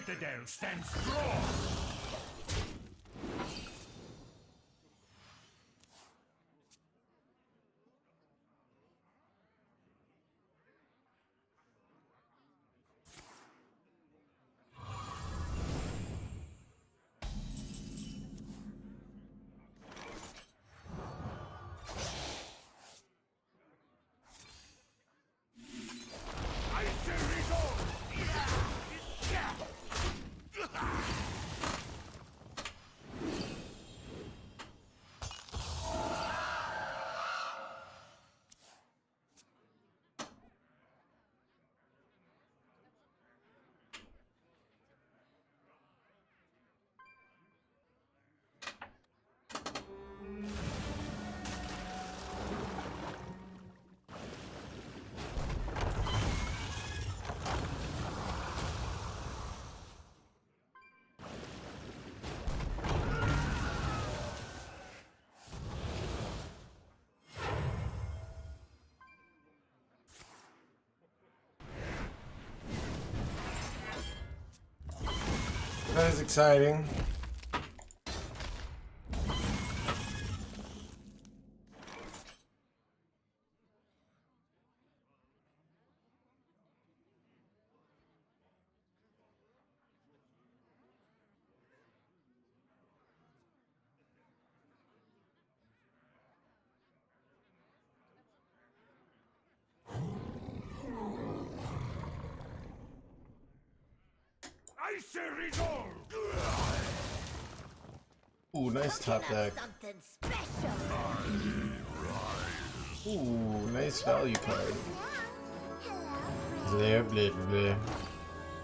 citadel stands strong. That is exciting. Icy resolve! Ooh, nice top deck. Ooh, nice value card. Blah, blah, blah.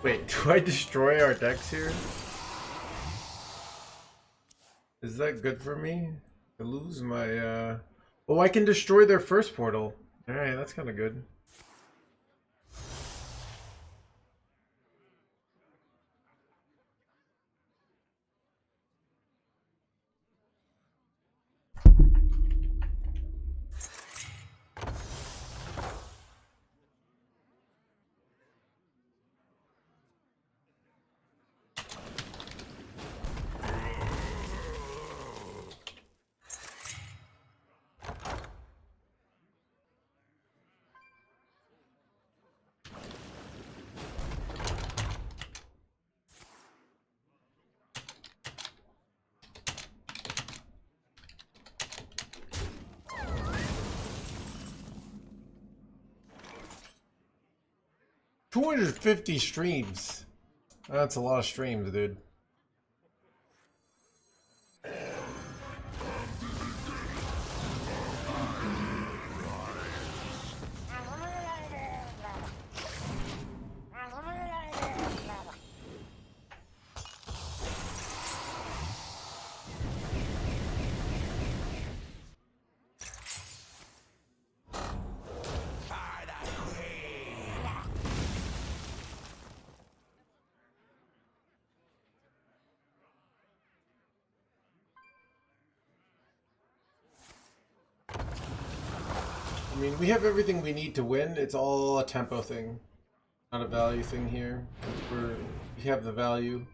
Wait, do I destroy our decks here? Is that good for me? I lose my, Oh, I can destroy their first portal. Alright, that's kind of good. $250 streams. That's a lot of streams, dude. I mean, we have everything we need to win. It's all a tempo thing, not a value thing here. We have the value.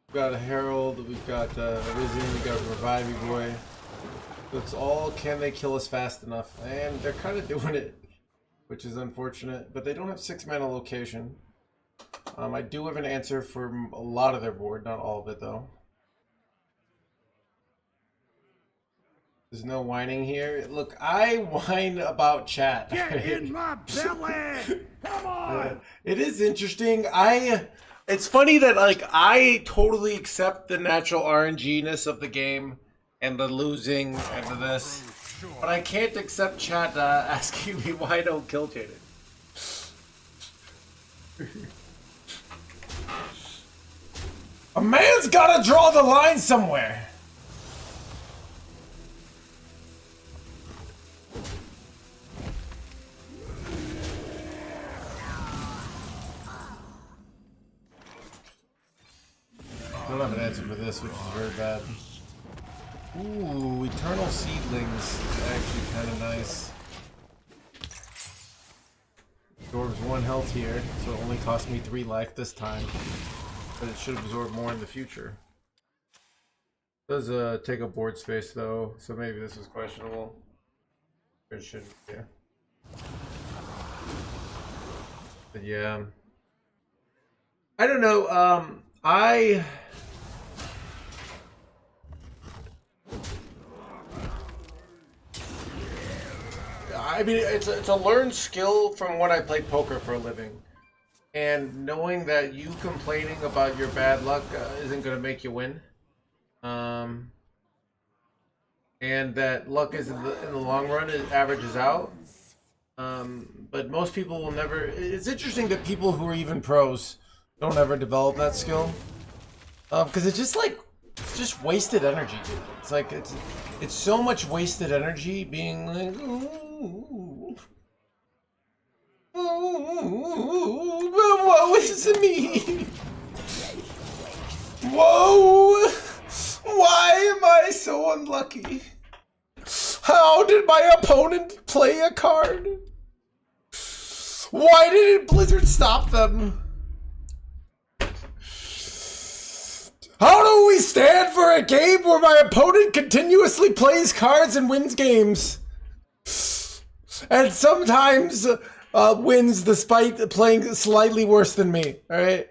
We've got a Herald, we've got Risen, we've got Reviving Boy. So it's all, can they kill us fast enough? And they're kind of doing it, which is unfortunate. But they don't have 6-mana location. I do have an answer for a lot of their board, not all of it though. There's no whining here. Look, I whine about chat. Get in my belly! Come on! It is interesting. It's funny that like I totally accept the natural RNG-ness of the game and the losing and this, but I can't accept chat asking me why I don't kill Jaden. A man's gotta draw the line somewhere. I don't have an answer for this, which is very bad. Ooh, Eternal Seedlings. Actually kind of nice. Dwarves 1 health here, so it only cost me 3 life this time. but it should absorb more in the future. It does take up board space though, so maybe this is questionable. It shouldn't, yeah. But yeah. I don't know, I mean, it's a learned skill from when I played poker for a living. And knowing that you complaining about your bad luck isn't going to make you win. And that luck is in the long run, it averages out. But most people will never... It's interesting that people who are even pros don't ever develop that skill. Because it's just like... It's just wasted energy, dude. It's like, it's so much wasted energy being like... Ooh, what was me? Whoa! Why am I so unlucky? How did my opponent play a card? Why didn't Blizzard stop them? How do we stand for a game where my opponent continuously plays cards and wins games? And sometimes wins despite playing slightly worse than me, alright?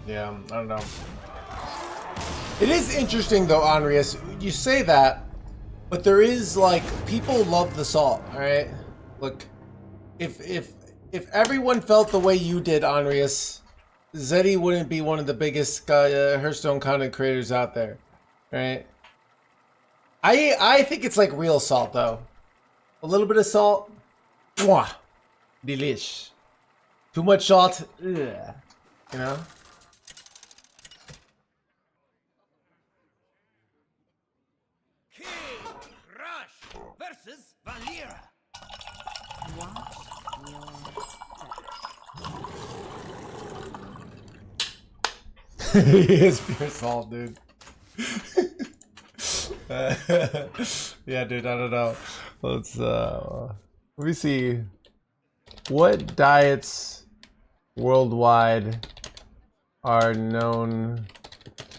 Yeah, I don't know. It is interesting though, Andreas. You say that, but there is like people love the salt. All right, look, if everyone felt the way you did, Andreas, Zeddy wouldn't be one of the biggest Hearthstone content creators out there. All right. I think it's like real salt though. A little bit of salt, mwah, delish. Too much salt, ugh, you know. Versus Valera. He is pure salt, dude. Yeah, dude, I don't know. Let's let me see. What diets worldwide are known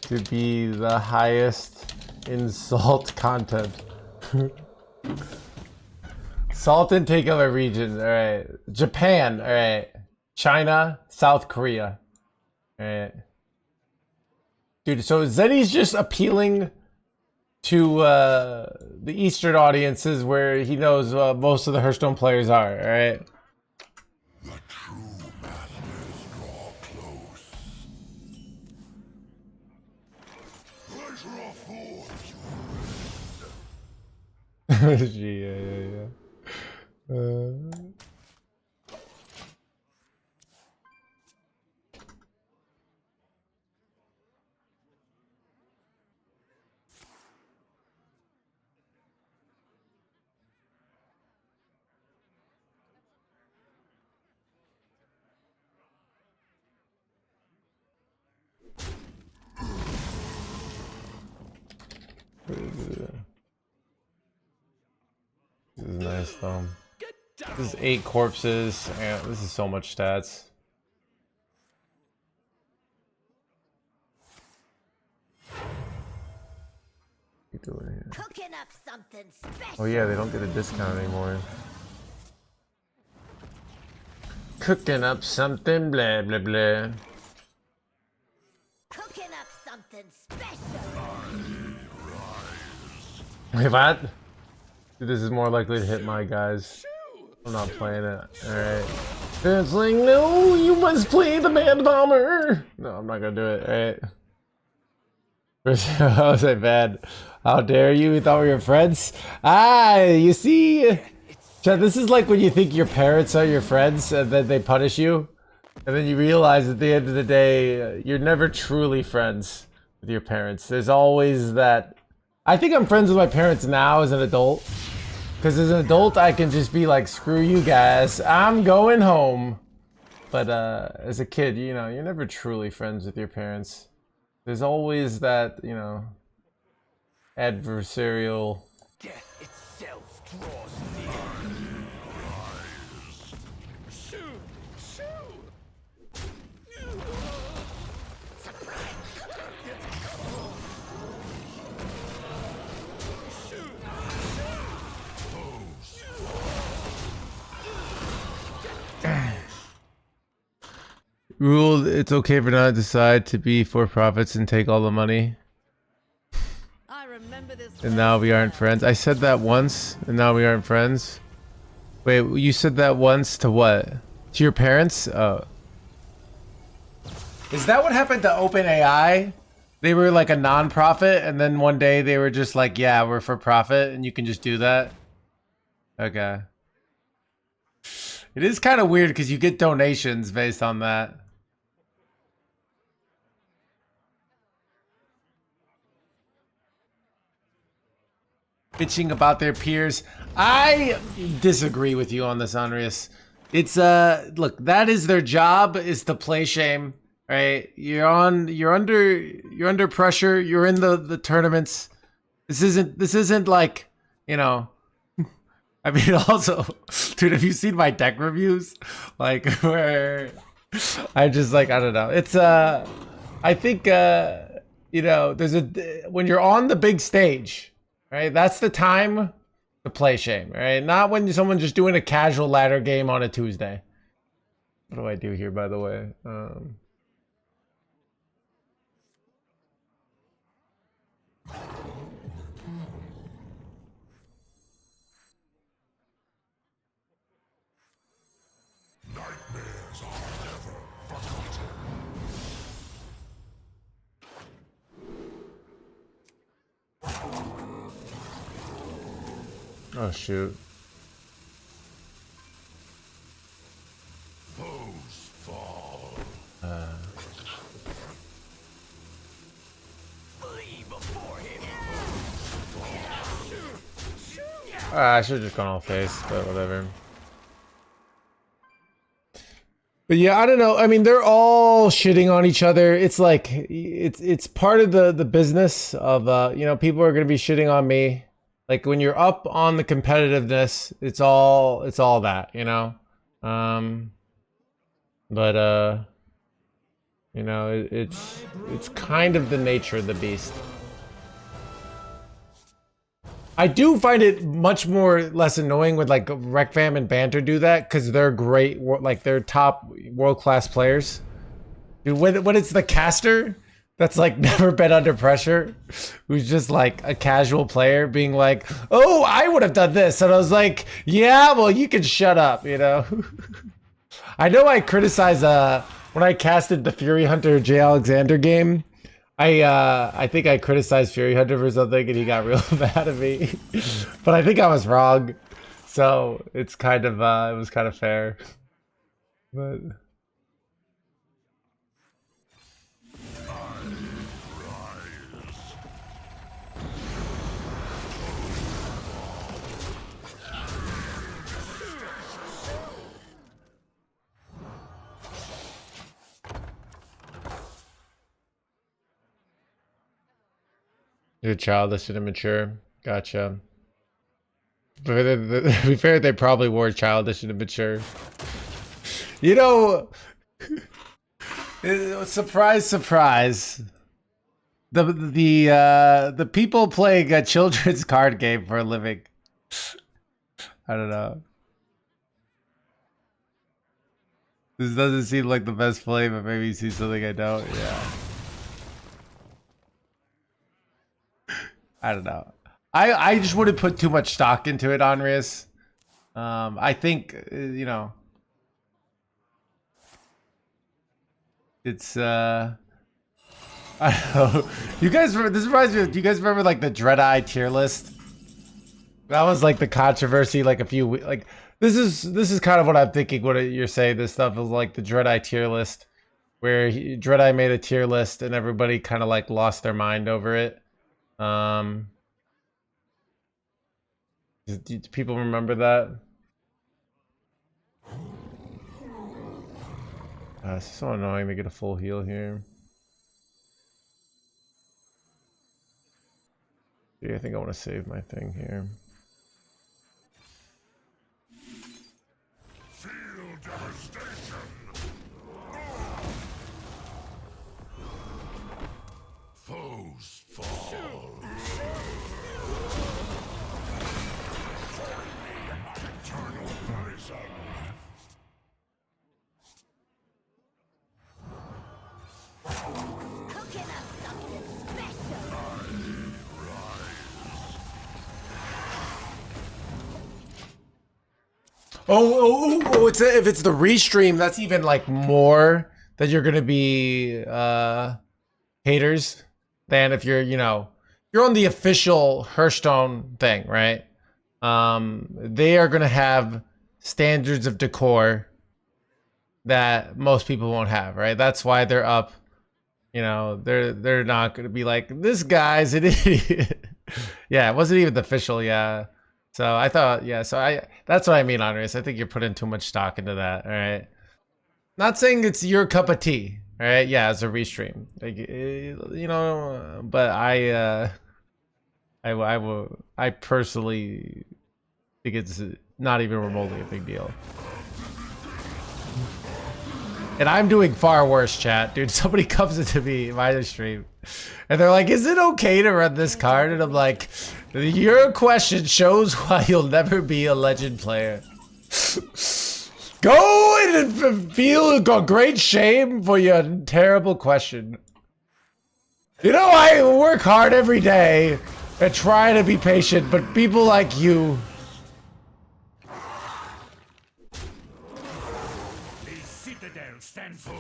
to be the highest in salt content? Salt intake of a region, alright. Japan, alright. China, South Korea. Alright. Dude, so Zeddy's just appealing to the Eastern audiences where he knows most of the Hearthstone players are, alright? The true masters draw close. Pleasure affords you. Yeah. This is nice though. This is 8 corpses, and this is so much stats. What are you doing here? Cooking up something special. Oh yeah, they don't get a discount anymore. Cooking up something, blah blah blah. Cooking up something special. Wait, what? Dude, this is more likely to hit my guys. I'm not playing it. Alright. It's like, no, you must play the man bomber. No, I'm not gonna do it. Alright. How was I bad? How dare you? We thought we were friends? Ah, you see? Chad, this is like when you think your parents are your friends and then they punish you. And then you realize at the end of the day, you're never truly friends with your parents. There's always that. I think I'm friends with my parents now as an adult. Because as an adult, I can just be like, screw you guys, I'm going home. But as a kid, you know, you're never truly friends with your parents. There's always that, you know, adversarial. Death itself draws near. Shoot! Shoot! Ruled it's okay for not to decide to be for profits and take all the money. I remember this. And now we aren't friends. I said that once, and now we aren't friends. Wait, you said that once to what? To your parents? Oh. Is that what happened to OpenAI? They were like a non-profit, and then one day they were just like, yeah, we're for profit, and you can just do that? Okay. It is kind of weird because you get donations based on that. Bitching about their peers. I disagree with you on this, Andreas. It's look, that is their job, is to play shame, right? You're under pressure, you're in the tournaments. This isn't like, you know, I mean, also, dude, have you seen my deck reviews? Like, where I just like, I don't know. It's I think you know, there's when you're on the big stage, right? That's the time to play shame, right? Not when someone's just doing a casual ladder game on a Tuesday. What do I do here, by the way? Oh shoot. Foes fall. Flee before him. I should have just gone all face, but whatever. But yeah, I don't know. I mean, they're all shitting on each other. It's like it's part of the business of you know, people are gonna be shitting on me. Like when you're up on the competitiveness, it's all that, you know. But you know, it's kind of the nature of the beast. I do find it much more less annoying when like RecFam and Banter do that, because they're great, like they're top world-class players. Dude, when it's the caster that's like never been under pressure, who's just like a casual player being like, oh, I would have done this. And I was like, yeah, well, you can shut up, you know? I know I criticize when I casted the Fury Hunter J. Alexander game. I think I criticized Fury Hunter for something and he got real mad at me. But I think I was wrong. So it's kind of it was kind of fair. But you're childish and immature. Gotcha. But to be fair, they probably were childish and immature. You know, surprise, surprise. The people playing a children's card game for a living. I don't know. This doesn't seem like the best play, but maybe you see something I don't. Yeah. I don't know. I just wouldn't put too much stock into it, Andreas. I think you know, it's I don't know. You guys remember, this reminds me of, do you guys remember like the Dread-Eye tier list? That was like the controversy like a few weeks, like this is kind of what I'm thinking when you're saying this stuff is like the Dread-Eye tier list, where Dread-Eye made a tier list and everybody kind of like lost their mind over it. Do people remember that? It's so annoying to get a full heal here. Yeah, I think I want to save my thing here. Feel devastation. Foes fall. Eternal prison. Cooking up something special. Oh, if it's the restream, that's even like more that you're gonna be haters than if you're, you know, you're on the official Hearthstone thing, right? They are gonna have standards of decor that most people won't have, right? That's why they're up. You know, they're not gonna be like, this guy's an idiot. Yeah, it wasn't even the official, yeah. So I thought, yeah, that's what I mean, Andres. I think you're putting too much stock into that, all right? Not saying it's your cup of tea, all right? Yeah, it's a restream. Like, you know, but I personally think it's not even remotely a big deal. And I'm doing far worse, chat. Dude, somebody comes into me in my stream and they're like, is it okay to run this card? And I'm like, your question shows why you'll never be a legend player. Go and feel a great shame for your terrible question. You know, I work hard every day and try to be patient, but people like you... Stand for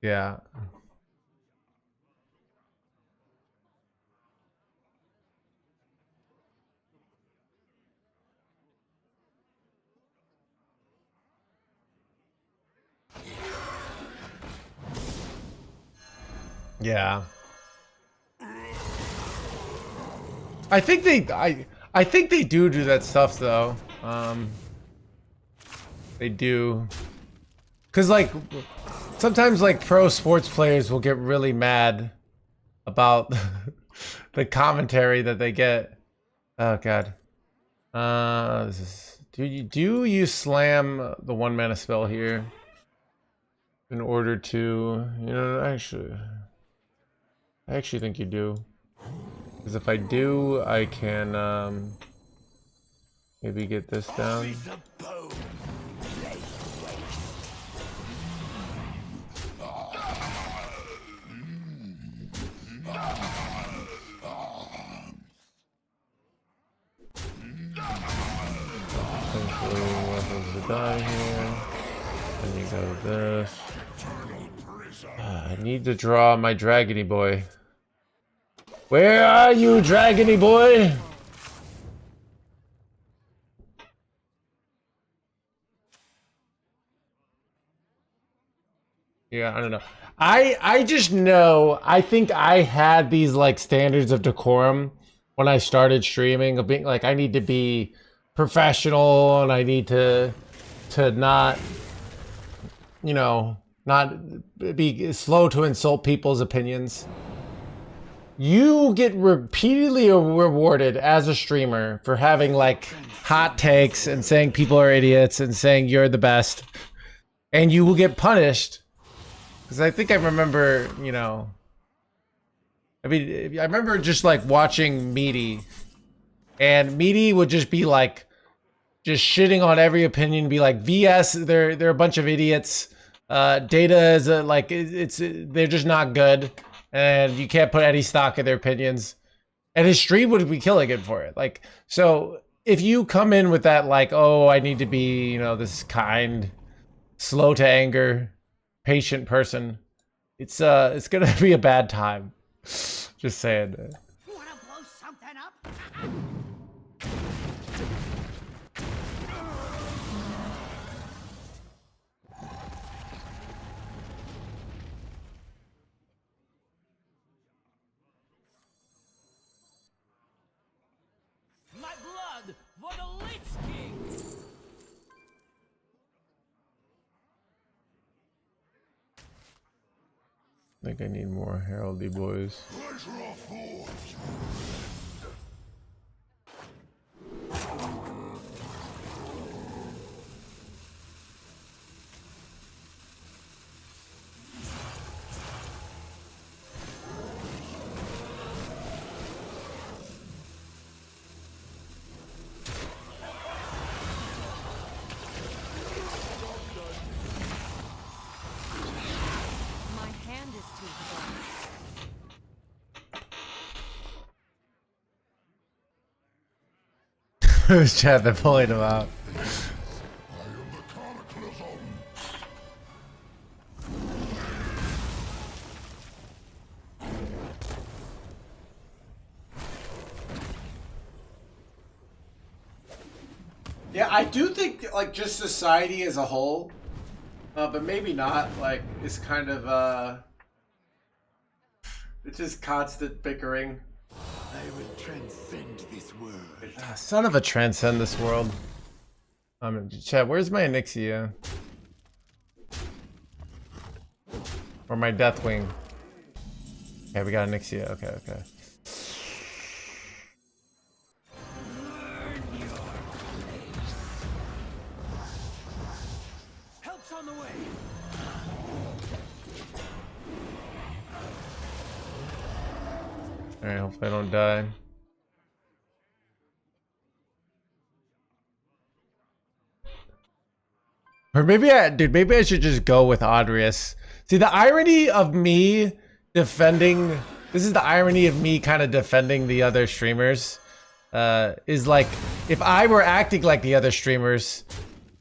Yeah. Yeah. I think they do that stuff though. They do. Cause like sometimes like pro sports players will get really mad about the commentary that they get. Oh god. Do you slam the 1-mana spell here in order to, you know, I actually think you do. Because if I do, I can maybe get this down. Essentially, weapons to die here. And you go this. I need to draw my dragony boy. Where are you, dragony boy? Yeah, I don't know. I just know, I think I had these like standards of decorum when I started streaming of being like, I need to be professional and I need to not, you know, not be slow to insult people's opinions. You get repeatedly rewarded as a streamer for having like hot takes and saying people are idiots and saying you're the best, and you will get punished. Because I think I remember, you know, I mean, I remember just like watching Meaty, and Meaty would just be like, just shitting on every opinion, be like, VS, they're a bunch of idiots. Data is like, they're just not good, and you can't put any stock in their opinions. And his stream would be killing it for it. Like, so if you come in with that, like, oh, I need to be, you know, this kind, slow to anger, patient person, it's gonna be a bad time. Just saying. Wanna blow something up? think I need more Heraldy boys. Pleasure affords. My hand is too strong. Who's chat that pulling him out? I am the Cataclysm. Yeah, I do think like just society as a whole, but maybe not. Like it's kind of it's just constant bickering. I will transcend this world. Son of a transcend this world. Chat, where's my Onyxia? Or my Deathwing? Okay, we got Onyxia. Okay, okay. Help's on the way. Alright, hopefully I don't die. Or maybe maybe I should just go with Adrius. See, the irony of me defending, this is the irony of me kind of defending the other streamers, is like, if I were acting like the other streamers,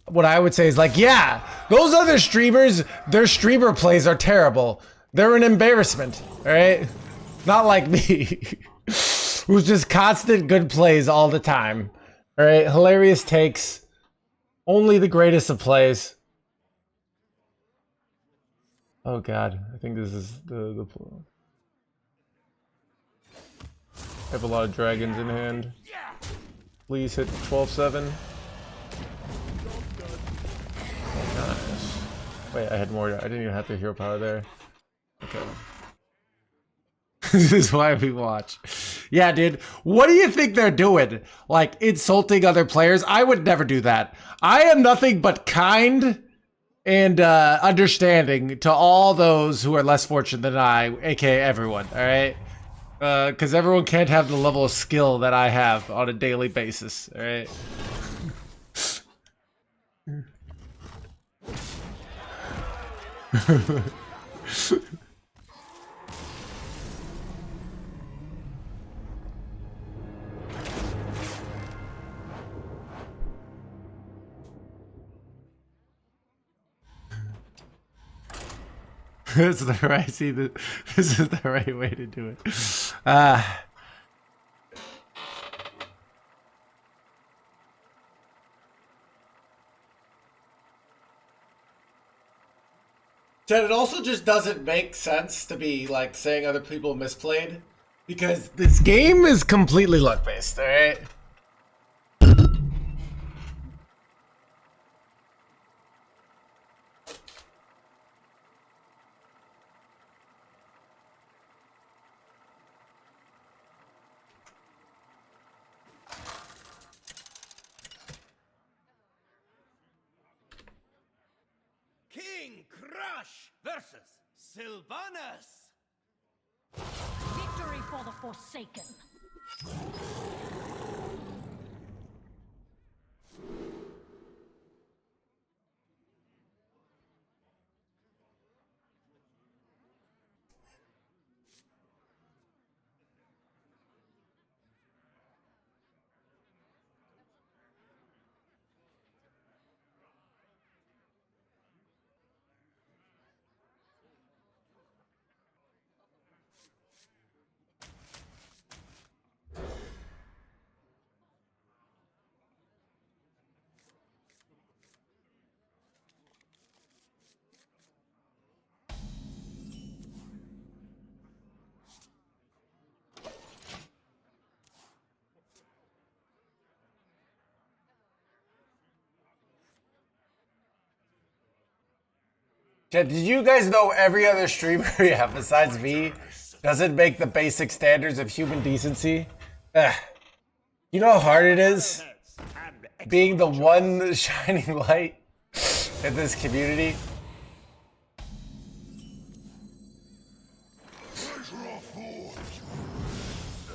what I would say is like, yeah, those other streamers, their streamer plays are terrible. They're an embarrassment, all right? Not like me, who's just constant good plays all the time, all right? Hilarious takes. Only the greatest of plays. Oh god, I think this is the I have a lot of dragons in hand. Please hit 12-7. Nice. Wait, I had more. I didn't even have the hero power there. Okay. This is why we watch. Yeah, dude. What do you think they're doing? Like, insulting other players? I would never do that. I am nothing but kind and understanding to all those who are less fortunate than I, aka everyone, alright? Because everyone can't have the level of skill that I have on a daily basis, alright? This is the right. See, this is the right way to do it. It also just doesn't make sense to be like saying other people misplayed, because this game is completely luck based. All right. King Crush versus Sylvanas. Victory for the Forsaken. Did you guys know every other streamer, yeah, besides me, doesn't make the basic standards of human decency? You know how hard it is being the one shining light in this community?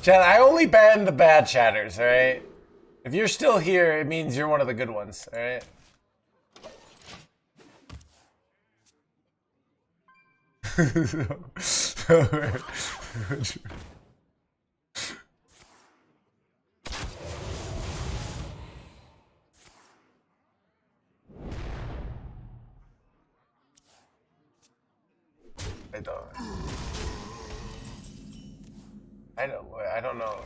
Chat, I only ban the bad chatters, alright? If you're still here, it means you're one of the good ones, alright? I don't know.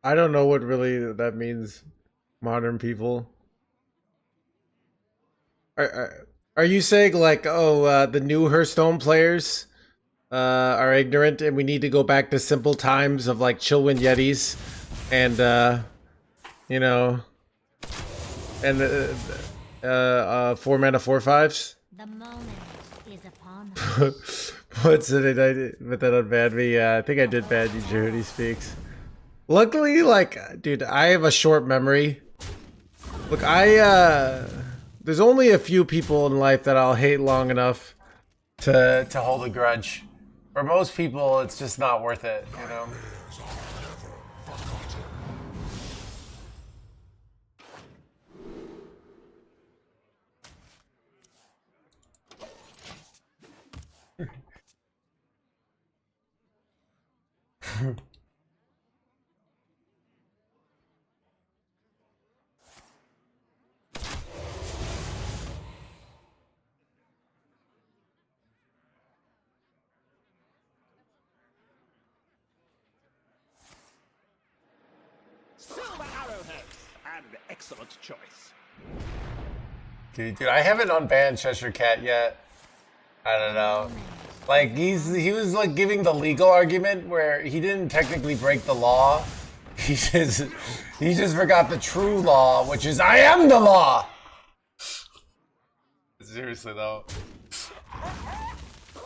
I don't know what really that means, modern people. Are you saying like, oh, the new Hearthstone players are ignorant and we need to go back to simple times of like Chillwind Yetis and, you know, and 4 mana 4/5s? The moment is upon us. What's it? I did, but that unbanned me. Yeah, I think I did ban you, Judy Speaks. Luckily, like, dude, I have a short memory. Look, there's only a few people in life that I'll hate long enough to hold a grudge. For most people, it's just not worth it, you know? Silver arrowheads, an excellent choice. Dude, I haven't unbanned Cheshire Cat yet. I don't know. Like, he was like giving the legal argument where he didn't technically break the law. He just forgot the true law, which is I am the law. Seriously though.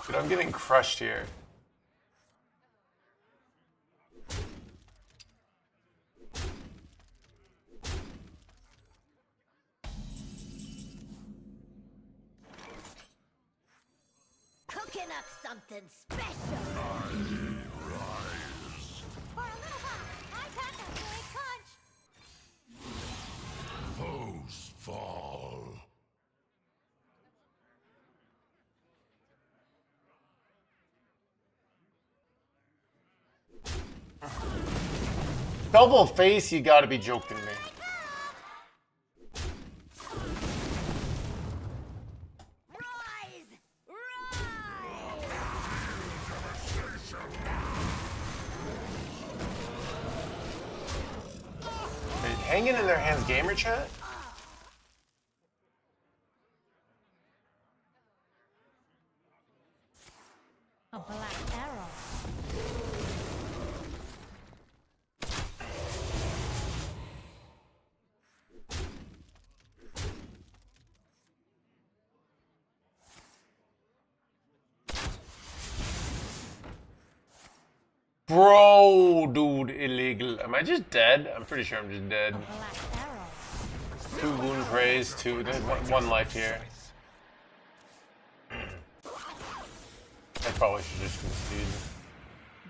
Dude, I'm getting crushed here. Cooking up something special. For a little while, I got that great punch. Foes fall. Double face, you gotta be joking me. Rise! Rise! Wait, hanging in their hands gamer chat? A black arrow. Bro, dude, illegal. Am I just dead? I'm pretty sure I'm just dead. A black arrow. 2 wound praise, there's one life here. I probably should just concede.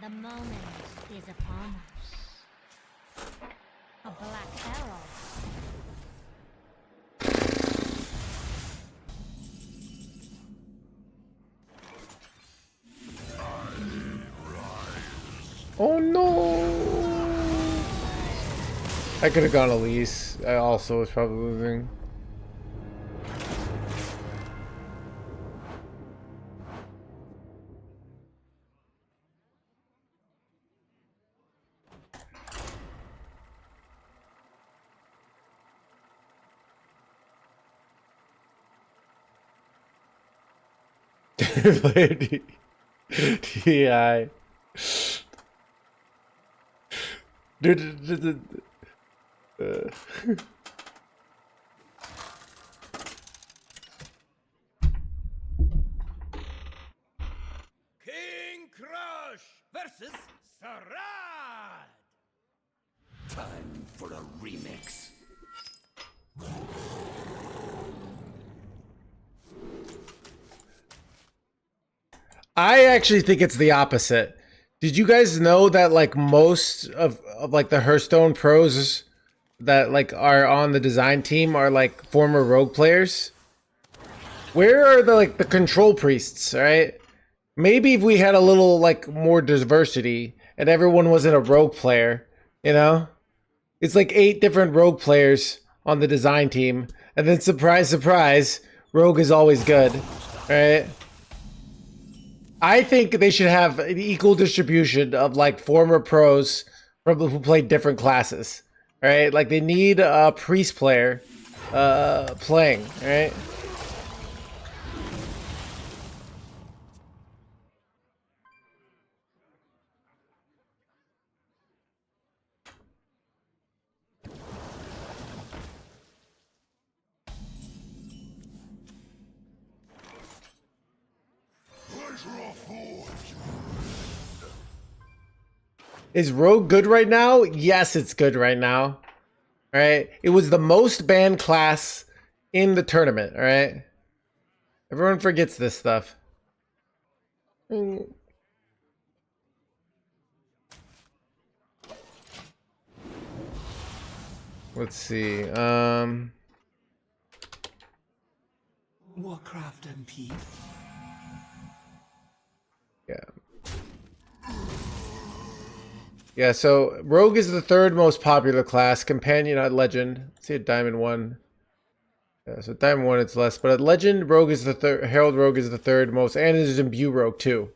The moment is upon us. A black arrow. Oh no! I could have gone Elise. I also was probably losing. TI. Dude, King Crush versus Sarad. Time for a remix. I actually think it's the opposite. Did you guys know that like most of like the Hearthstone pros that like are on the design team are like former rogue players? Where are the like the control priests, right? Maybe if we had a little like more diversity and everyone wasn't a rogue player, you know? It's like 8 different rogue players on the design team, and then surprise, surprise, rogue is always good, right? I think they should have an equal distribution of like former pros from who played different classes, right? Like they need a priest player playing, right? Is Rogue good right now? Yes, it's good right now. All right. It was the most banned class in the tournament. All right. Everyone forgets this stuff. Let's see. Warcraft and peace. Yeah. Yeah, so Rogue is the 3rd most popular class. Companion at Legend. Let's see at Diamond 1. Yeah, so Diamond 1 it's less. But at Legend, Rogue is the 3rd. Herald Rogue is the 3rd most. And there's Imbue Rogue too.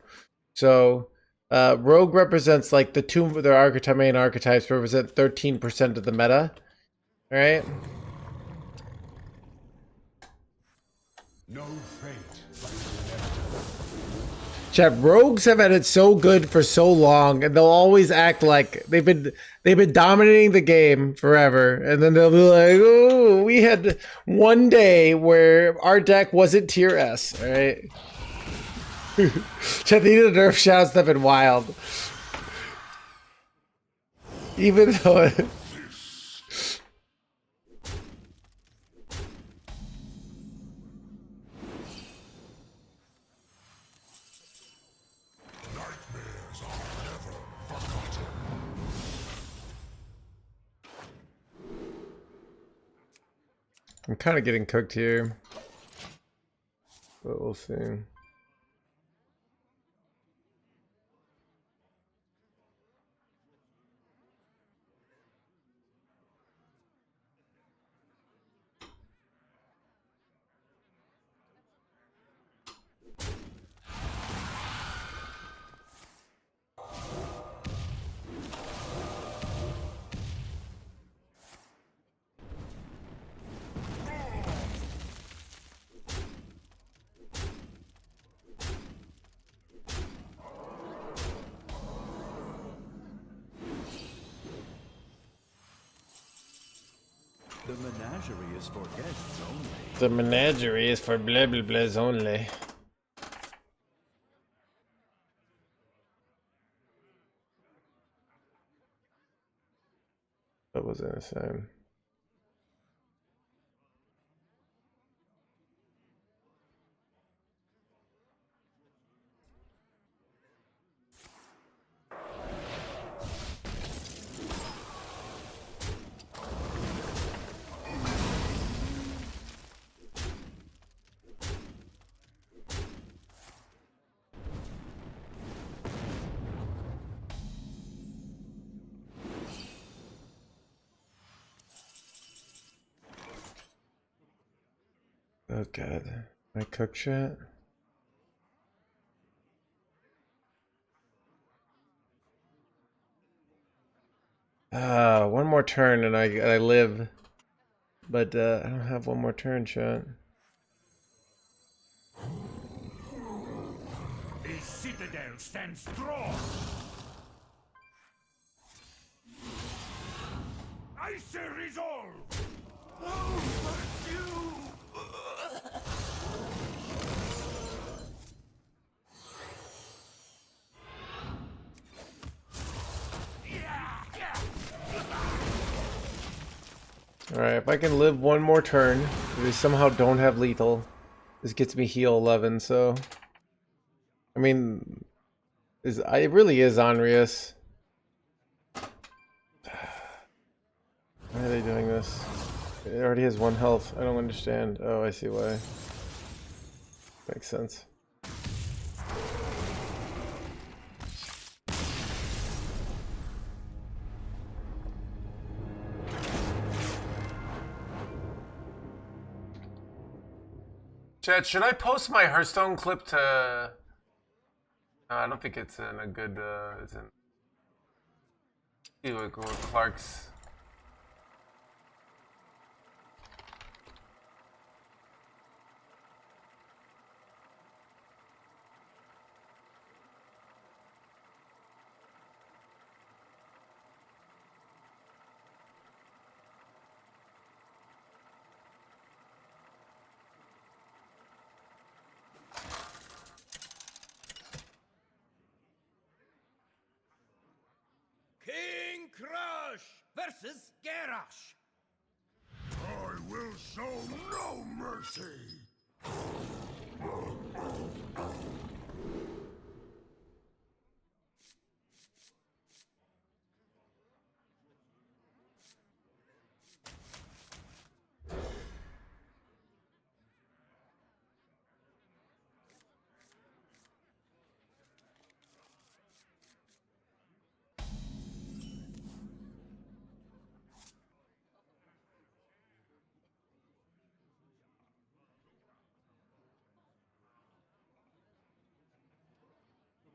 So Rogue represents like the 2 of their main archetypes represent 13% of the meta. Alright? No fate. Chat, rogues have had it so good for so long, and they'll always act like they've been dominating the game forever, and then they'll be like, "Oh, we had one day where our deck wasn't tier S." All right? Chat, they need to nerf shouts that have been wild, even though. I'm kind of getting cooked here, but we'll see. The menagerie is for guests only. The menagerie is for blah blah blahs only. That wasn't a sign. Oh god, my cook chat. One more turn and I live, but I don't have one more turn, chat. A citadel stands strong. Icy resolve! Oh, fuck you! Alright, if I can live one more turn, if they somehow don't have lethal, this gets me heal 11, so... I mean... it really is Onrius. Why are they doing this? It already has 1 health. I don't understand. Oh, I see why. Makes sense. Chat, should I post my Hearthstone clip to... No, I don't think it's in a good... it's in... See what Clark's... King Crush versus Garrosh. I will show no mercy.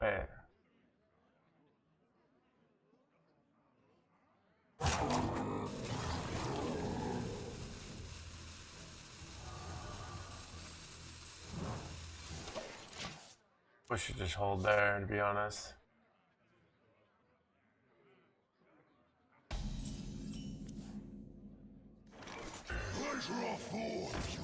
Man. We should just hold there, to be honest. Pleasure of forge.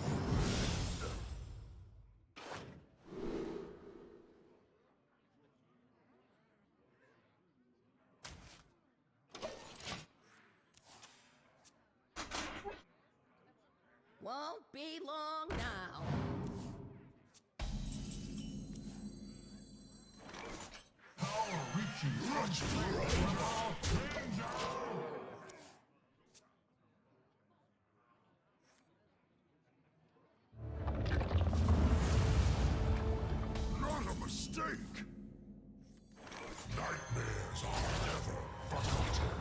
Won't be long now. Power reaching runs through. Not a mistake. Nightmares are never forgotten.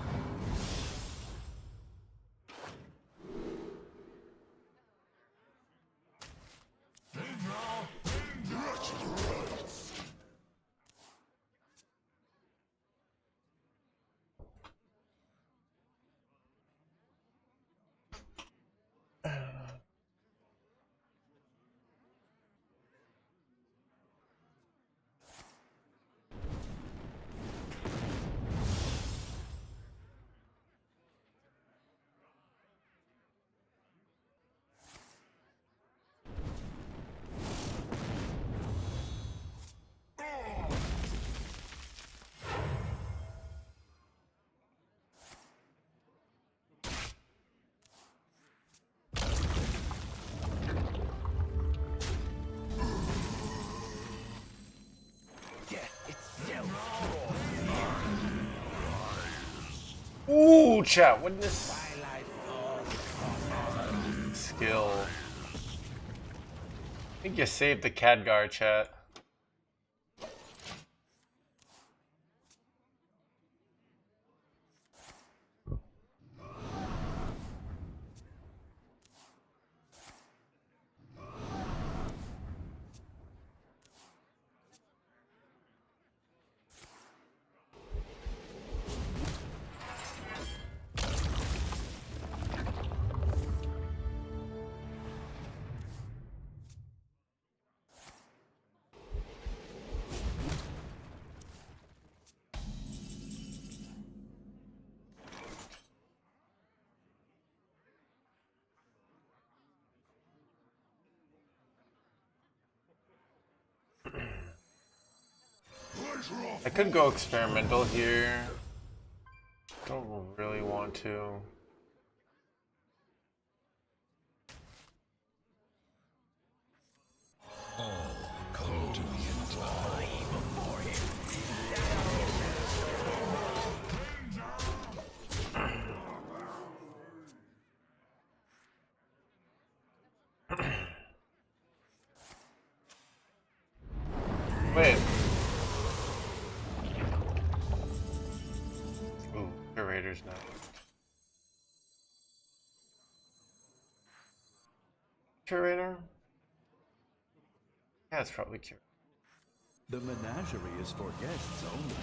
Ooh, chat, wouldn't this... Skill. I think you saved the Khadgar, chat. I could go experimental here. Don't really want to. Come to the entire before him. Wait. Ooh, curator's now. Curator? Yeah, it's probably curator. The menagerie is for guests only.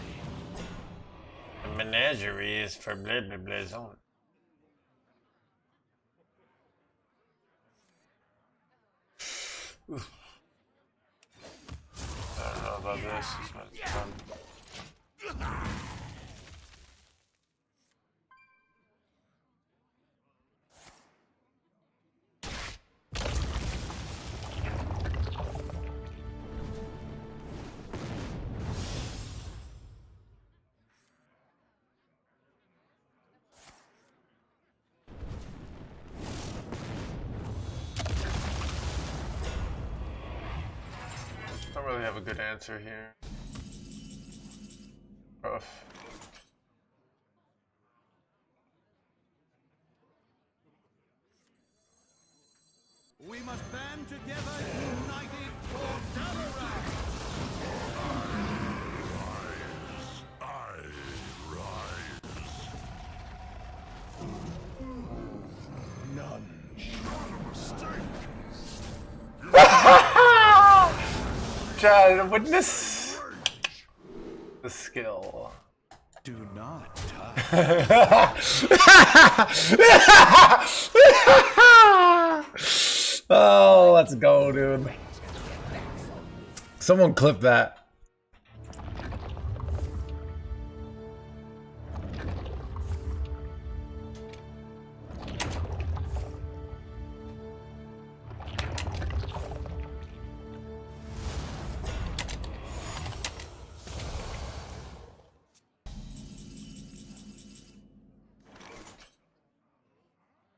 The menagerie is for blah blah blah zone. I don't know about this. This might be fun. Don't really have a good answer here. Rough. We must band together, united for Dalaran! I rise. None shall mistake. Try to witness the skill. Do not touch. Oh, let's go, dude. Someone clip that.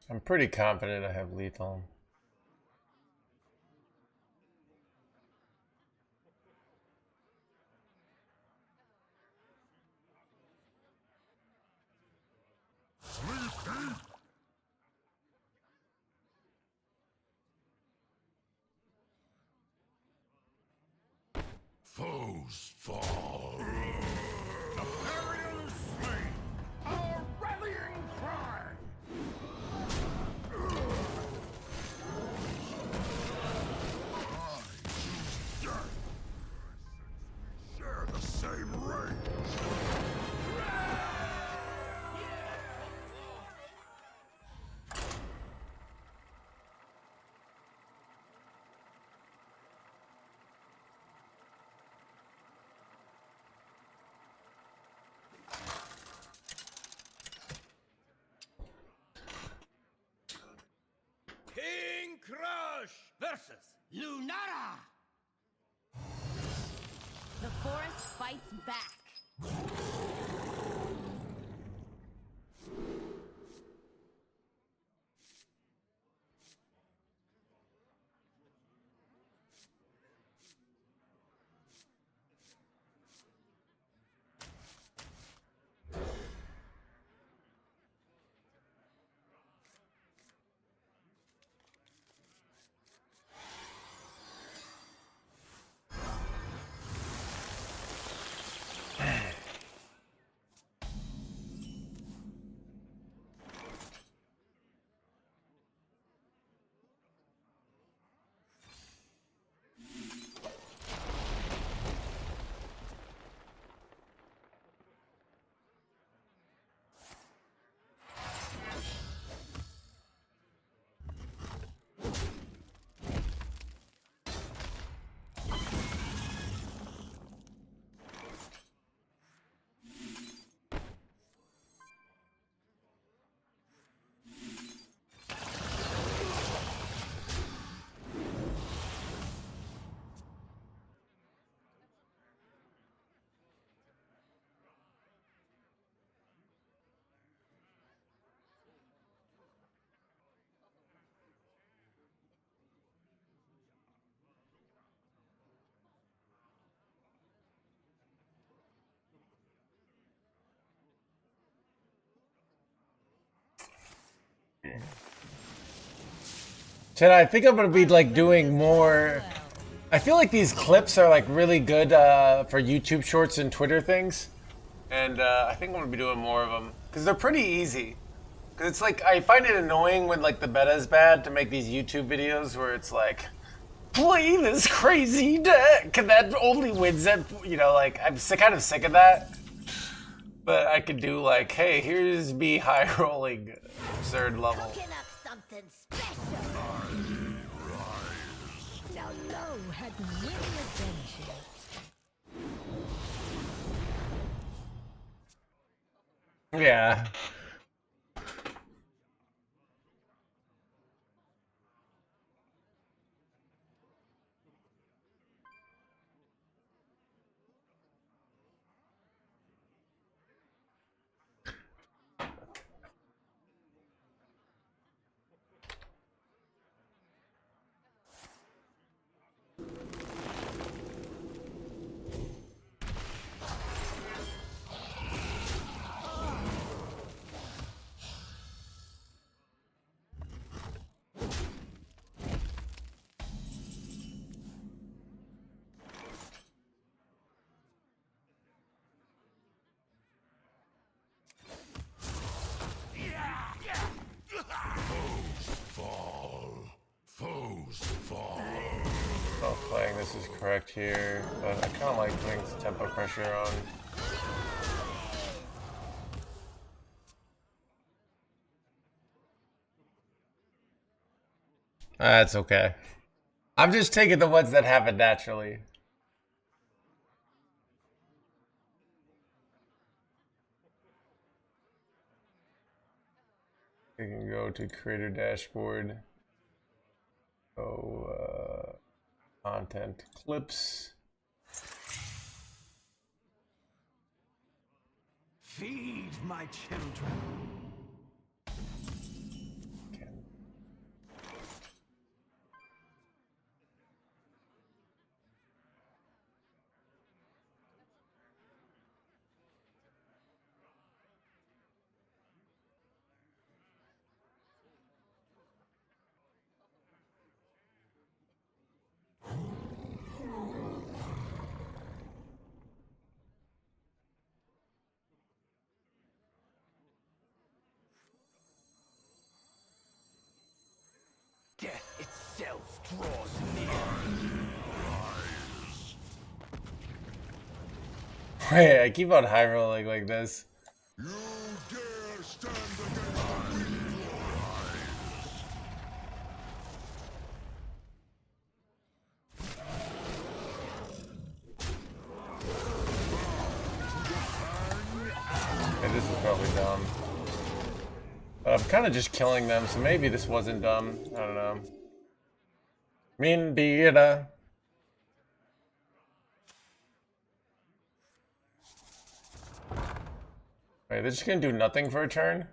I'm pretty confident I have lethal. Foes fall. Imperial slain. Our rallying cry. I choose death. We share the same range. King Crush versus Lunara! The forest fights back. Chad, I think I'm gonna be like doing more. I feel like these clips are like really good for YouTube Shorts and Twitter things, and I think I'm gonna be doing more of them because they're pretty easy. Because it's like I find it annoying when like the meta is bad to make these YouTube videos where it's like, play this crazy deck that only wins at, you know, like I'm kind of sick of that. But I could do like, hey, here's me high rolling absurd level. Cooking up something special. Now Lo had many adventures. Yeah. Not playing this is correct here, but I kind of like putting some tempo pressure on. That's okay. I'm just taking the ones that happen naturally. We can go to creator dashboard. Go content clips. Feed my children. Death itself draws near. Wait, I keep on high rolling like this. You dare stand against the Okay, this is probably dumb. But I'm kind of just killing them, so maybe this wasn't dumb. I don't know. Mean beata. Wait, they're just gonna do nothing for a turn?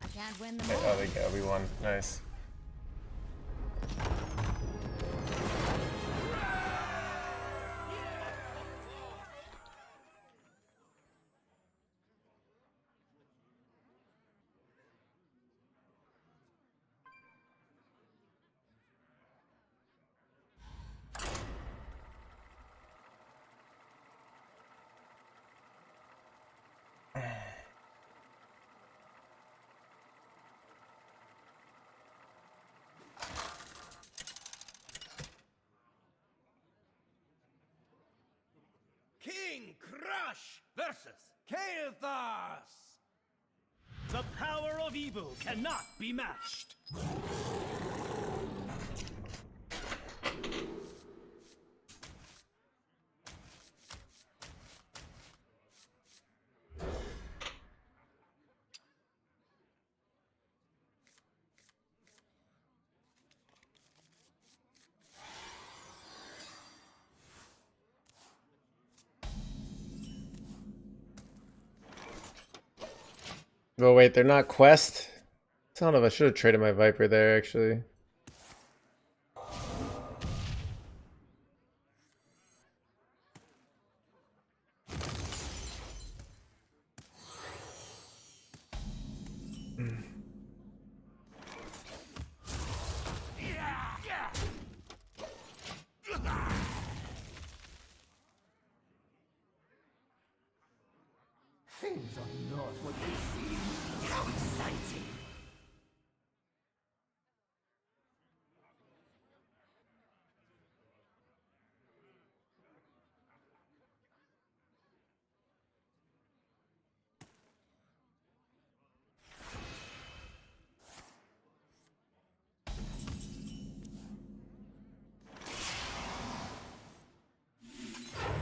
I can't win them Okay, all. oh, they go. We won. Nice. King Crush versus Chaos. The power of evil cannot be matched. Oh wait, they're not quest? Son of a, I should have traded my Viper there actually. Things are not what they seem. How exciting!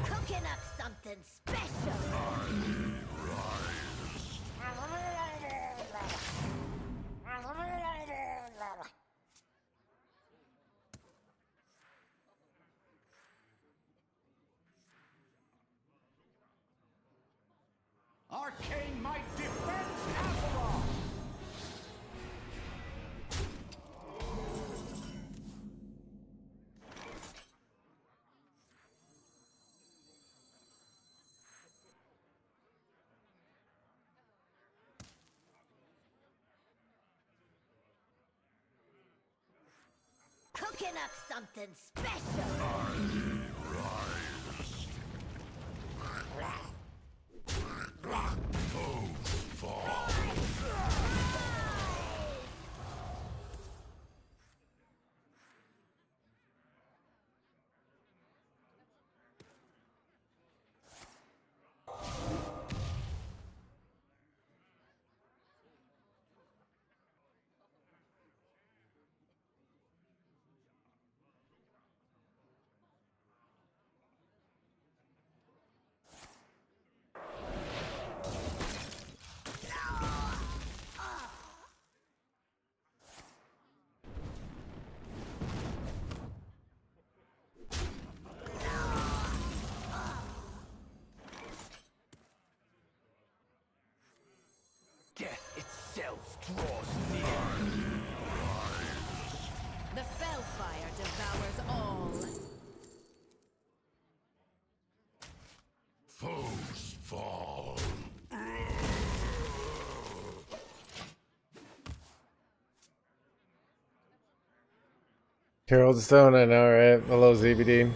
Cooking up something special. Arcane might defends Azeroth! Cooking up something special. Death itself draws near. The Fellfire devours all. Foes fall. Hearthstone, I know, right? Hello, ZBD.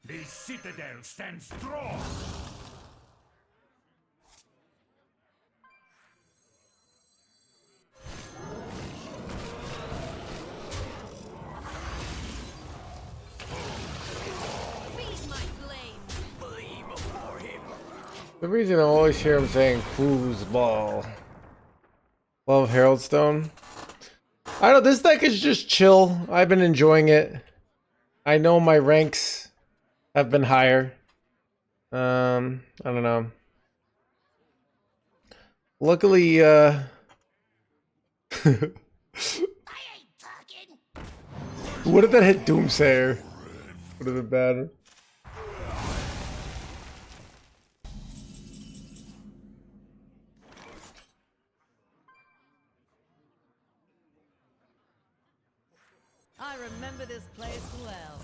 The citadel stands strong. Feed my flames. Flee before him. The reason I always hear him saying foosball. Love Heraldstone. I don't know, this deck is just chill. I've been enjoying it. I know my ranks have been higher. I don't know. Luckily, I ain't talking. what did that hit Doomsayer? Would have been bad. I remember this place well.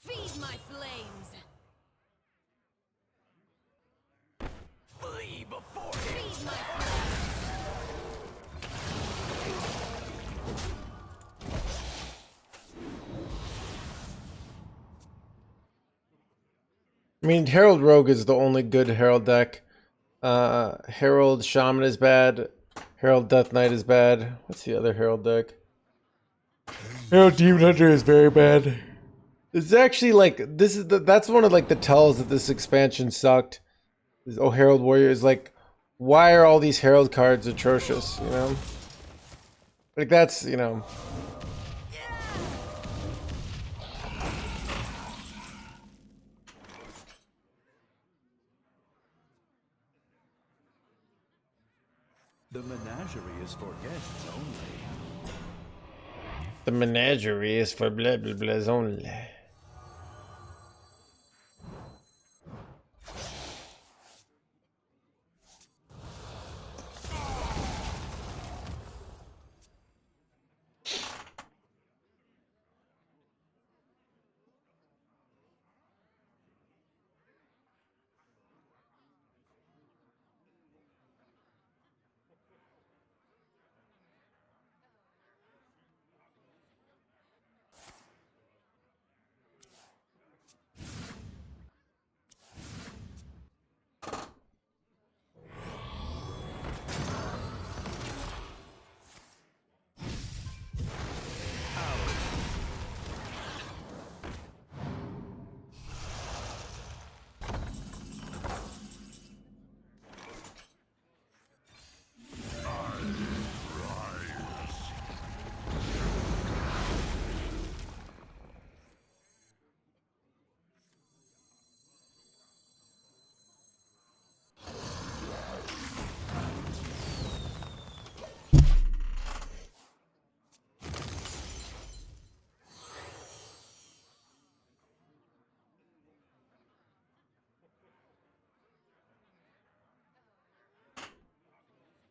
Feed my flames. Flee before him. Feed my flames. I mean, Herald Rogue is the only good Herald deck. Herald Shaman is bad. Herald Death Knight is bad. What's the other Herald deck? Herald Demon Hunter is very bad. It's actually like this is that's one of like the tells that this expansion sucked. Is oh Herald Warrior is like, why are all these Herald cards atrocious? You know, like that's you know. The menagerie is for guests only. The menagerie is for blah blah blahs only.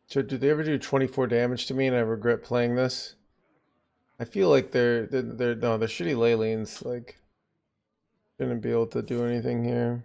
So do they ever do 24 damage to me and I regret playing this? I feel like they're shitty Leyleens, like shouldn't be able to do anything here.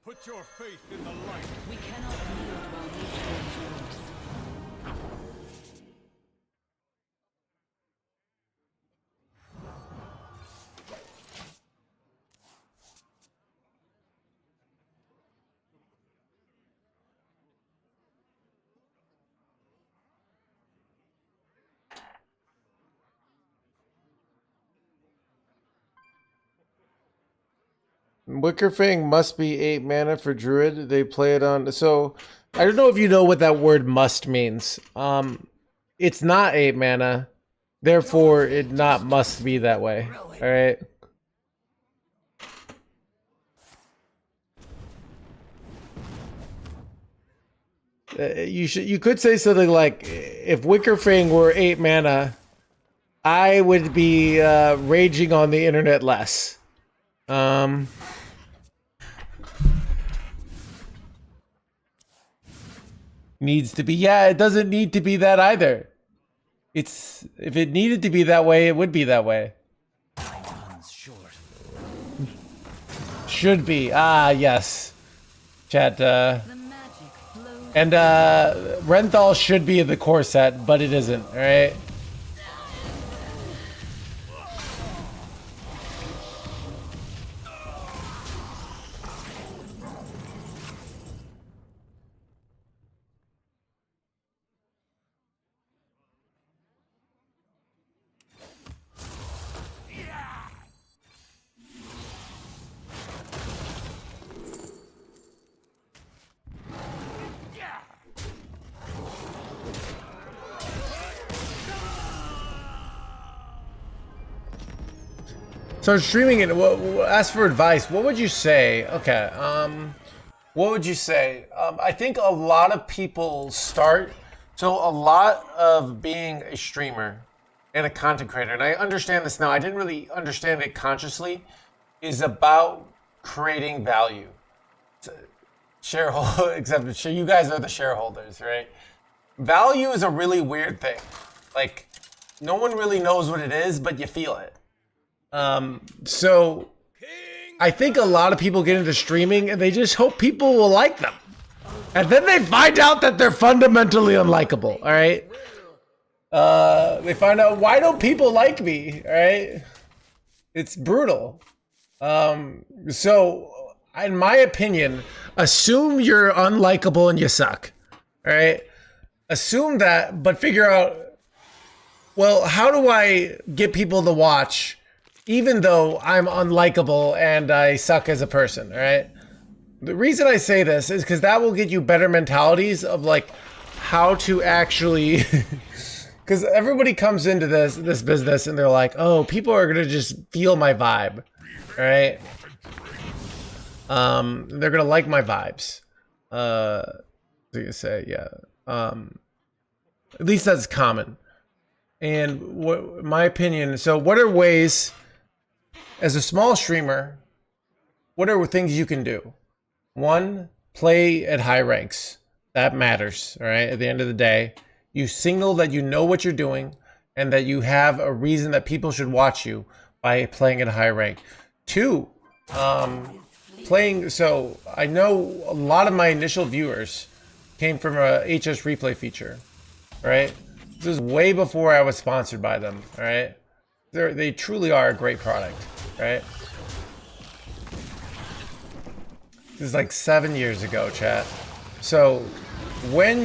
Put your faith in the light. We cannot yield while nature endures. Wickerfang must be 8 mana for Druid. They play it on. So I don't know if you know what that word "must" means. It's not 8 mana, therefore it not must be that way. All right. You could say something like, if Wickerfang were 8 mana, I would be raging on the internet less. Needs to be. Yeah, it doesn't need to be that either. It's, if it needed to be that way, it would be that way. Should be. Ah, yes. Chat, The magic flows. and Renthal should be in the core set, but it isn't, alright? So streaming it, ask for advice. What would you say? Okay, what would you say? I think a lot of people start, so a lot of being a streamer and a content creator, and I understand this now, I didn't really understand it consciously, is about creating value. Shareholder, except you guys are the shareholders, right? Value is a really weird thing. Like, no one really knows what it is, but you feel it. So I think a lot of people get into streaming and they just hope people will like them. And then they find out that they're fundamentally unlikable, all right? They find out, why don't people like me, all right? It's brutal. So, in my opinion, assume you're unlikable and you suck, all right? Assume that, but figure out, well, how do I get people to watch even though I'm unlikable and I suck as a person, all right? The reason I say this is because that will get you better mentalities of like how to actually, because everybody comes into this business and they're like, oh, people are gonna just feel my vibe, all right? They're gonna like my vibes. So you say, yeah. At least that's common. And what my opinion, so what are ways, as a small streamer, what are things you can do? One, play at high ranks. That matters, all right? At the end of the day, you signal that you know what you're doing and that you have a reason that people should watch you by playing at a high rank. Two, playing, so I know a lot of my initial viewers came from a HS replay feature, right? This is way before I was sponsored by them, all right? They truly are a great product, right? This is like 7 years ago, chat. So when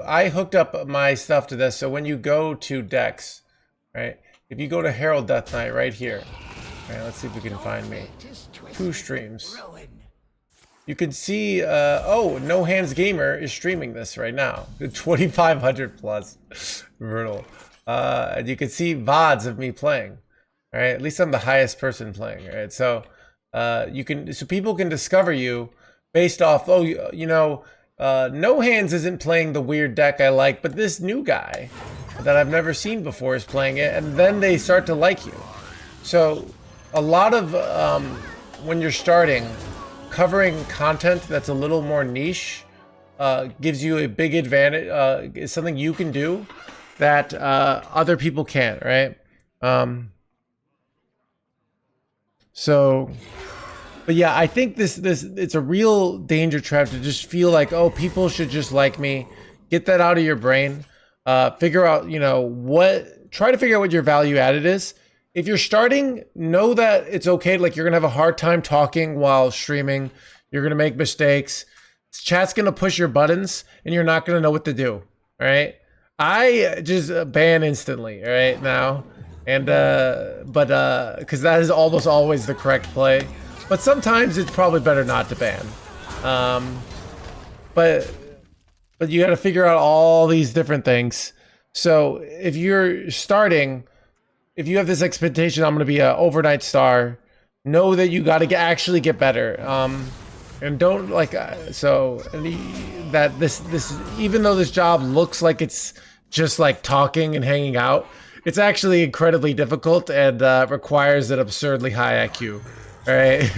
I hooked up my stuff to this, so when you go to Dex, right? If you go to Herald Death Knight right here, right, let's see if we can find me. 2 streams. You can see, oh, NoHandsGamer is streaming this right now. 2,500 plus. Brutal. And you can see VODs of me playing. All right, at least I'm the highest person playing. All right, so so people can discover you based off, oh, you know, No Hands isn't playing the weird deck I like, but this new guy that I've never seen before is playing it, and then they start to like you. So a lot of when you're starting, covering content that's a little more niche gives you a big advantage. Is something you can do that other people can't, right? So, but yeah, I think this it's a real danger trap to just feel like, oh, people should just like me. Get that out of your brain. Figure out, you know, try to figure out what your value added is. If you're starting, know that it's okay. Like, you're gonna have a hard time talking while streaming. You're gonna make mistakes. Chat's gonna push your buttons, and you're not gonna know what to do. All right. I just ban instantly. All right now, and because that is almost always the correct play. But sometimes it's probably better not to ban. But you got to figure out all these different things. So if you're starting, if you have this expectation, I'm going to be an overnight star, know that you got to actually get better. And don't like, that this, even though this job looks like it's just like talking and hanging out, it's actually incredibly difficult and requires an absurdly high IQ. All right.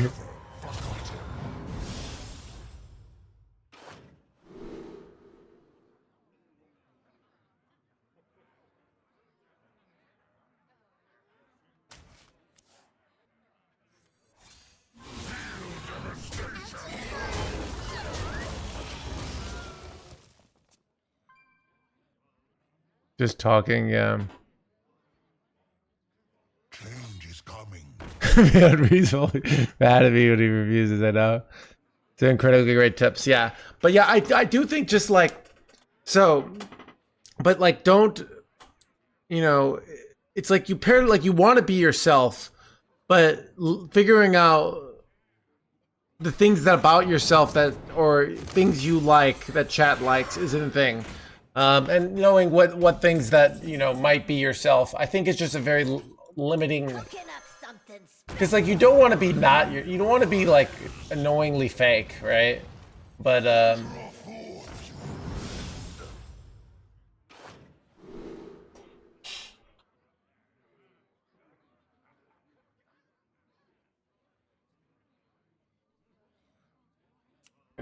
Just talking, yeah. Change is coming. Unreasonably mad at me when he refuses, I know. It's incredibly great tips, yeah. But yeah, I do think just like, so, but like, don't, you know, it's like you pair, like you want to be yourself, but figuring out the things that about yourself that, or things you like that chat likes isn't a thing. And knowing what things that, you know, might be yourself, I think it's just a very limiting, because like you don't want to be you don't want to be like annoyingly fake, right? But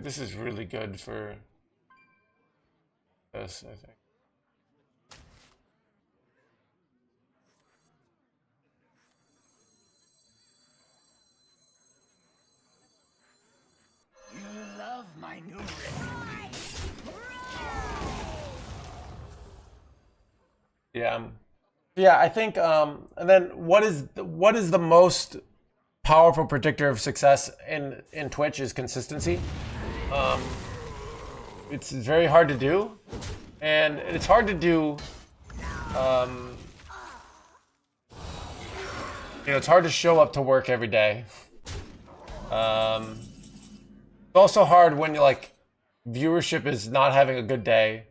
This is really good for this, I think. You love my new Yeah, I think and then what is the most powerful predictor of success in Twitch is consistency. It's very hard to do, and it's hard to do. It's hard to show up to work every day. It's also hard when you like viewership is not having a good day,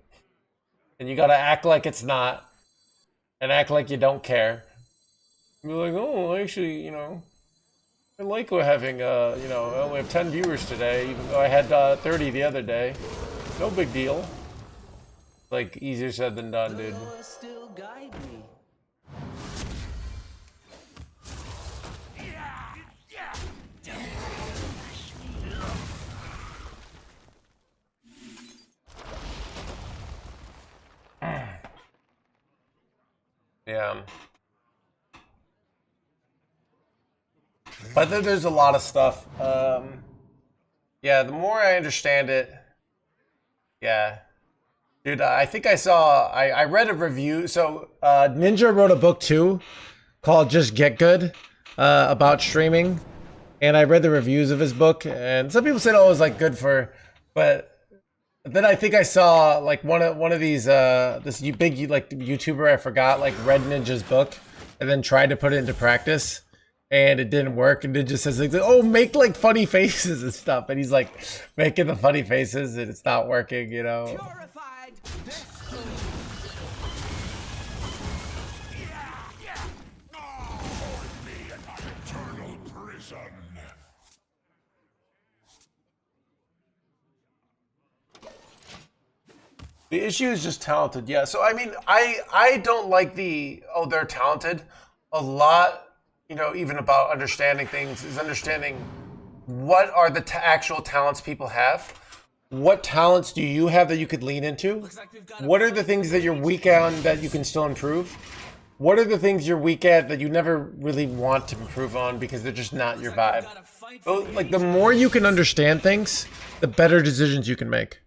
and you gotta act like it's not, and act like you don't care. Be like, oh, actually, I like having, I only have 10 viewers today, even though I had 30 the other day. No big deal. Like, easier said than done, dude. Still guide me. Yeah. But there's a lot of stuff. Yeah, the more I understand it, yeah. Dude, I think I read a review. So Ninja wrote a book too called Just Get Good about streaming. And I read the reviews of his book. And some people said, oh, it was like good for, but then I think I saw like one of these this big like YouTuber, I forgot, like read Ninja's book and then tried to put it into practice. And it didn't work, and it just says like, "Oh, make like funny faces and stuff," and he's like making the funny faces, and it's not working, Purified destiny. Hold me in my eternal prison. The issue is just talented, yeah. So I mean, I don't like the they're talented. A lot, even about understanding things is understanding what are the actual talents people have. What talents do you have that you could lean into? What are the things that you're weak on that you can still improve? What are the things you're weak at that you never really want to improve on because they're just not your vibe? Like the more you can understand things, the better decisions you can make.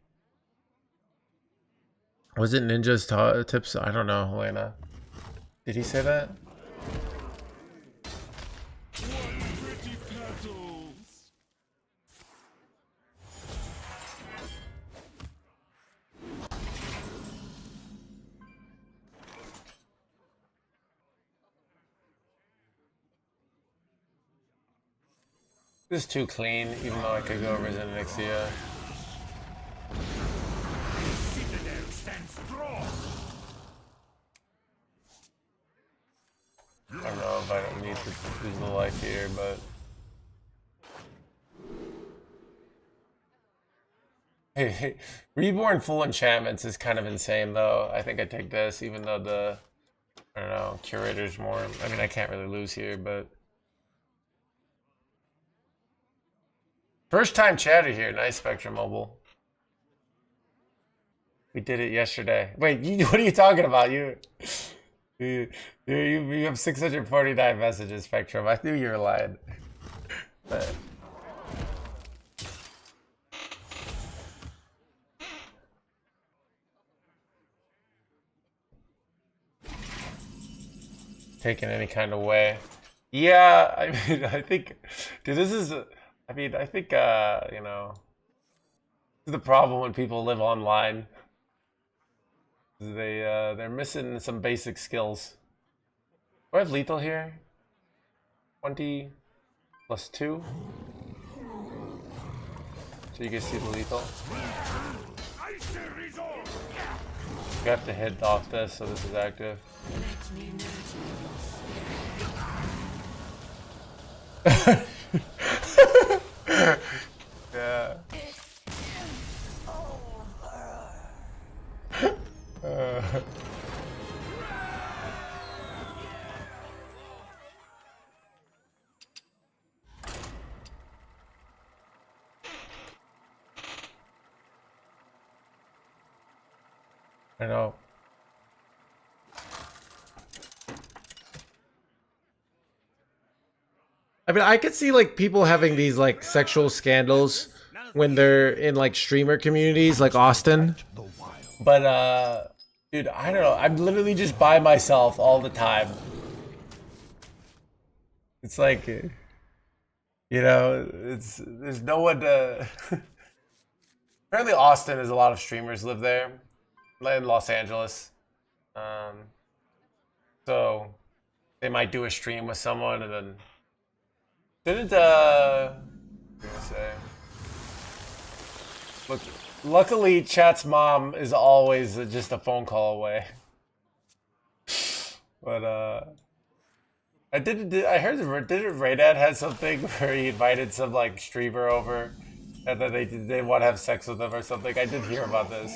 Was it Ninja's tips? I don't know, Helena. Did he say that? This is too clean, even though I could go Resident Exia. Citadel stands strong. I don't know if I don't need to lose the life here, but... Hey, Reborn full enchantments is kind of insane, though. I think I take this, even though the... I don't know, Curator's more... I mean, I can't really lose here, but... First time chatter here. Nice, Spectrum Mobile. We did it yesterday. Wait, what are you talking about? You have 649 messages, Spectrum. I knew you were lying. But... Taken any kind of way. Yeah, I mean, I think... Dude, this is... I mean, I think, this is the problem when people live online. They're missing some basic skills. Do I have lethal here? 20 plus 2. So you can see the lethal. You have to hit off this, so this is active. Yeah. I know. I mean, I could see like people having these like sexual scandals when they're in like streamer communities like Austin. But dude, I don't know. I'm literally just by myself all the time. It's like, there's no one to. Apparently, Austin is a lot of streamers live there, in Los Angeles. So they might do a stream with someone and then didn't what was I gonna say? Look, luckily, Chat's mom is always just a phone call away. But I heard didn't Raydad had something where he invited some like streamer over, and then they want to have sex with him or something. I did hear about this.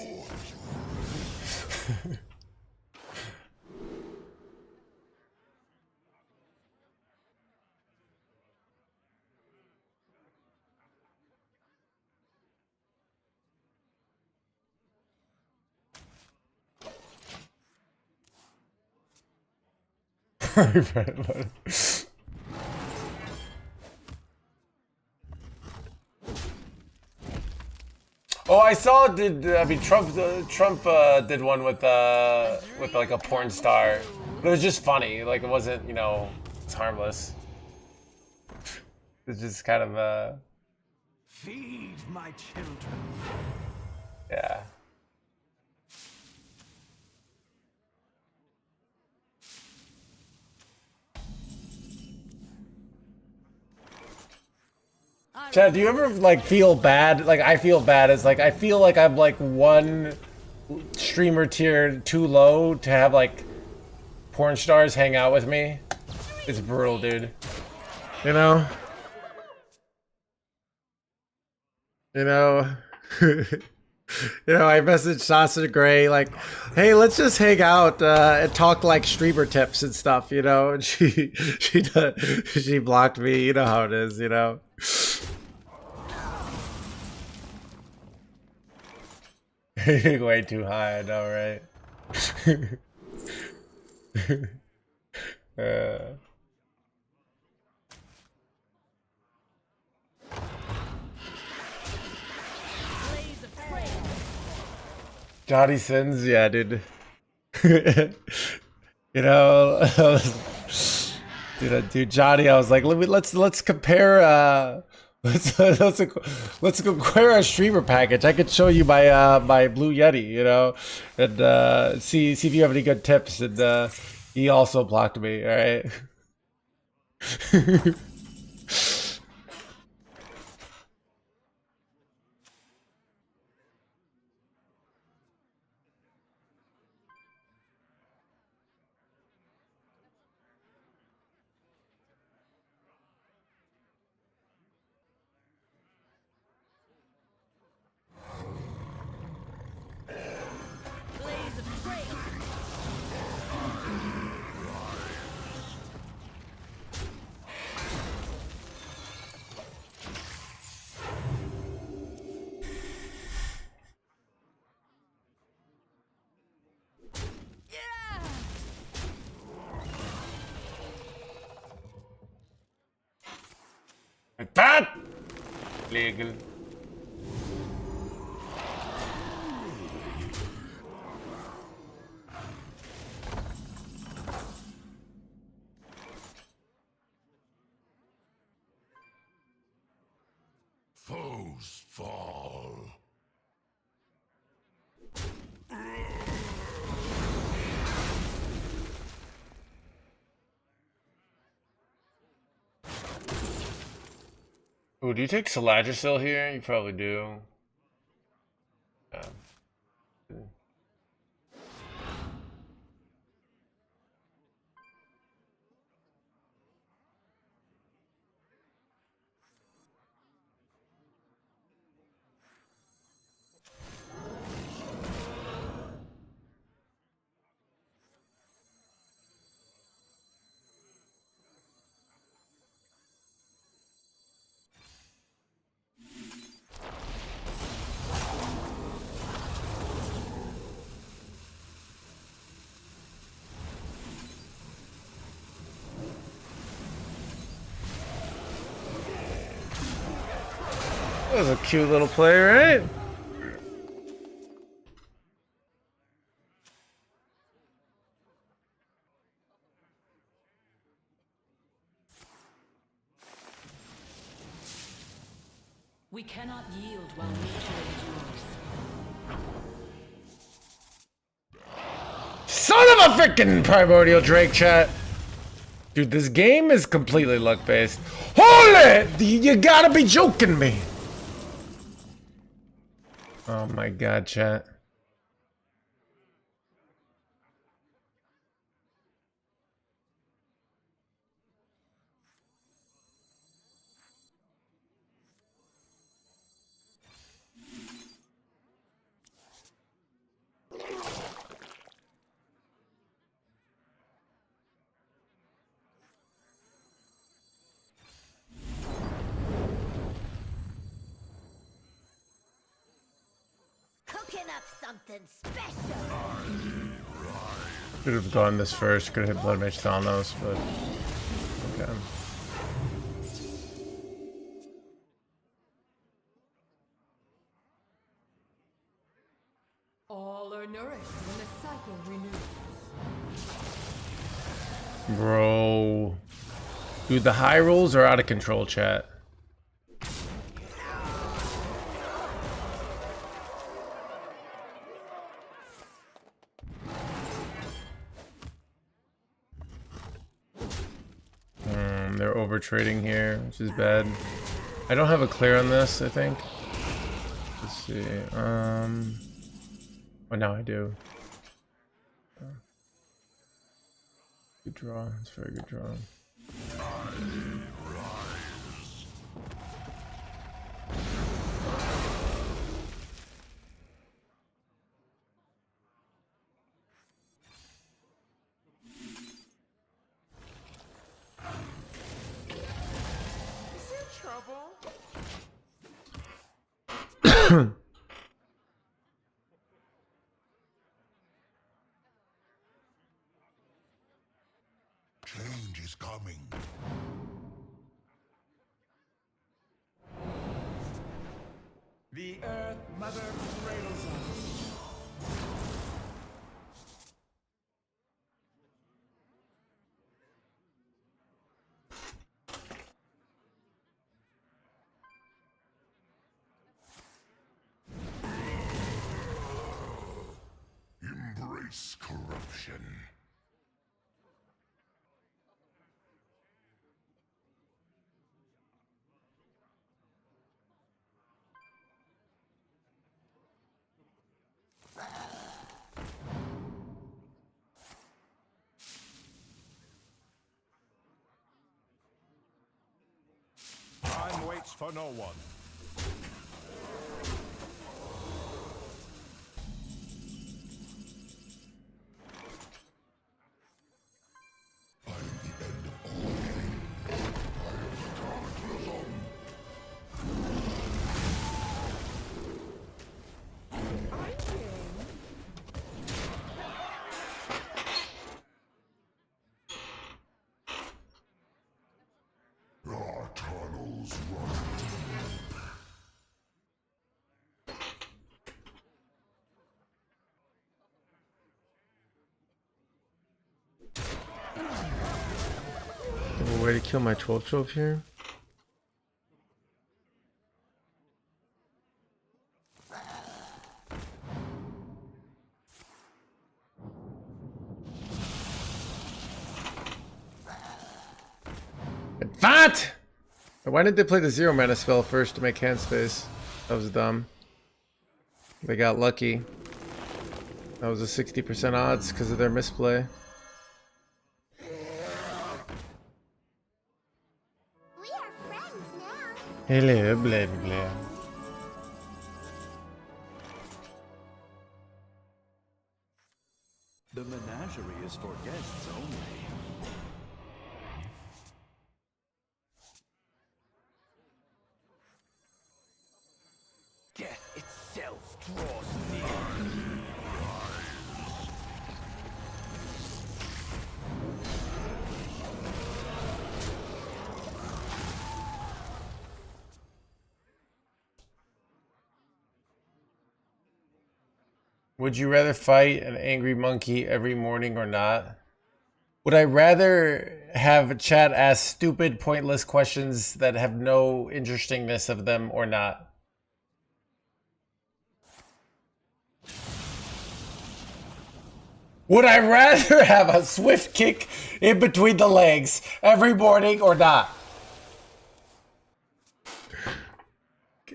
Oh, I saw. Trump did one with like a porn star, but it was just funny. Like it wasn't, it's harmless. It's just kind of Feed my children. yeah. Chad, do you ever like feel bad? Like I feel bad. It's like I feel like I'm like one streamer tier too low to have like porn stars hang out with me. It's brutal, dude. You know? I messaged Sasha Gray like, "Hey, let's just hang out and talk like streamer tips and stuff," and she blocked me. You know how it is, Way too high, I know, right? Johnny Sins, yeah, dude. Dude, Johnny, I was like, let's compare. Let's compare our streamer package. I could show you my Blue Yeti, and see if you have any good tips. And he also blocked me. All right. That legal. Foes fall. Ooh, do you take Saladrasil here? You probably do. Yeah. That was a cute little play, right? We cannot yield while nature endures. Son of a frickin' primordial Drake chat. Dude, this game is completely luck based. Holy! You gotta be joking me. Oh my god, chat. Cooking up something special. Could have gone this first. Could have hit Blood Mage Thanos, but okay. All are nourished when the cycle renews. Bro. Dude, the high rolls are out of control, chat. They're over trading here, which is bad. I don't have a clear on this, I think. Let's see. Oh, now I do. Good draw. It's a very good draw. Change is coming. The Earth Mother cradles us. Embrace corruption. Time waits for no one. Our tunnels run deep. A way to kill my 12 here. What? Why didn't they play the 0 mana spell first to make hand space? That was dumb. They got lucky. That was a 60% odds because of their misplay. We are friends now. Hello, blah blah. The menagerie is for guests only. Death itself draws near. Would you rather fight an angry monkey every morning or not? Would I rather have chat ask stupid, pointless questions that have no interestingness of them or not? Would I rather have a swift kick in between the legs every morning or not?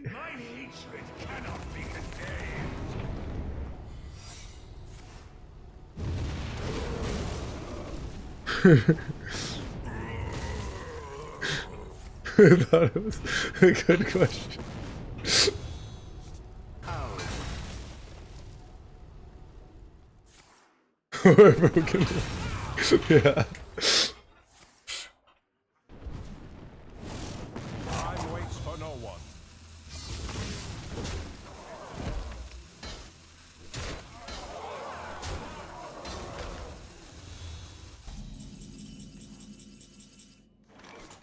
My hatred cannot be contained. I thought it was a good question. We're broken. Yeah. Time waits for no one.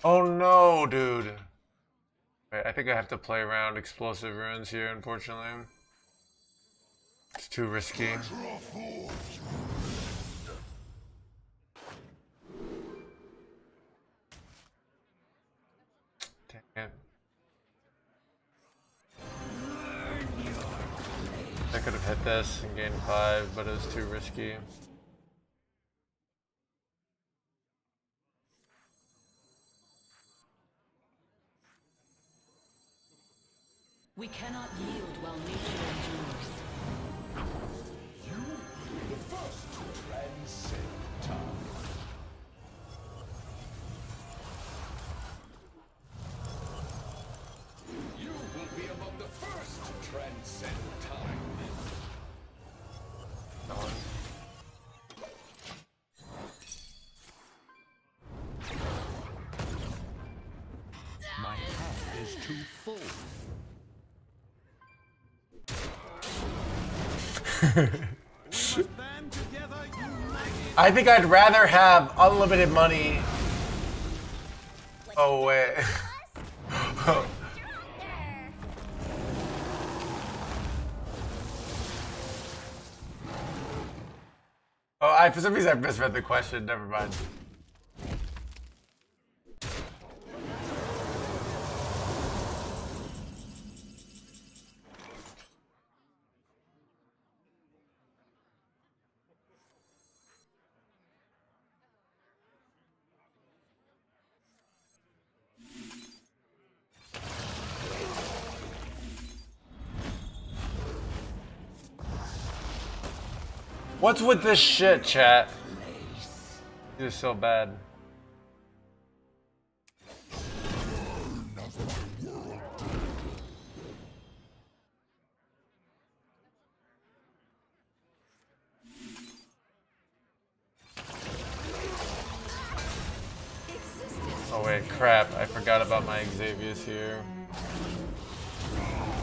Oh no, dude. Wait, I think I have to play around explosive runes here, unfortunately. It's too risky. Dang it. I could have hit this and gained 5, but it was too risky. We cannot yield while nature endures. You, the first to transcend time. You will be among the first to transcend time. My hand is too full. I think I'd rather have unlimited money. Oh wait. Oh, for some reason I misread the question. Never mind. What's with this shit, chat? This is so bad. Oh wait, crap. I forgot about my Xavier's here.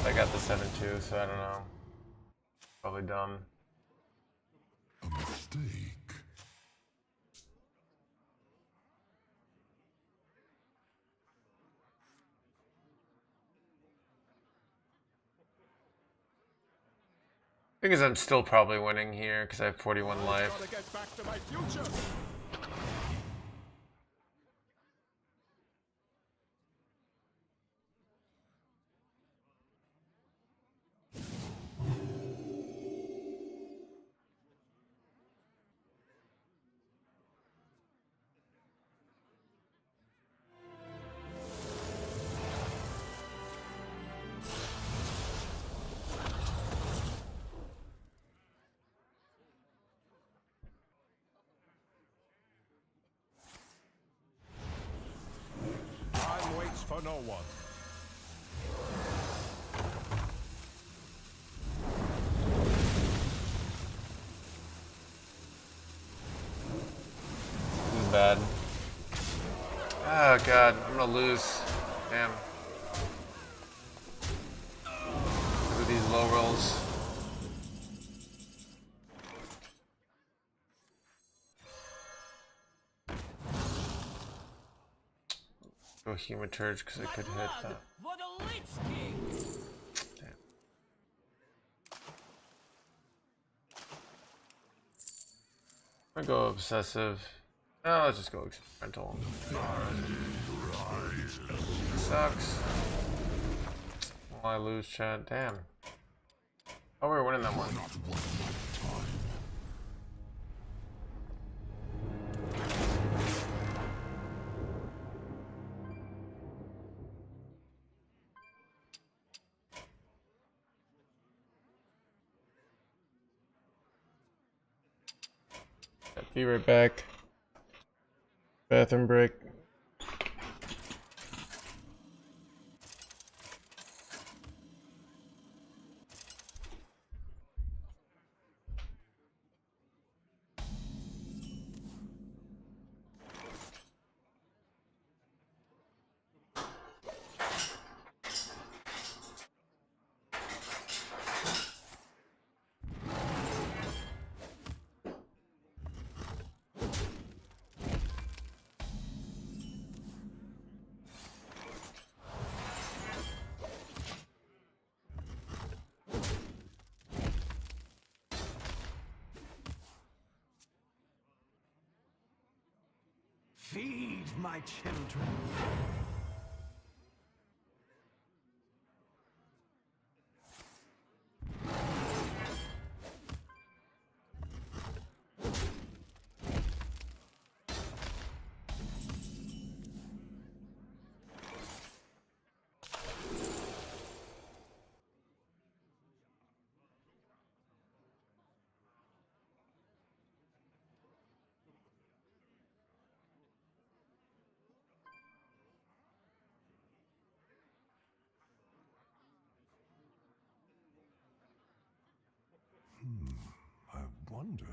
I got the 7-2, so I don't know. Probably dumb. A mistake. Because I'm still probably winning here because I have 41 life. Gotta get back to my future. Time waits for no one. This is bad. Oh god, I'm gonna lose. Damn. Look at these low rolls. Go Humaturge because I could hit that. Damn. I go obsessive. No, let's just go experimental. Sucks. Will I lose, chat? Damn. Oh, we're winning that one. Be right back. Bathroom break. Feed my children. I wonder.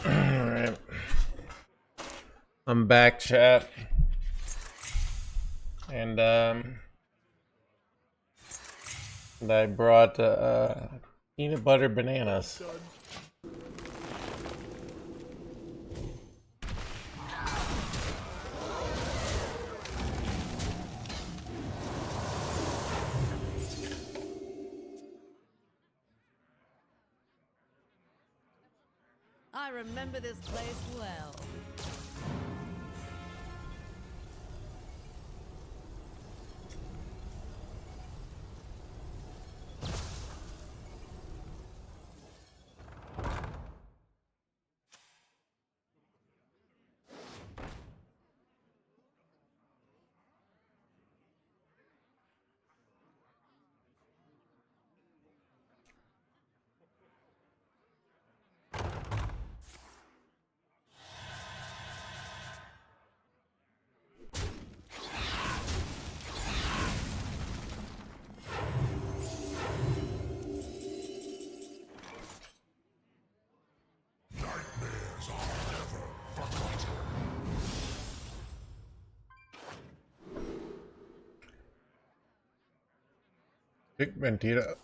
Alright. I'm back, chat. And I brought peanut butter bananas. remember this place well. Big mentira.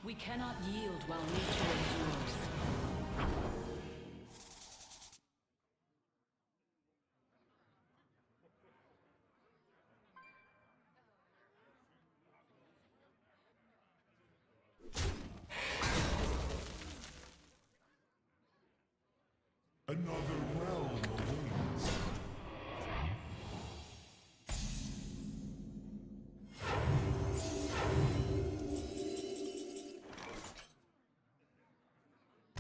We cannot yield while nature endures. Another realm awaits.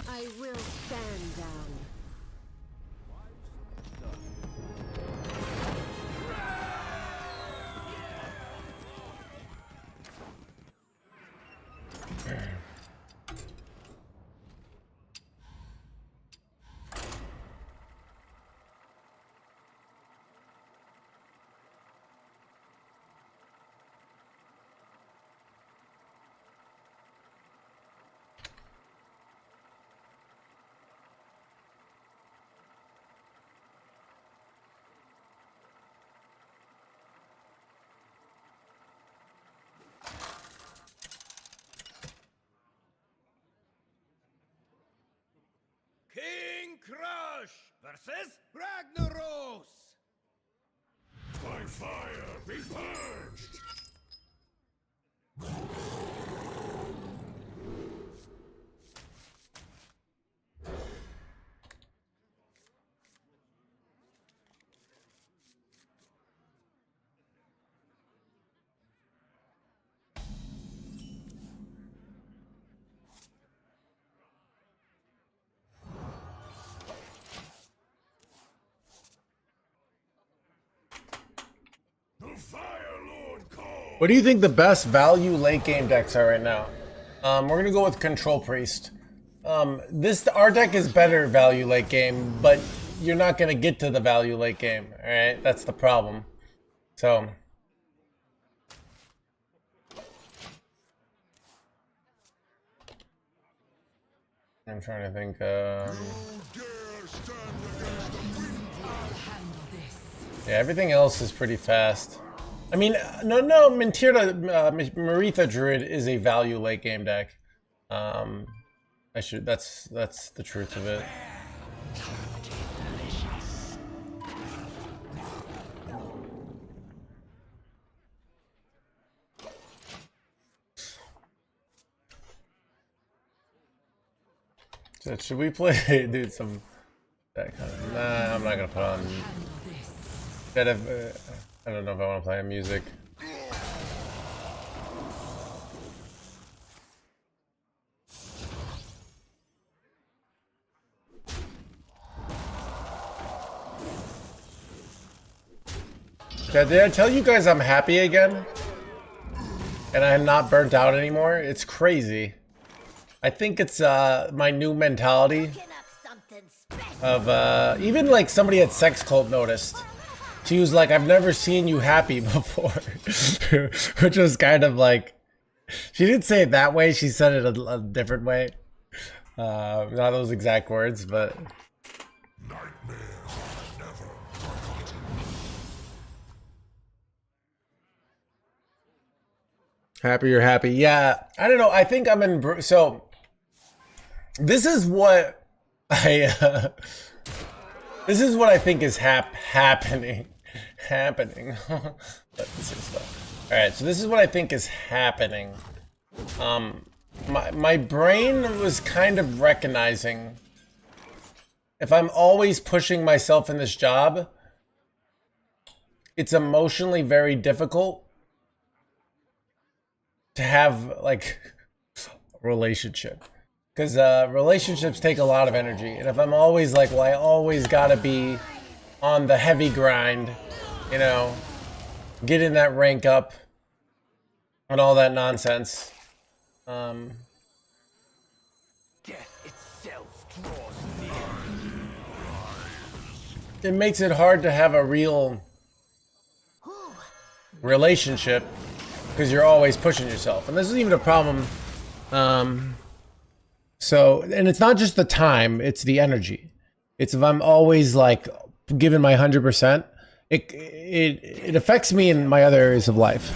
I will stand down. King Crush versus Ragnaros. By fire be purged! The Fire Lord calls! What do you think the best value late game decks are right now? We're gonna go with Control Priest. Our deck is better value late game, but you're not gonna get to the value late game. All right, that's the problem. So. I'm trying to think. Dare stand against the wind! Handle this. Yeah, everything else is pretty fast. I mean, no, Mentira, Maritha Druid is a value late game deck. That's the truth of it. So should we play, dude, some that kind of, nah, I'm not gonna put on I don't know if I want to play music. Yeah, did I tell you guys I'm happy again? And I'm not burnt out anymore? It's crazy. I think it's my new mentality Cooking up something special. of even like somebody at Sex Cult noticed. She was like, I've never seen you happy before. Which was kind of like, she didn't say it that way, she said it a different way. Not those exact words, but Nightmares are never forgotten. happy or happy. Yeah, I don't know. I think I'm in. So This is what I this is what I think is happening. All right, so this is what I think is happening. My brain was kind of recognizing if I'm always pushing myself in this job, it's emotionally very difficult to have like a relationship. Because relationships take a lot of energy. And if I'm always like, well, I always gotta be on the heavy grind, you know, getting that rank up and all that nonsense. Death itself draws near. It makes it hard to have a real relationship because you're always pushing yourself. And this is even a problem. So, and it's not just the time, it's the energy. It's if I'm always like giving my 100%, it affects me in my other areas of life.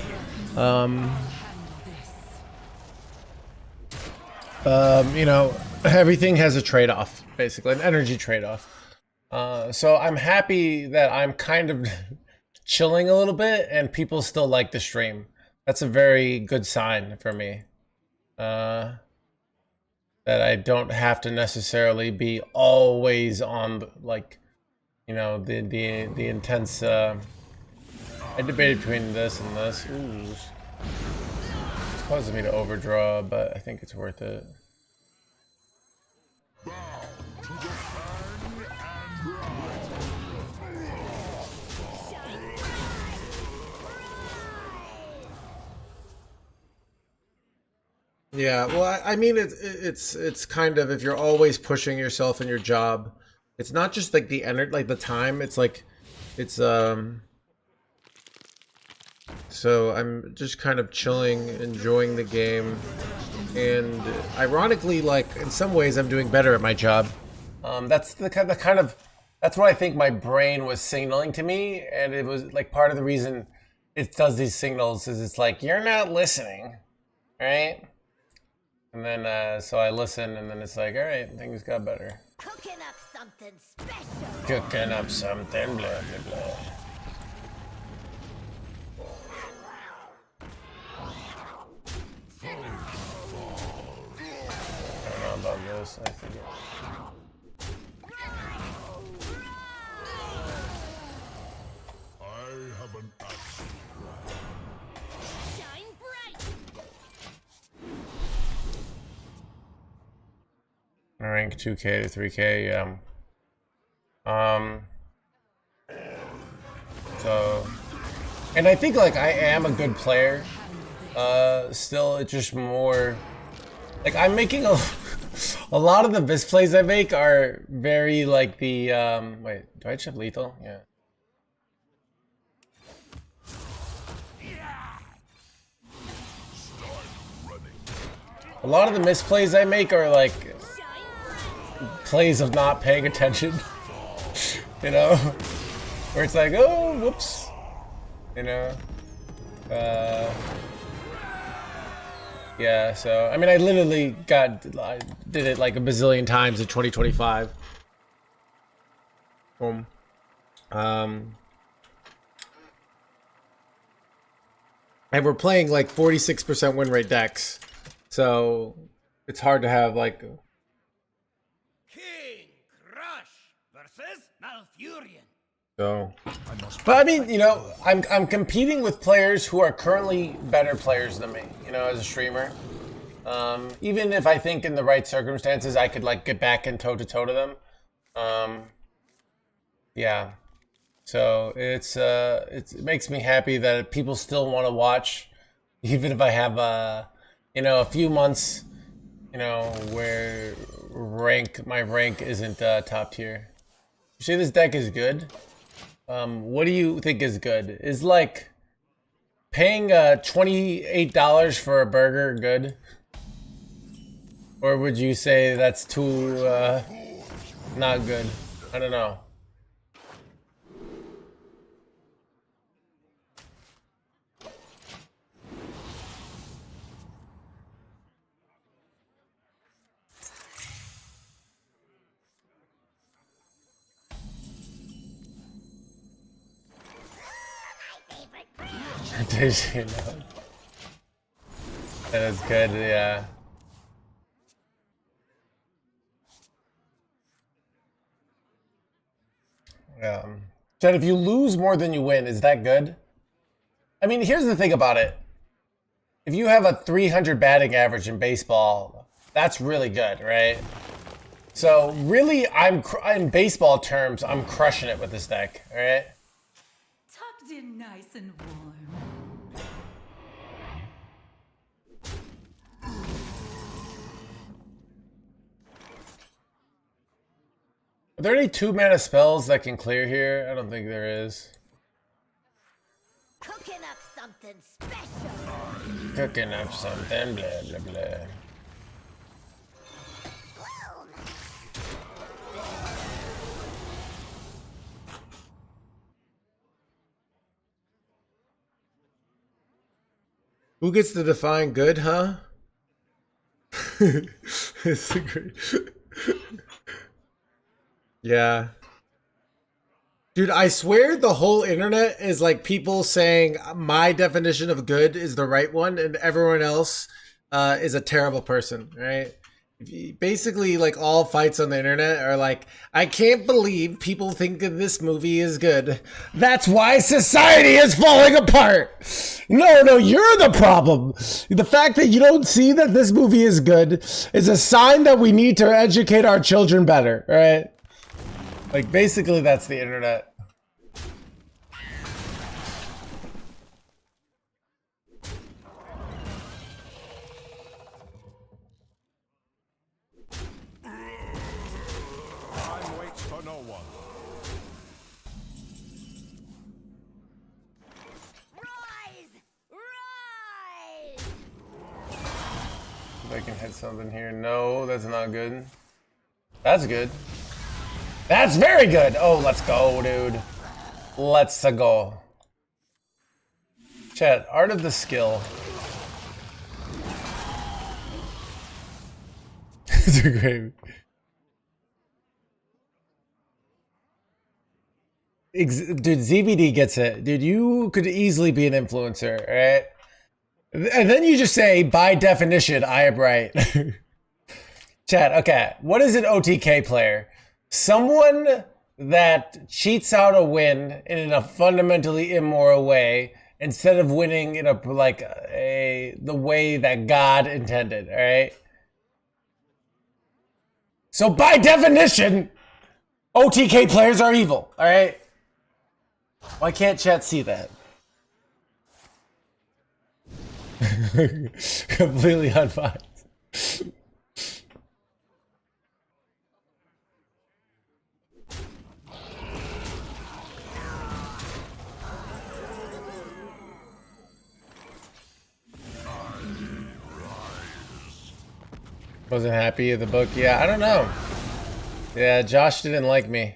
You know, everything has a trade-off, basically, an energy trade-off. So I'm happy that I'm kind of chilling a little bit and people still like the stream. That's a very good sign for me. That I don't have to necessarily be always on, like, you know, the intense. I debated between this and this. Ooh, it's causing me to overdraw, but I think it's worth it. Yeah, well, I mean, it's kind of if you're always pushing yourself in your job, it's not just like the energy, like the time. It's like, it's So I'm just kind of chilling, enjoying the game, and ironically, like in some ways, I'm doing better at my job. That's the kind of that's what I think my brain was signaling to me, and it was like part of the reason it does these signals is it's like you're not listening, right? And then, so I listen, and then it's like, all right, things got better. Cooking up something special. Cooking up something, blah, blah, blah. I don't know about this, I think I have an axe. Shine bright. rank 2K to 3K, yeah. So, and I think like I am a good player. Still, it's just more like I'm making a lot of the best plays I make are very like the wait, do I just have lethal? Yeah. A lot of the misplays I make are like plays of not paying attention. You know? Where it's like, oh, whoops. You know? Yeah, so, I mean, I literally I did it like a bazillion times in 2025. Boom. And we're playing like 46% win rate decks. So, it's hard to have like... King Crush versus Malfurion. So, but I mean, you know, I'm competing with players who are currently better players than me, you know, as a streamer. Even if I think in the right circumstances, I could like get back in toe to toe to them. Yeah. So it makes me happy that people still want to watch, even if I have you know, a few months, you know, where my rank isn't top tier. You say this deck is good? What do you think is good? Is like paying $28 for a burger good? Or would you say that's too not good? I don't know. Adaptation. That is good, yeah. Yeah. Chad, if you lose more than you win, is that good? I mean, here's the thing about it. If you have a 300 batting average in baseball, that's really good, right? So really, in baseball terms, I'm crushing it with this deck, all right? Tucked in nice and warm. Are there any 2-mana spells that can clear here? I don't think there is. Cooking up something special. Cooking up something, blah, blah, blah. Who gets to define good, huh? It's a great... Yeah. Dude, I swear the whole internet is like people saying my definition of good is the right one and everyone else is a terrible person, right? Basically, like all fights on the internet are like, I can't believe people think that this movie is good. That's why society is falling apart. No, you're the problem. The fact that you don't see that this movie is good is a sign that we need to educate our children better, right? Like, basically, that's the internet. Time waits for no one. Rise! Rise! If I can hit something here. No, that's not good. That's good. That's very good. Oh, let's go, dude. Let's go. Chat, art of the skill. It's a great. Dude, ZBD gets it. Dude, you could easily be an influencer, right? And then you just say, by definition, I am right. Chat, okay. What is an OTK player? Someone that cheats out a win in a fundamentally immoral way instead of winning in the way that God intended, all right? So by definition, OTK players are evil, all right? Why can't chat see that? Completely unbiased. Wasn't happy with the book. Yeah, I don't know. Yeah, Josh didn't like me.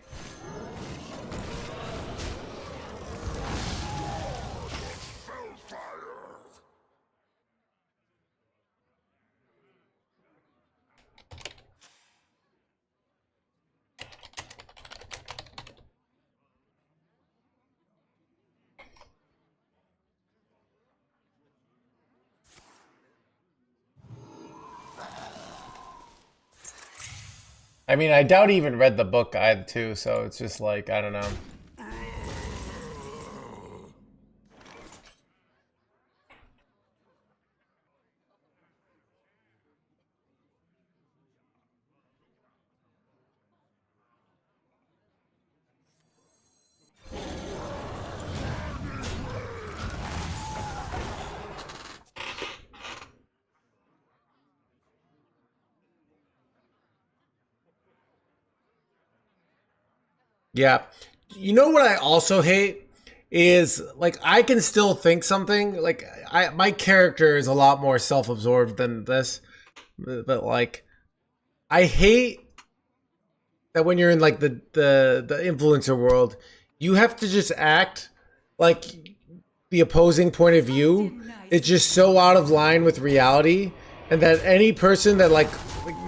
I mean, I doubt he even read the book guide too, so it's just like, I don't know. Yeah. You know what I also hate is like I can still think something. Like my character is a lot more self-absorbed than this. But like I hate that when you're in like the influencer world, you have to just act like the opposing point of view is just so out of line with reality, and that any person that like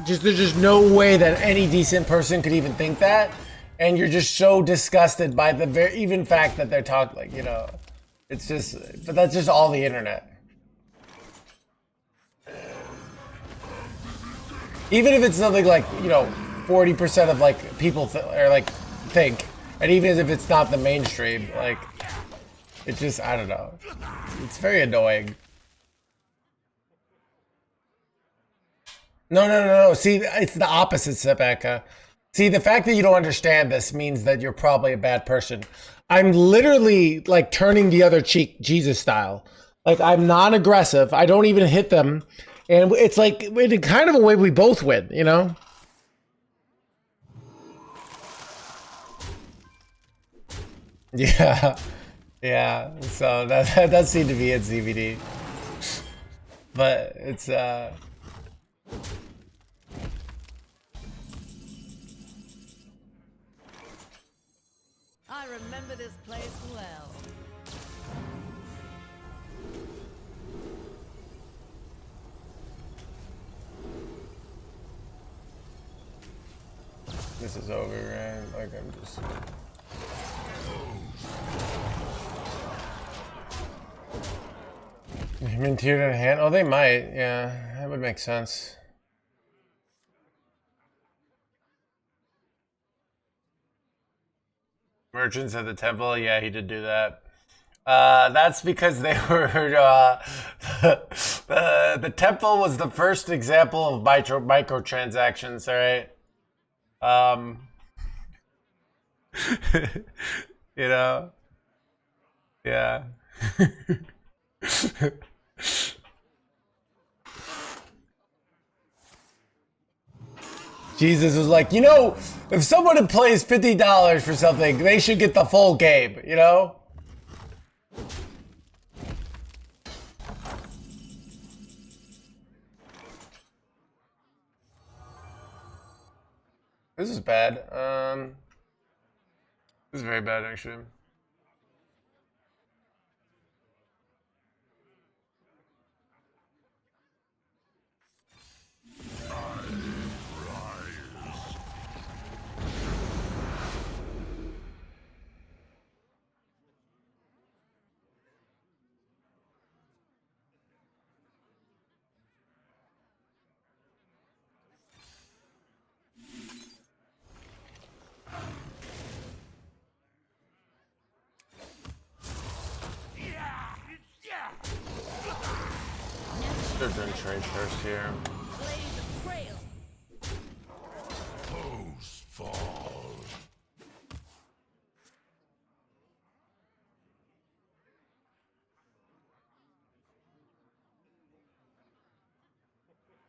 just there's just no way that any decent person could even think that. And you're just so disgusted by the even fact that they're talking, like, you know, It's just, but that's just all the internet. Even if it's something like, you know, 40% of like people think, and even if it's not the mainstream, like, it's just, I don't know. It's very annoying. No. See, it's the opposite, Sebeka. See, the fact that you don't understand this means that you're probably a bad person. I'm literally like turning the other cheek, Jesus style. Like, I'm non-aggressive. I don't even hit them. And it's like, in kind of a way we both win, you know? Yeah. Yeah. So that seemed to be it, CBD. But it's, I remember this place well. this is over, right? Like, I'm just... Human tiered in hand? Oh, they might. Yeah, that would make sense. Merchants at the temple? Yeah, he did do that. That's because they were... the temple was the first example of microtransactions, alright? You know? Yeah. Jesus was like, you know, if someone plays $50 for something, they should get the full game, you know? This is bad. This is very bad, actually. They're doing trade first here. Foes fall.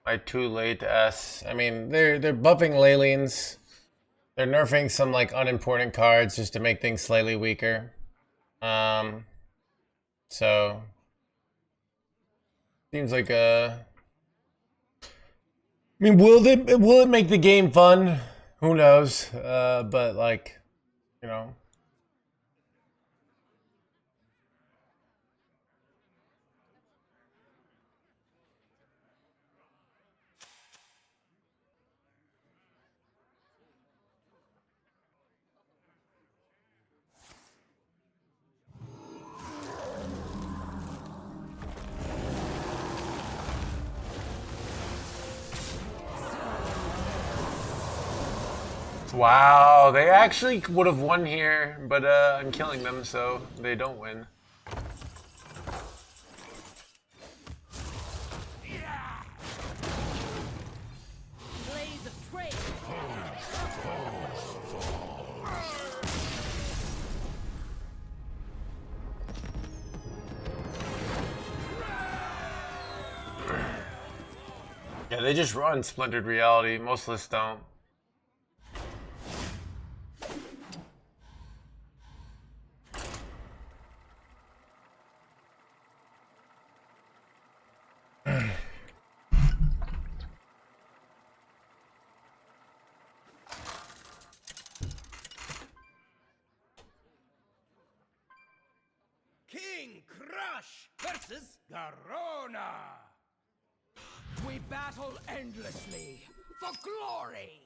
By too late S. I mean, they're buffing Leylines. They're nerfing some like unimportant cards just to make things slightly weaker. So seems like a. I mean, will it make the game fun? Who knows? But like, you know. Wow, they actually would have won here, but I'm killing them, so they don't win. Blaze of trade. Yeah, they just run Splintered Reality. Most lists don't. King Crush versus Garona. We battle endlessly for glory.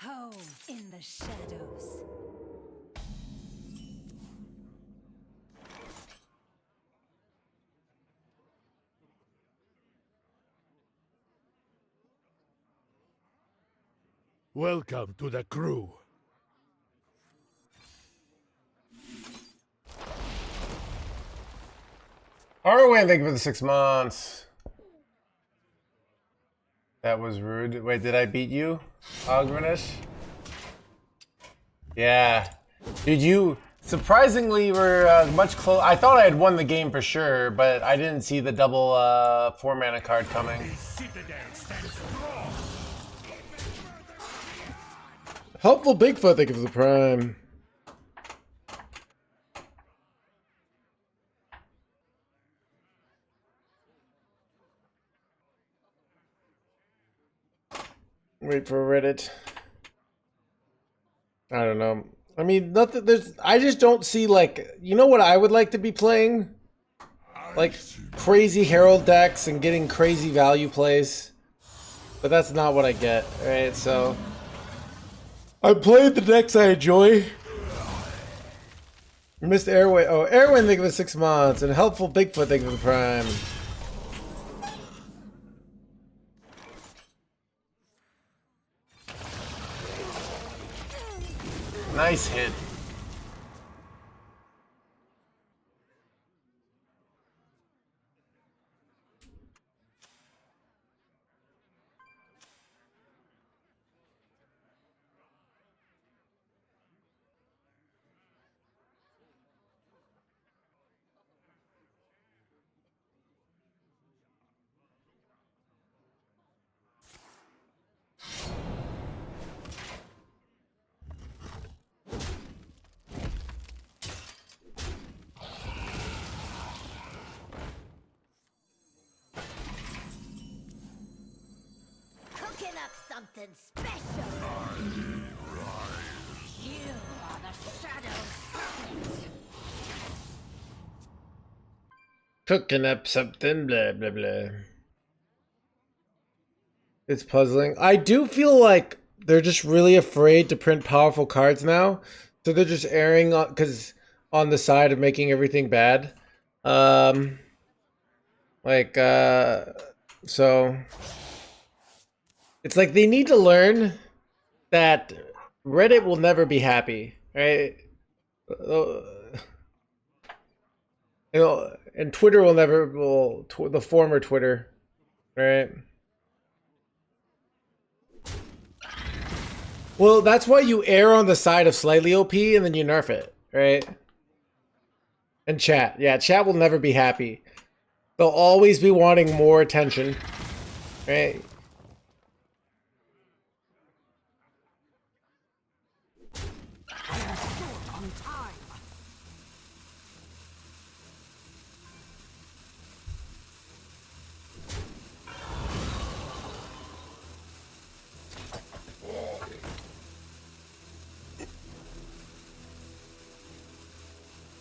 Home in the shadows. Welcome to the crew. Arwen, thank you for the 6 months. That was rude. Wait, did I beat you, Ogmanish? Yeah. Dude, you surprisingly were much close. I thought I had won the game for sure, but I didn't see the double 4-mana card coming. Helpful Bigfoot, thank you for the prime. Wait for Reddit. I don't know. I mean, nothing. I just don't see, like, you know what I would like to be playing? Like crazy Herald decks and getting crazy value plays. But that's not what I get, right? So I played the decks I enjoy. Missed Airway. Oh, Airway, thank you for 6 months. And Helpful Bigfoot, thank you for the prime. Nice hit. Cooking up something special. You are the shadow's puppet. Cooking up something, blah, blah, blah. It's puzzling. I do feel like they're just really afraid to print powerful cards now. So they're just erring on the side of making everything bad. So it's like they need to learn that Reddit will never be happy, right? You know, and Twitter will never, the former Twitter, right? Well, that's why you err on the side of slightly OP and then you nerf it, right? And chat. Yeah, chat will never be happy. They'll always be wanting more attention, right?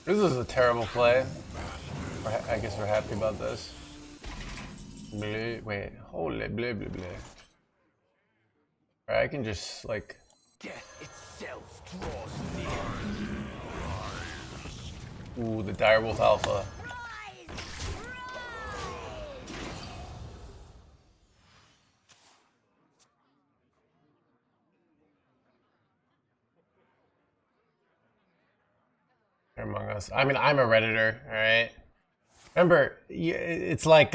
This is a terrible play. I guess we're happy about this. Wait, holy blah blah blah. Alright, I can just like. Death itself draws near. Ooh, the Direwolf Alpha. Among Us. I mean, I'm a Redditor, alright? Remember, it's like,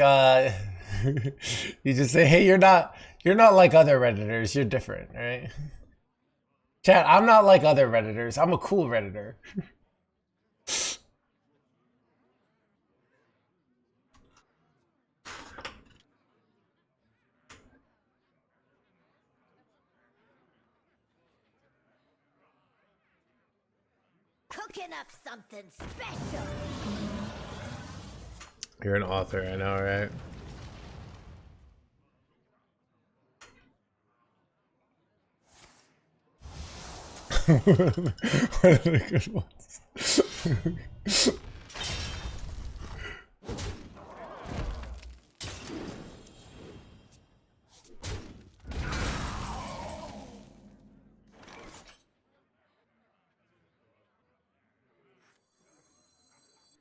you just say, hey, you're not like other Redditors, you're different, right? Chat, I'm not like other Redditors, I'm a cool Redditor. Cooking up something special. You're an author, I know, right? What are the good ones?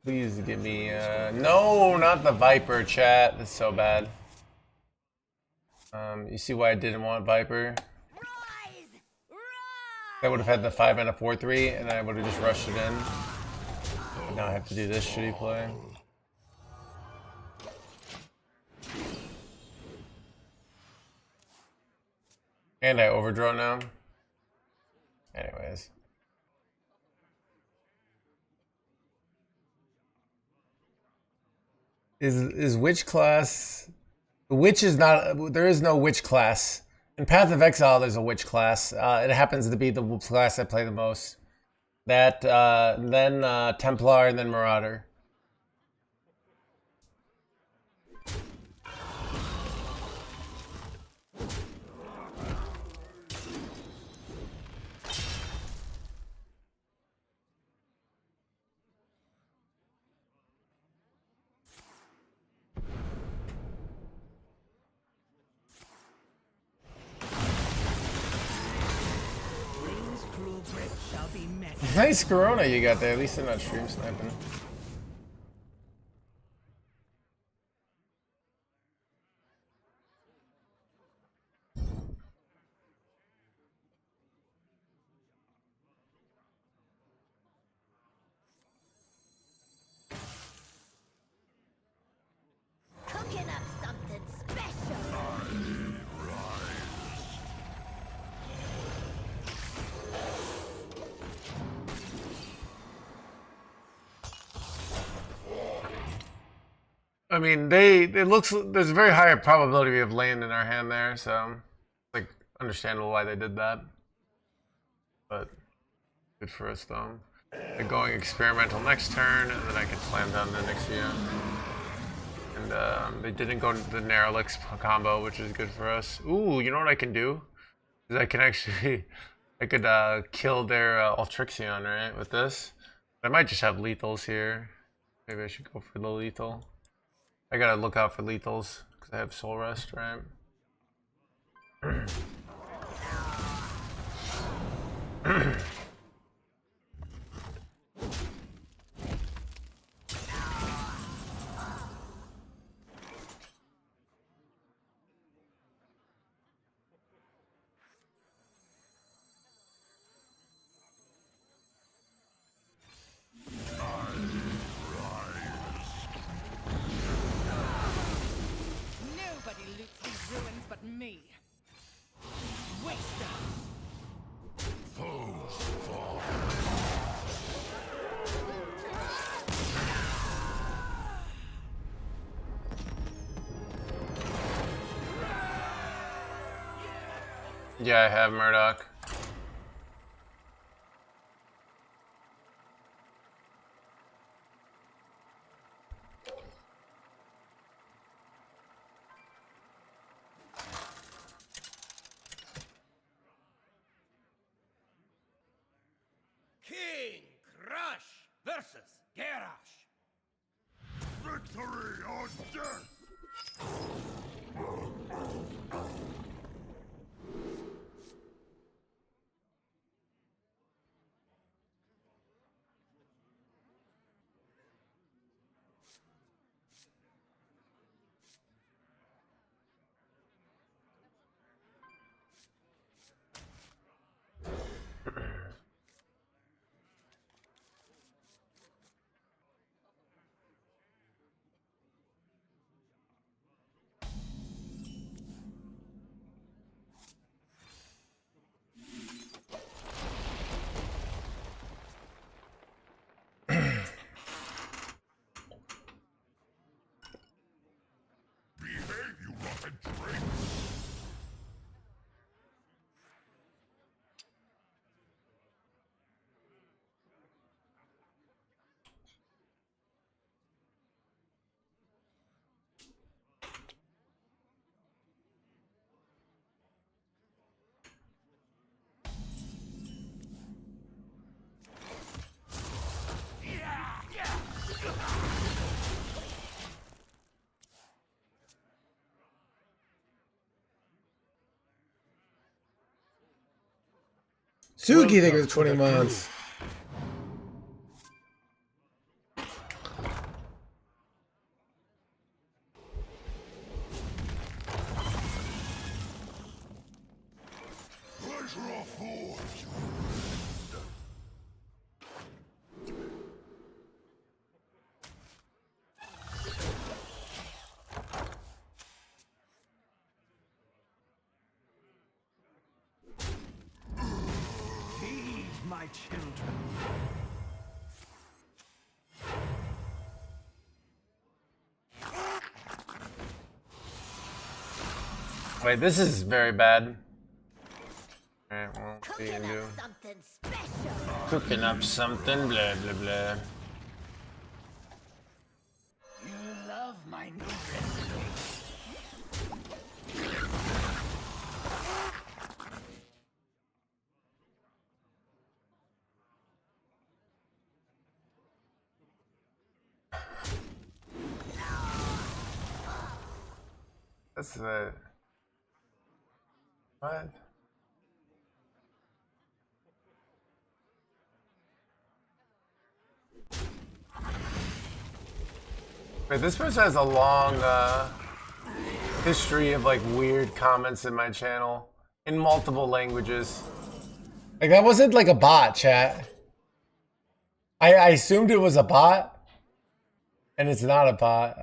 Please give me, no, not the Viper, chat. That's so bad. You see why I didn't want Viper? Rise! Rise! I would have had the 5 and a 4/3, and I would have just rushed it in. But now I have to do this shitty play. And I overdraw now. Anyways. Is witch class? The witch is not. There is no witch class. In Path of Exile, there's a witch class. It happens to be the class I play the most. That, then Templar, and then Marauder. Wings cruel grip shall be met. Nice Corona you got there. At least they're not stream sniping. Cooking up something special. I mean, it looks, there's a very high probability of land in our hand there, so like understandable why they did that. But good for us though. They're going experimental next turn, and then I can slam down the Nixia. And they didn't go into the Nerolix combo, which is good for us. Ooh, you know what I can do? Is I can actually, I could kill their Ultrixion, right, with this. I might just have lethals here. Maybe I should go for the lethal. I gotta look out for lethals, because I have Soul Rest, right? Nobody loots these ruins but me. Waster. Yeah, I have Murdoch. King Crush versus Garrosh. Victory or death! Behave, you rotten traitor! Suki, think it was 20 months. Ultra Force. Feed my children. Wait, this is very bad. Alright, well, what are you Cooking gonna do? up something special. Cooking up something, blah blah blah. You love my new recipe. That's the what? Wait, this person has a long history of like weird comments in my channel in multiple languages. Like that wasn't like a bot, chat. I assumed it was a bot, and it's not a bot.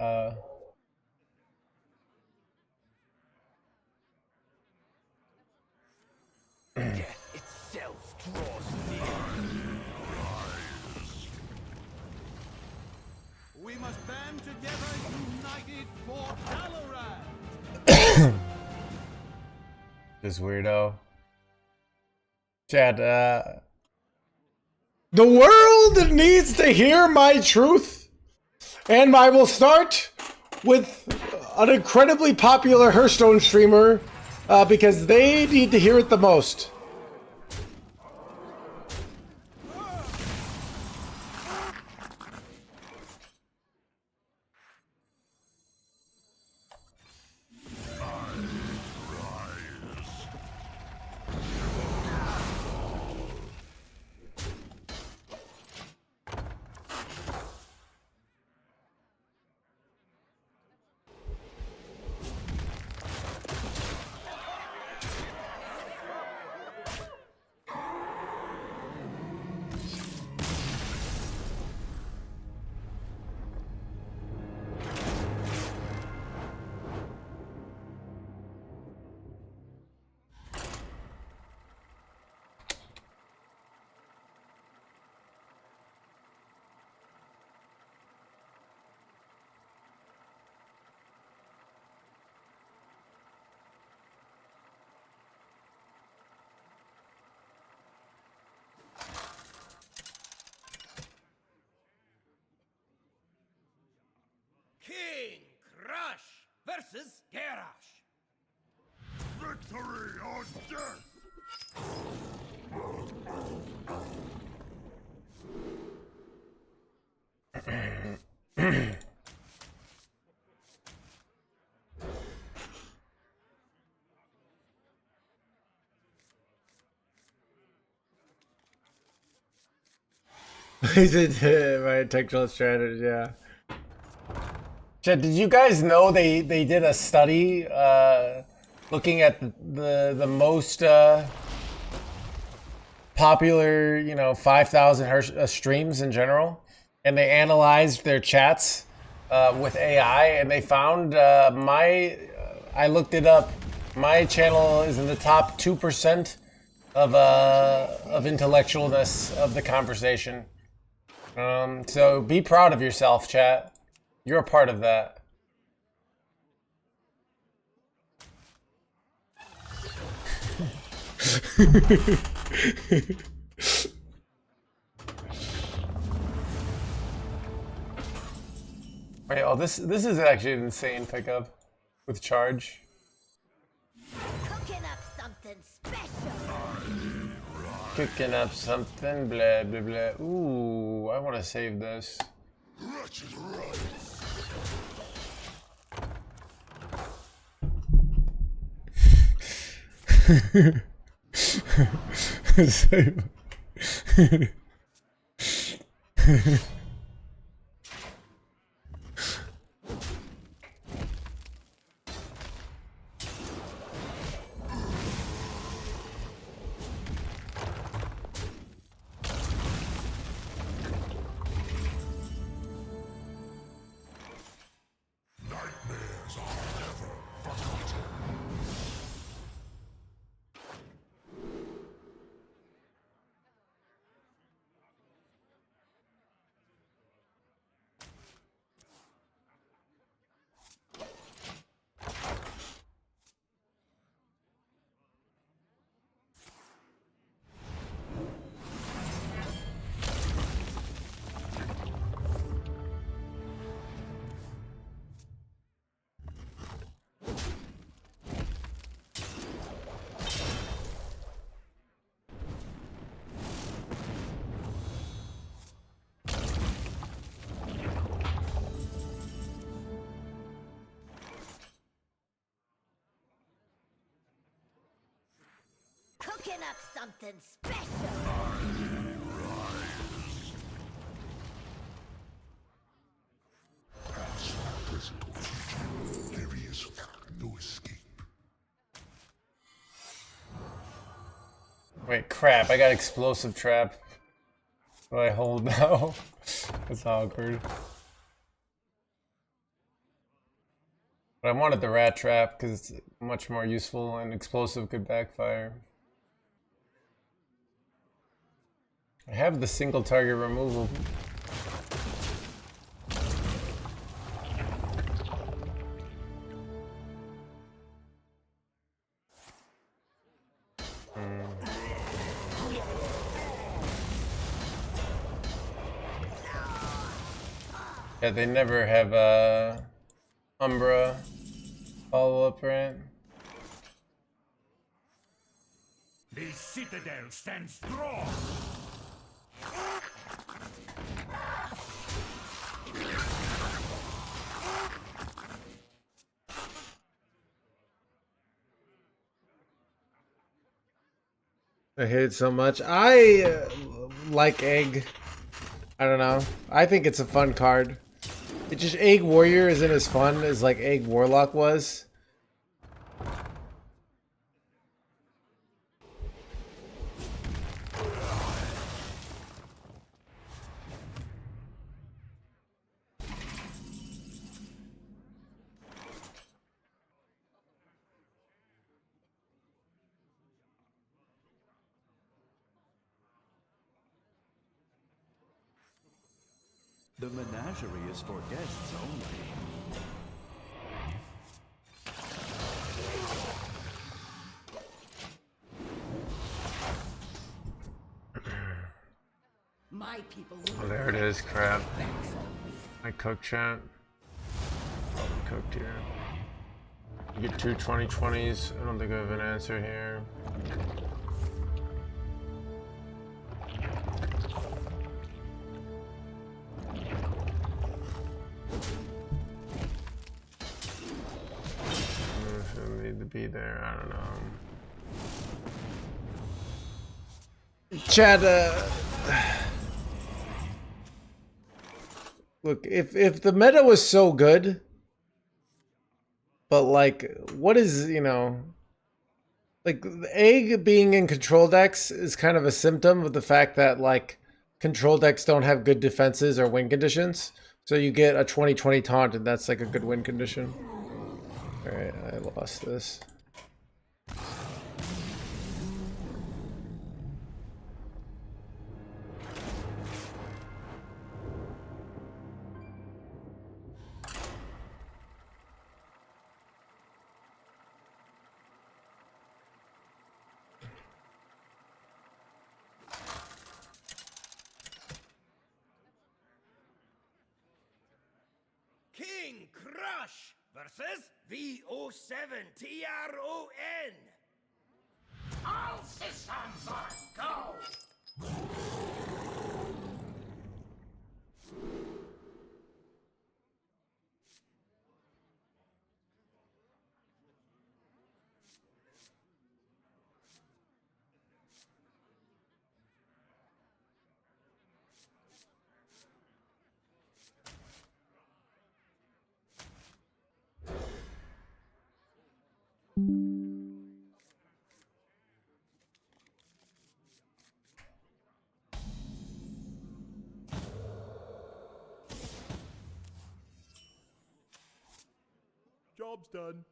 Death itself draws near. We must band together, united for Dalaran. This weirdo. Chat, the world needs to hear my truth, and I will start with an incredibly popular Hearthstone streamer because they need to hear it the most. King Crush versus Garrosh. Victory or death. He said my technical strategy, yeah. Chet, did you guys know they did a study looking at the most popular, 5,000 streams in general, and they analyzed their chats with AI, and they found I looked it up. My channel is in the top 2% of intellectualness of the conversation. So be proud of yourself, chat. You're a part of that. Wait, oh, this is actually an insane pickup with charge. Cooking up something special. Cooking up something, blah blah blah. Ooh, I want to save this. Wretched right. Save. cooking up something special. Present or future, there is no escape. Wait, crap! I got explosive trap. What do I hold now? That's awkward. But I wanted the rat trap because it's much more useful and explosive could backfire. I have the single target removal. Yeah, they never have Umbra follow-up, right? The citadel stands strong. I hate it so much. I like Egg. I don't know. I think it's a fun card. It just Egg Warrior isn't as fun as like Egg Warlock was. The menagerie is for guests only. My people Oh, will there it is, crap. I cooked chat. Cooked here. You get two 2020s. I don't think I have an answer here. If it need to be there, I don't know. Chad, look, if the meta was so good, but like, what is, you know, like the Egg being in control decks is kind of a symptom of the fact that like control decks don't have good defenses or win conditions. So you get a 20/20 taunt and that's like a good win condition. All right, I lost this. King Crush versus VO7TRON. All systems are go. Job's done.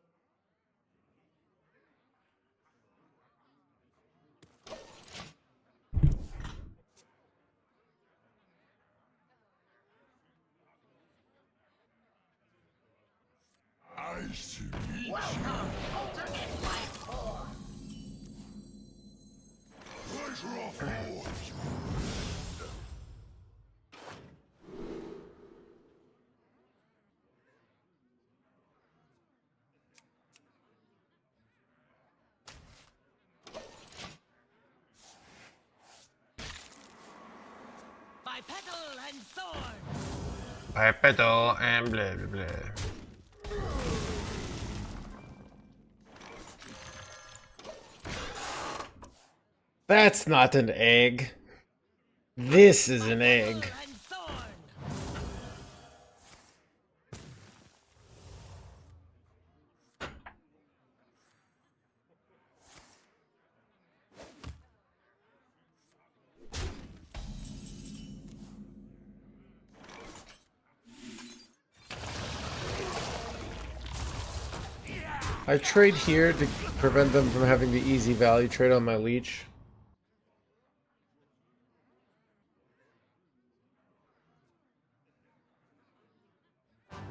Nice to meet you. Welcome, alternate life form. Pleasure of yours. by petal and sword. By petal and blah blah blah. That's not an egg. This is an egg. And thorn. I trade here to prevent them from having the easy value trade on my leech.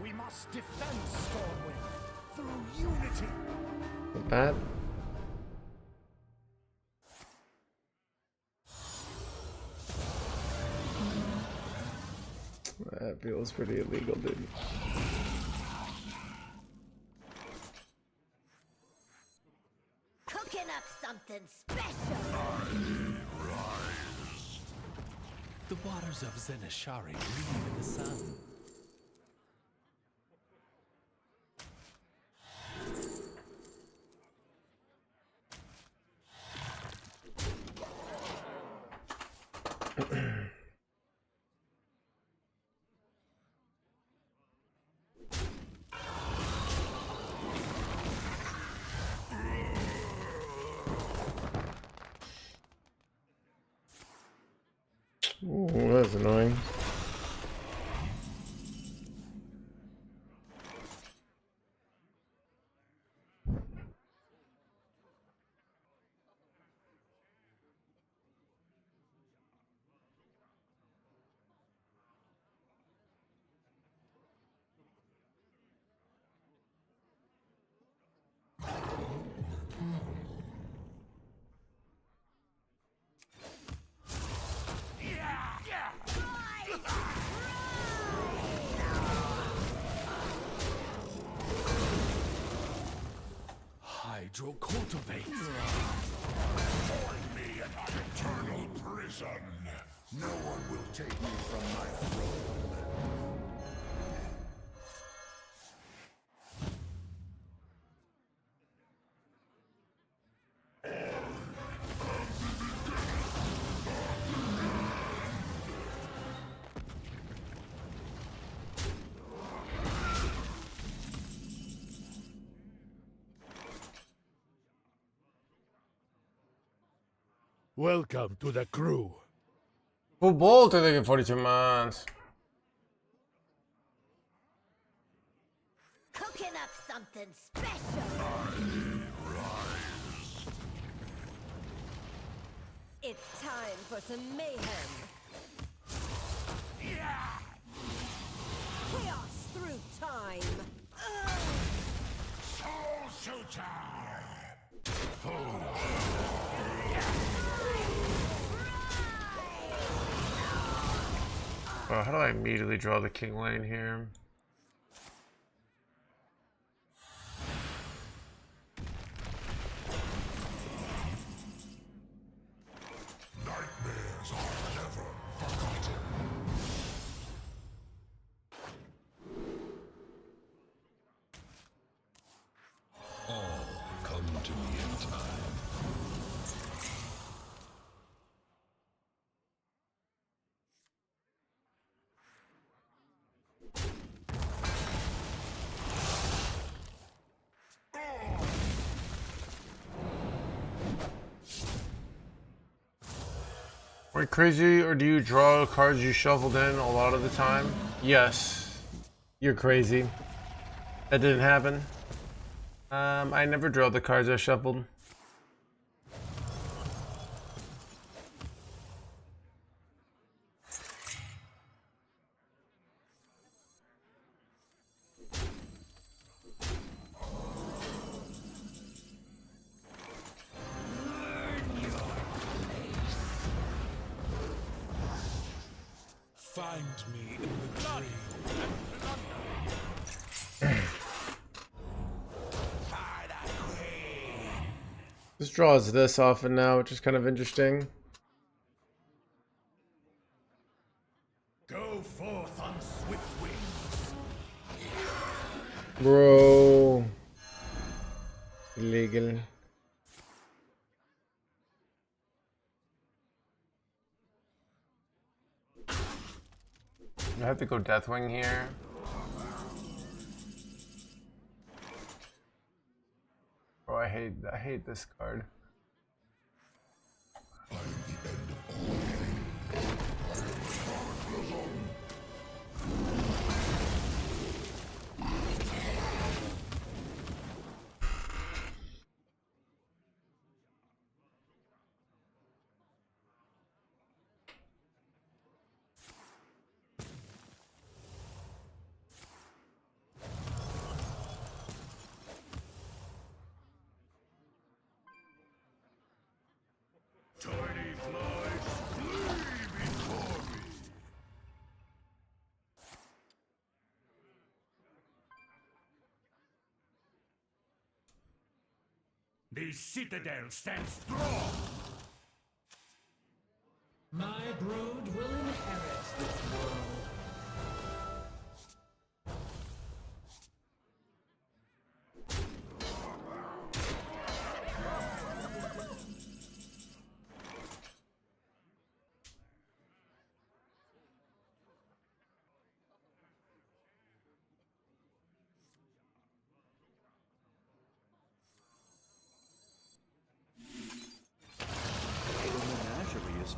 We must defend Stormwind through unity. Not bad. That feels pretty illegal, dude. Cooking up something special. The waters of Zenishari gleam in the sun. Ooh, that's annoying. Hydro cultivates. Join me in my eternal prison. No one will take me from my throne. Welcome to the crew. Football to the 42 months. Cooking up something special. It's time for some mayhem. Chaos through time. Soul Suitor! How do I immediately draw the king lane here? Nightmares are never forgotten. All come to me in time. Are you crazy, or do you draw cards you shuffled in a lot of the time? Yes. You're crazy. That didn't happen. I never draw the cards I shuffled. Find me in the tree. This draws this often now, which is kind of interesting. Go forth on swift wings. Bro. Illegal. I have to go Deathwing here. Oh, I hate this card. Tiny flies, flee before me. The citadel stands strong. My brood will inherit this world.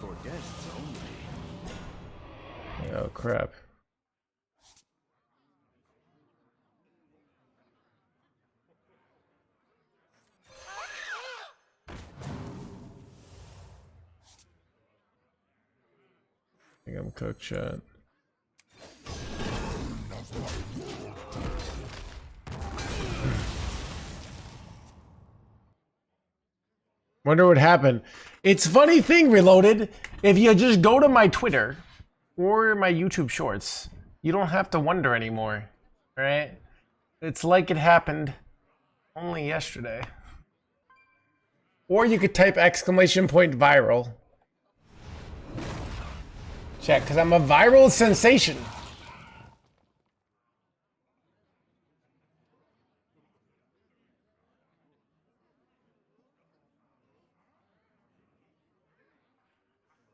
For guests only. Oh crap. I think I'm cooked, chat. Wonder what happened. It's funny thing, Reloaded. If you just go to my Twitter or my YouTube shorts, you don't have to wonder anymore, right? It's like it happened only yesterday. Or you could type !viral. Check, because I'm a viral sensation.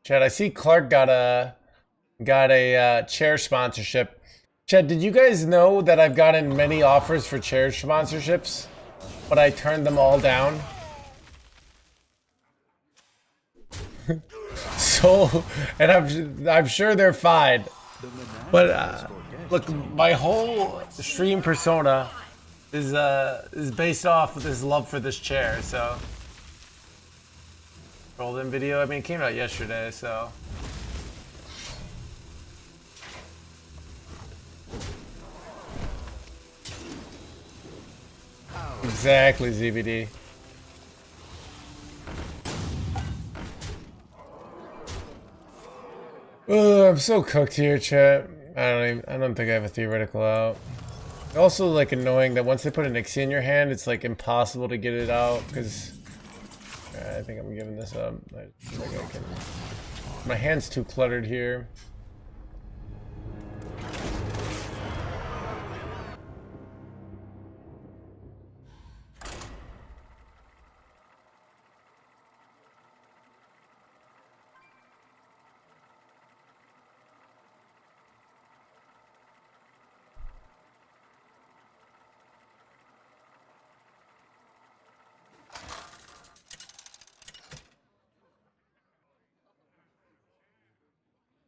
Chad, I see Clark got a chair sponsorship. Chad, did you guys know that I've gotten many offers for chair sponsorships, but I turned them all down? So, and I'm sure they're fine. But look, my whole stream persona is based off of this love for this chair, so. Golden video, I mean, it came out yesterday, so. Exactly, ZBD. Oh, I'm so cooked here, chat. I don't think I have a theoretical out. Also, like, annoying that once they put an Ixie in your hand, it's like impossible to get it out because I think I'm giving this up. I think I can. My hand's too cluttered here.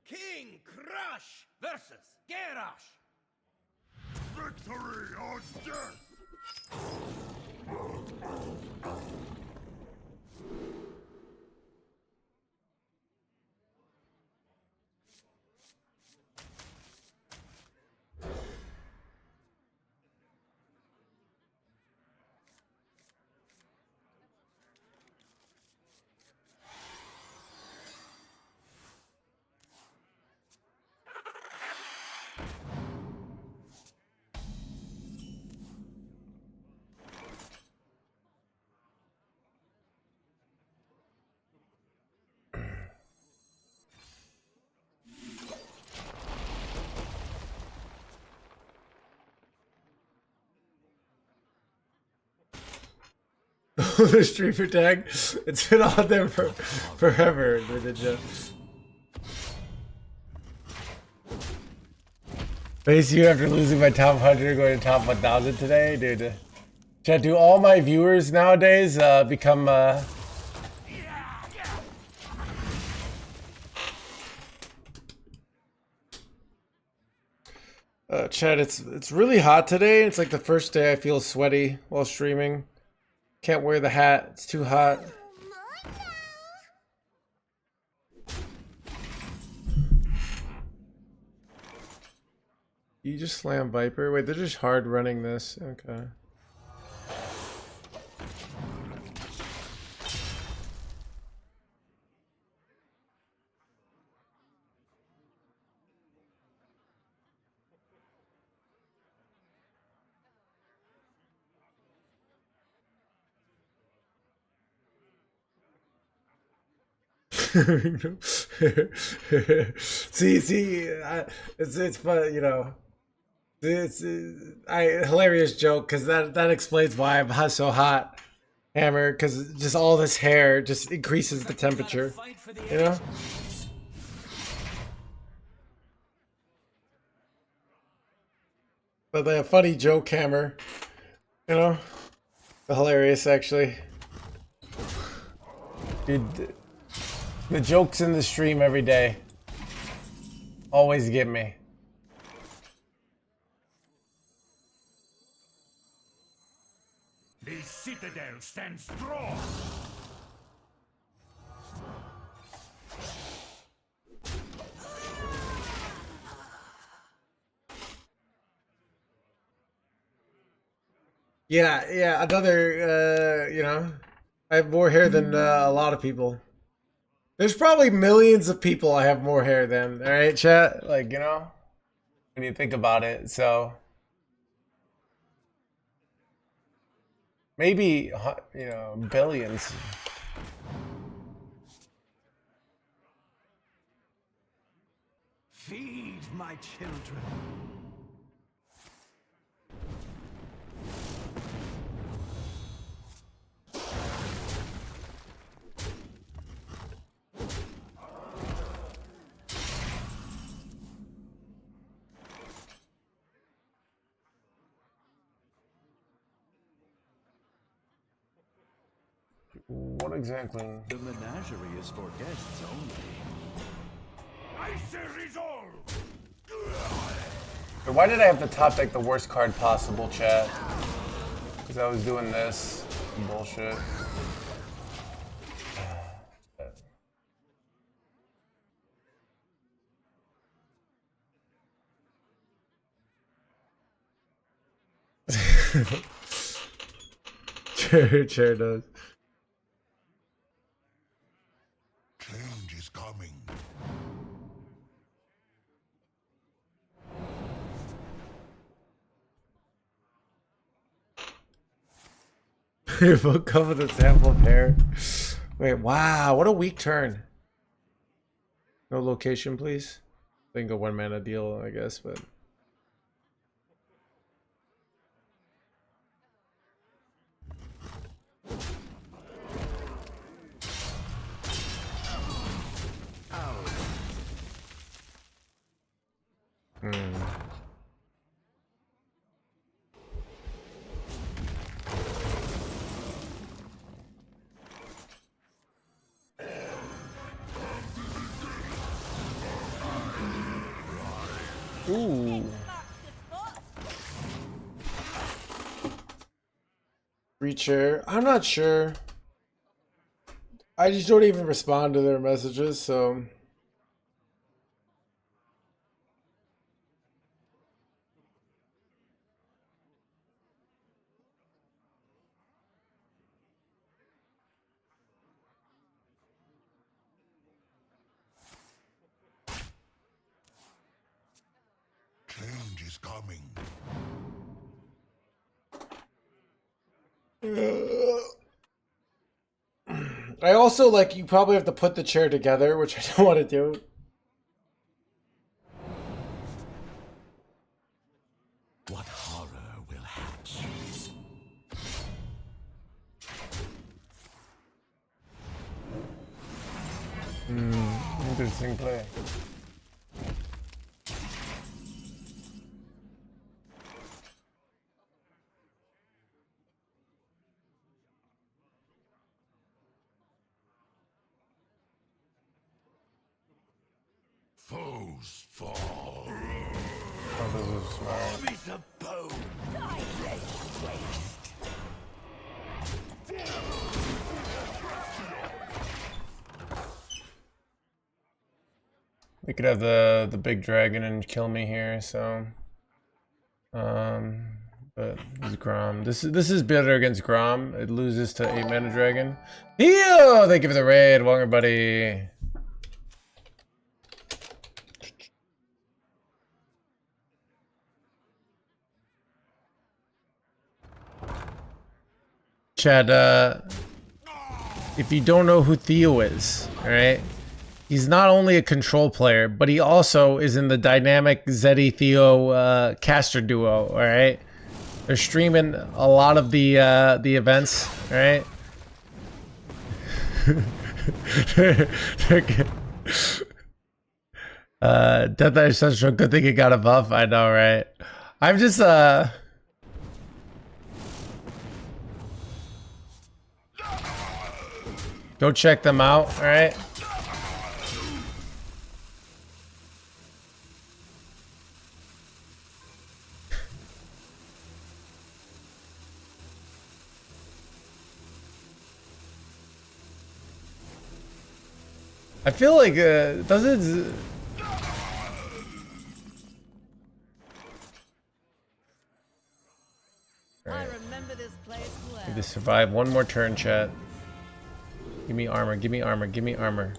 King Crush versus Garrosh. Victory or death! The streamer tag, it's been on there for forever, the ninja. Face you after losing my top 100 going to top 1000 today, dude. Chat, do all my viewers nowadays become Chat, it's really hot today. It's like the first day I feel sweaty while streaming. Can't wear the hat. It's too hot. You just slam Viper? Wait, they're just hard running this. Okay. It's fun, you know. It's hilarious joke because that explains why I'm so hot, Hammer. Because just all this hair just increases the temperature, you know. But a funny joke, Hammer. You know, hilarious actually. Dude, the jokes in the stream every day always get me. The citadel stands strong. Yeah, another, you know, I have more hair than a lot of people. There's probably millions of people I have more hair than, alright, chat? Like, you know, when you think about it, so. Maybe, you know, billions. Feed my children. What exactly? The menagerie is for guests only. I say resolve. Why did I have to top deck the worst card possible, chat? Because I was doing this bullshit. Chair does. Change is coming. We'll come with a sample of hair. Wait, wow, what a weak turn. No location, please. I think a 1 mana deal, I guess, but. Ooh. Reacher. I'm not sure. I just don't even respond to their messages, so. Change is coming. I also, like, you probably have to put the chair together, which I don't want to do. What horror will hatch? Interesting play. fall. Oh, this is smart. Armies of bone. We could have the big dragon and kill me here, so but it's Grom. This is better against Grom. It loses to 8 mana dragon. Heal! Thank you for the raid. Welcome everybody. Chad, if you don't know who Theo is, alright? He's not only a control player, but he also is in the dynamic Zeddy Theo caster duo, alright? They're streaming a lot of the events, alright? Death Eye Central, good thing he got a buff, I know, right? I'm just go check them out, alright? I feel like does it? I remember this place well. Need to survive one more turn, chat. Give me armor, give me armor, give me armor.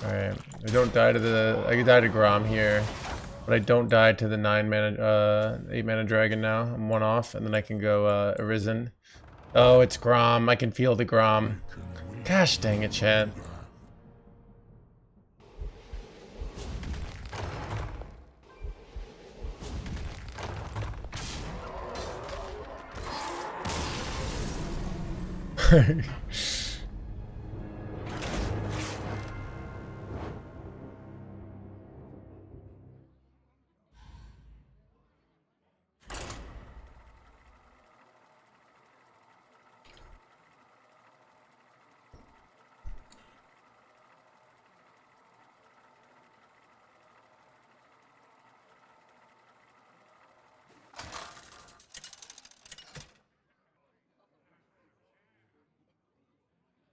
Alright, I don't die to the... I die to Grom here. But I don't die to the 8 mana dragon now. I'm one off, and then I can go Arisen. Oh, it's Grom. I can feel the Grom. Gosh dang it, Chad.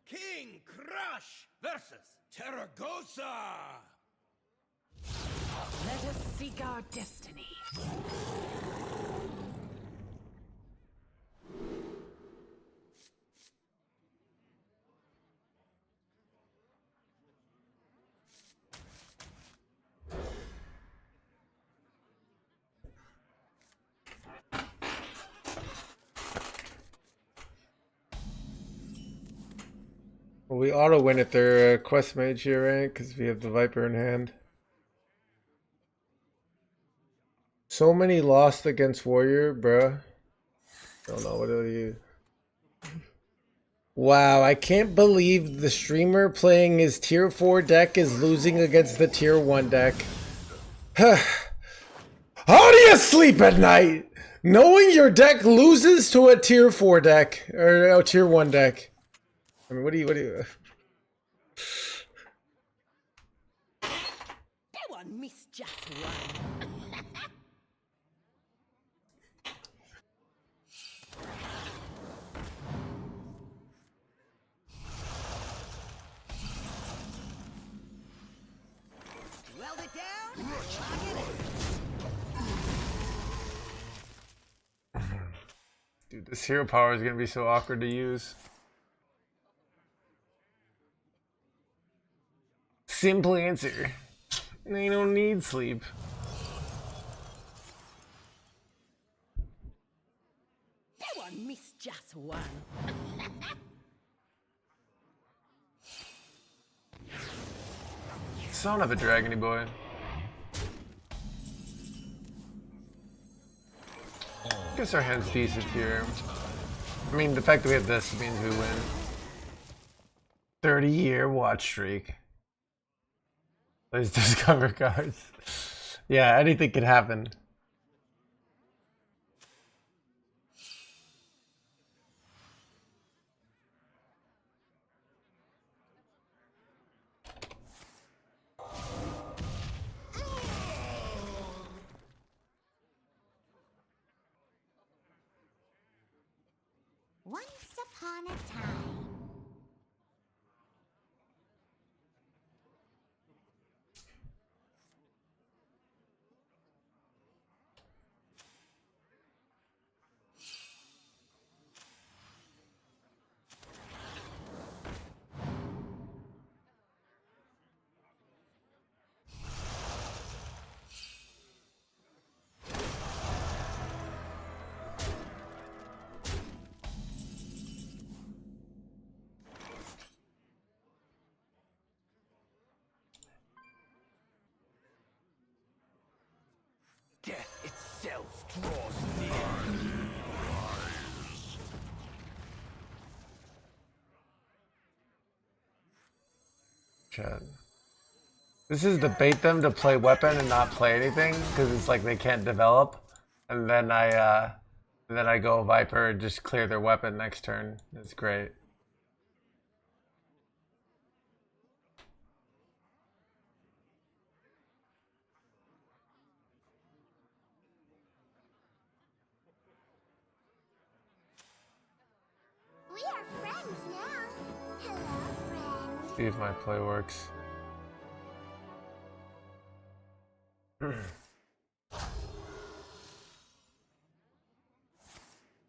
King Crush versus Terragosa. Let us seek our destiny. Well, we auto win if they're quest mage here, right? Because we have the Viper in hand. So many lost against Warrior, bruh. Don't know what are you. Wow, I can't believe the streamer playing his tier 4 deck is losing against the tier 1 deck. How do you sleep at night? Knowing your deck loses to a tier 4 deck or a tier 1 deck. I mean, what do you That one missed just one. Weld it down. Lock it in. Dude, this hero power is gonna be so awkward to use. Simple answer. They don't need sleep. That one missed just one. Son of a dragony boy. Guess our hand's decent here. I mean, the fact that we have this means we win. 30-year watch streak. Please discover cards. Yeah, anything could happen. Once upon a time. Death itself draws near. Chat. This is to bait them to play weapon and not play anything, because it's like they can't develop. And then I go Viper and just clear their weapon next turn. It's great. We are friends now. Hello, friend. See if my play works.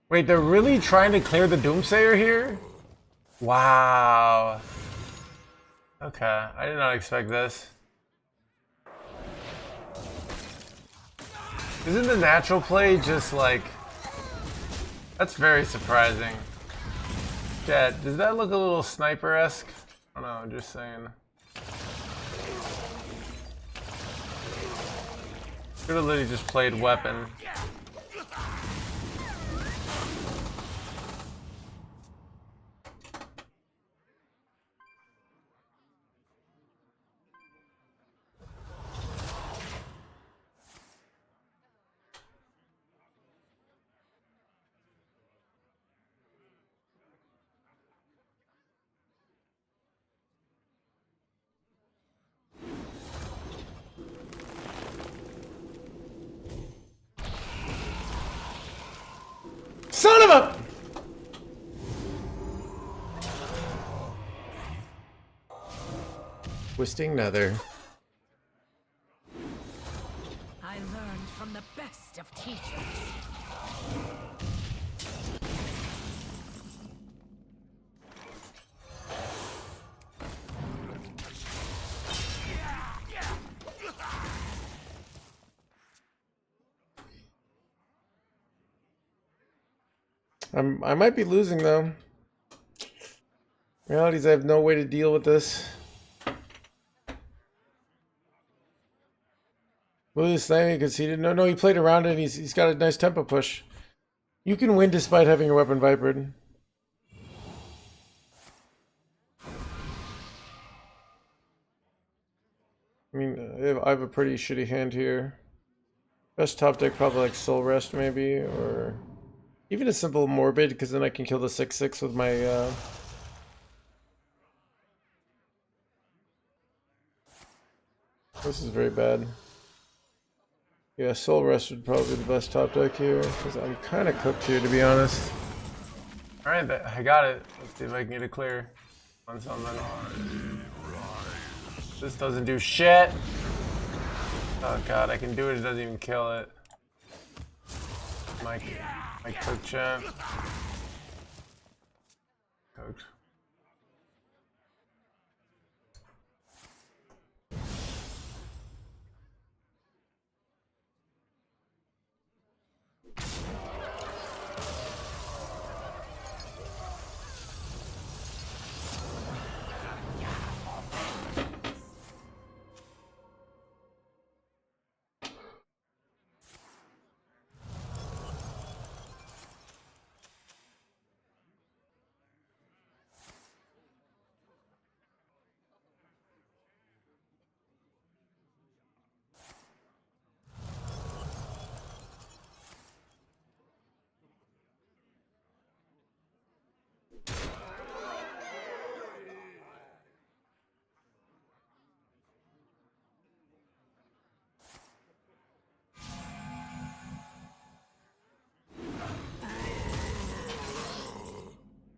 Wait, they're really trying to clear the Doomsayer here? Wow. Okay, I did not expect this. Isn't the natural play just like... That's very surprising. Chat, does that look a little sniper-esque? I don't know, I'm just saying. Could have literally just played weapon. Son of a... Twisting Nether. I learned from the best of teachers. I might be losing though. Reality is I have no way to deal with this. Lily Slammy conceded. No, he played around it and he's got a nice tempo push. You can win despite having your weapon vipered. I mean, I have a pretty shitty hand here. Best top deck probably like Soul Rest maybe, or even a simple Morbid, because then I can kill the 6/6 with my This is very bad. Yeah, Soul Rest would probably be the best top deck here, because I'm kind of cooked here, to be honest. Alright, I got it. Let's see if I can get it clear on something. This doesn't do shit. Oh god, I can do it, it doesn't even kill it. My cook champ. Cooked.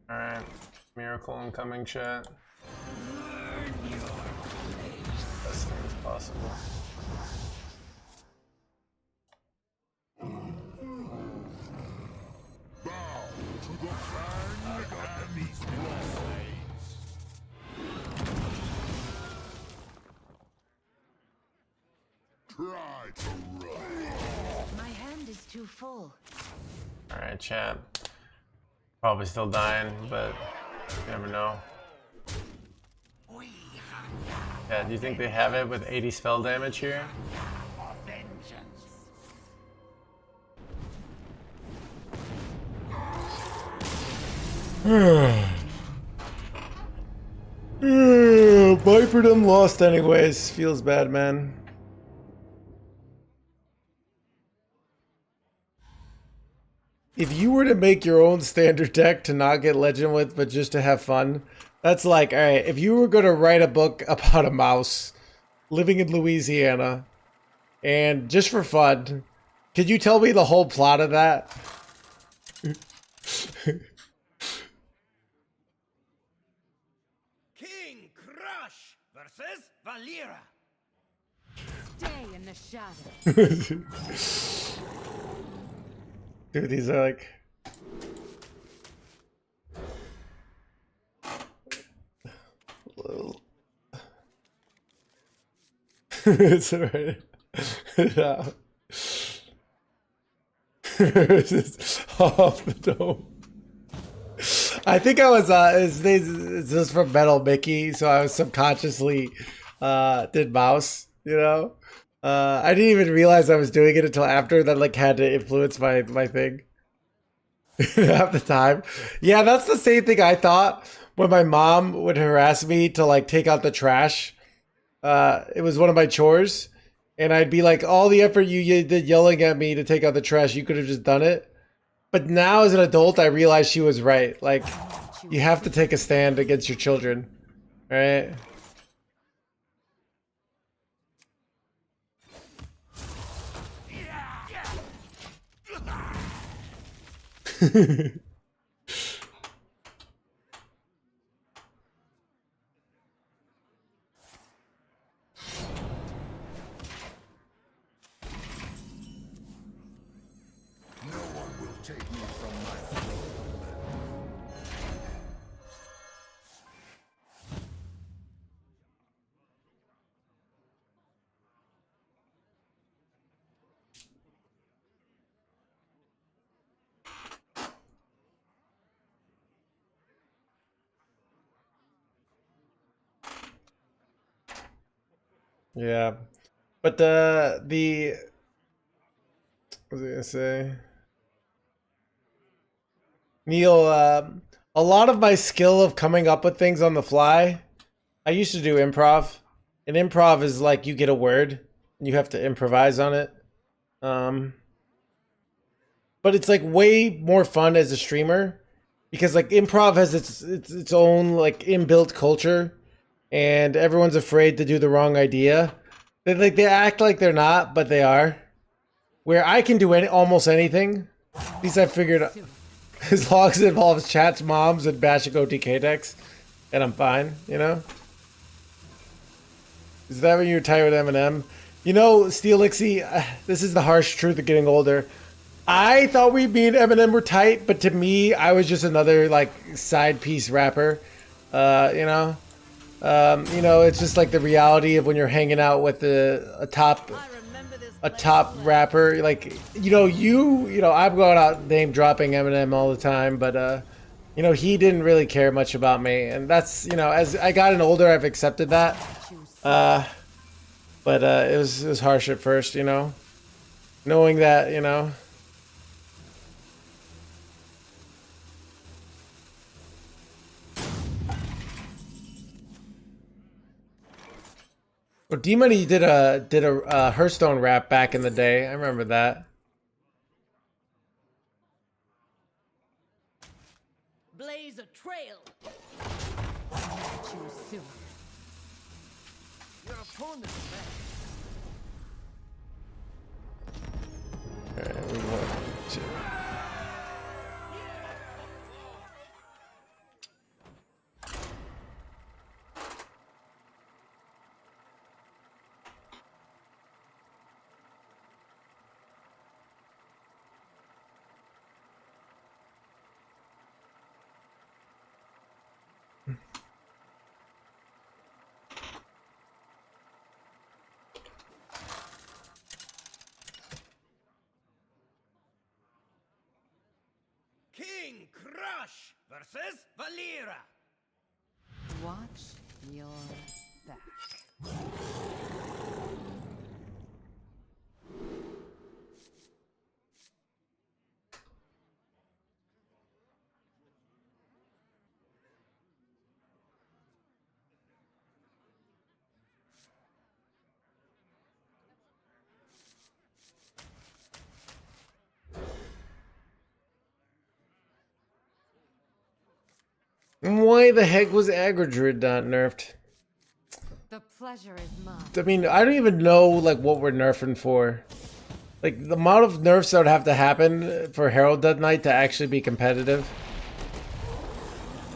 Alright. Miracle incoming, chat. Best thing as possible. Try to run. My hand is too full. Alright, chat. Probably still dying, but you never know. Yeah, do you think they have it with 80 spell damage here? Viperdom lost anyways. Feels bad, man. If you were to make your own standard deck to not get legend with, but just to have fun, that's like, all right, if you were going to write a book about a mouse living in Louisiana and just for fun, could you tell me the whole plot of that? King Crush versus Valera. Stay in the shadow. Dude, these are like... It's alright. Yeah. It's off the dome. I think I was, it's just from Metal Mickey, so I was subconsciously, did mouse, you know? I didn't even realize I was doing it until after that, like, had to influence my thing. Half the time. Yeah, that's the same thing I thought when my mom would harass me to, like, take out the trash. It was one of my chores. And I'd be like, all the effort you did yelling at me to take out the trash, you could have just done it. But now as an adult, I realized she was right. Like, you have to take a stand against your children. Right? No one will take me from my throne. Yeah. But what was I gonna say? Neil, a lot of my skill of coming up with things on the fly, I used to do improv. And improv is like you get a word and you have to improvise on it. But it's like way more fun as a streamer because like improv has its own like inbuilt culture and everyone's afraid to do the wrong idea. They act like they're not, but they are. Where I can do almost anything. At least I figured out. As long as it involves chats, moms, and bashing OTK decks, and I'm fine, you know? Is that when you retire with Eminem? You know, Steelixy, this is the harsh truth of getting older. I thought me and Eminem were tight, but to me, I was just another, like, side piece rapper, you know? You know, it's just like the reality of when you're hanging out with a top rapper, like, you know, I'm going out name dropping Eminem all the time, but, you know, he didn't really care much about me. And that's, you know, as I gotten older, I've accepted that. But it was harsh at first, you know, knowing that, you know. Well, D-Money did a Hearthstone rap back in the day. I remember that. Blaze a trail. Match you soon. Your opponent Alright, we want to. King Crush versus Valera. Watch your back. Why the heck was Agrodruid not nerfed? The pleasure is mine. I mean, I don't even know like what we're nerfing for. Like the amount of nerfs that would have to happen for Herald Death Knight to actually be competitive.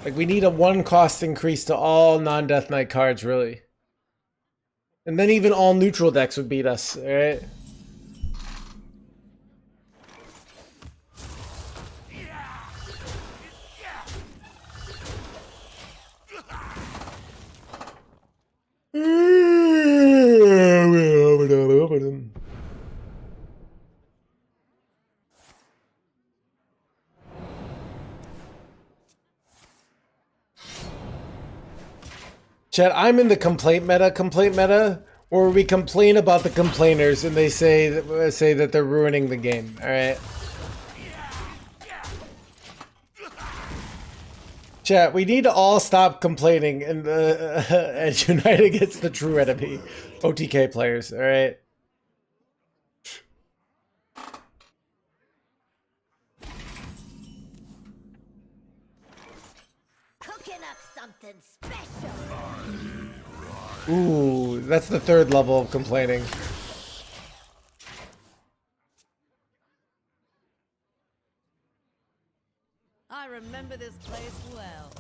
Like we need a 1 cost increase to all non-Death Knight cards, really. And then even all neutral decks would beat us, alright? Chat, I'm in the complaint meta, where we complain about the complainers and they say that they're ruining the game, alright? Chat, we need to all stop complaining and unite against the true enemy. OTK players, alright? Cooking up something special. Ooh, that's the 3rd level of complaining. I remember this place well.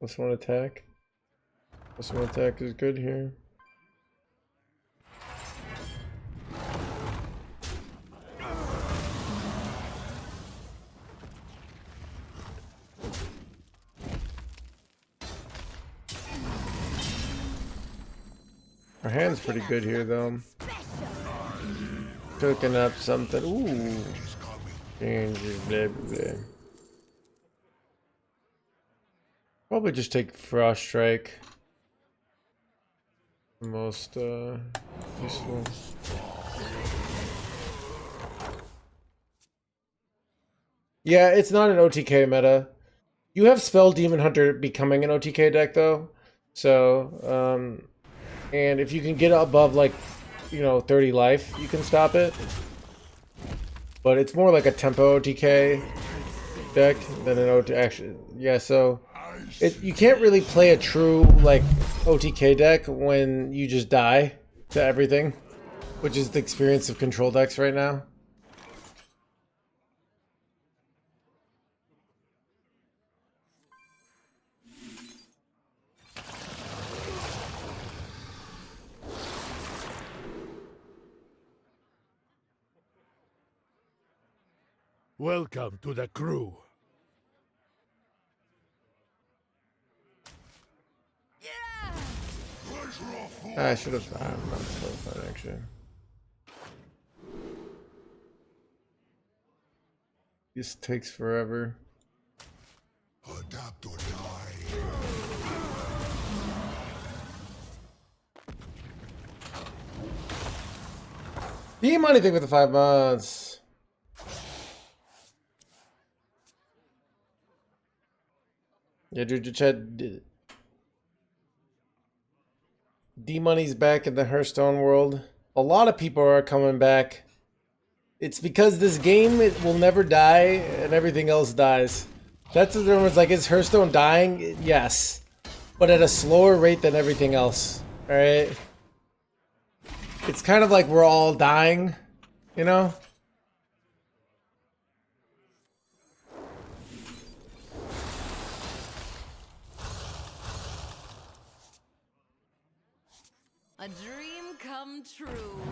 +1 attack. +1 attack is good here. Our hand's pretty good here, though. Cooking up something. Ooh. Changes, blah, blah, blah. Probably just take Frost Strike. Most useful. Yeah, it's not an OTK meta. You have Spell Demon Hunter becoming an OTK deck, though. So, and if you can get above, like, 30 life, you can stop it. But it's more like a tempo OTK deck than an OTK. Actually, yeah, so you can't really play a true, like, OTK deck when you just die to everything, which is the experience of control decks right now. Welcome to the crew. I should have. I'm not so fun, actually. This takes forever. Adapt or die. Be money thing with the 5 months. Yeah, dude, Chad did it. D-Money's back in the Hearthstone world. A lot of people are coming back. It's because this game, it will never die and everything else dies. That's what everyone's like, is Hearthstone dying? Yes. But at a slower rate than everything else. Alright? It's kind of like we're all dying, you know? A dream come true.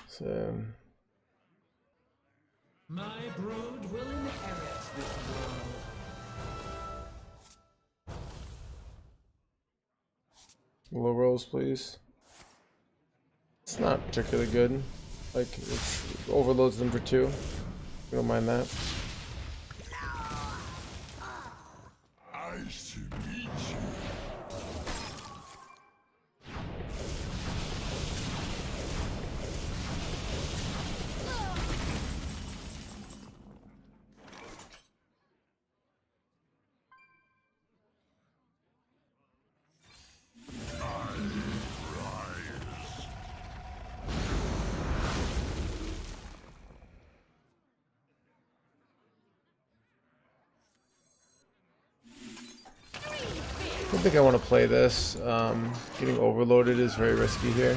So... My brood will inherit this world. Low rolls, please. It's not particularly good. Like, it overloads them for 2. We don't mind that. Nice to meet you. I don't think I want to play this. Getting overloaded is very risky here.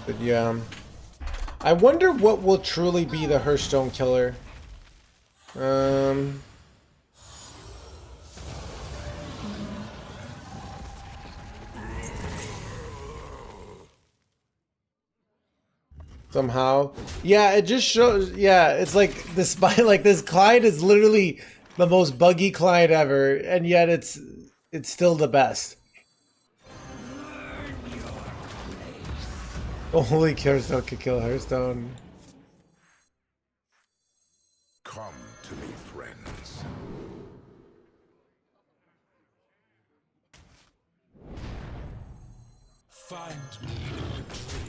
But yeah, I wonder what will truly be the Hearthstone killer. Somehow, yeah, it just shows. Yeah, it's like this. Like this client is literally the most buggy client ever, and yet it's still the best. Only Hearthstone could kill Hearthstone. Come to me, friends. Find me in the dream.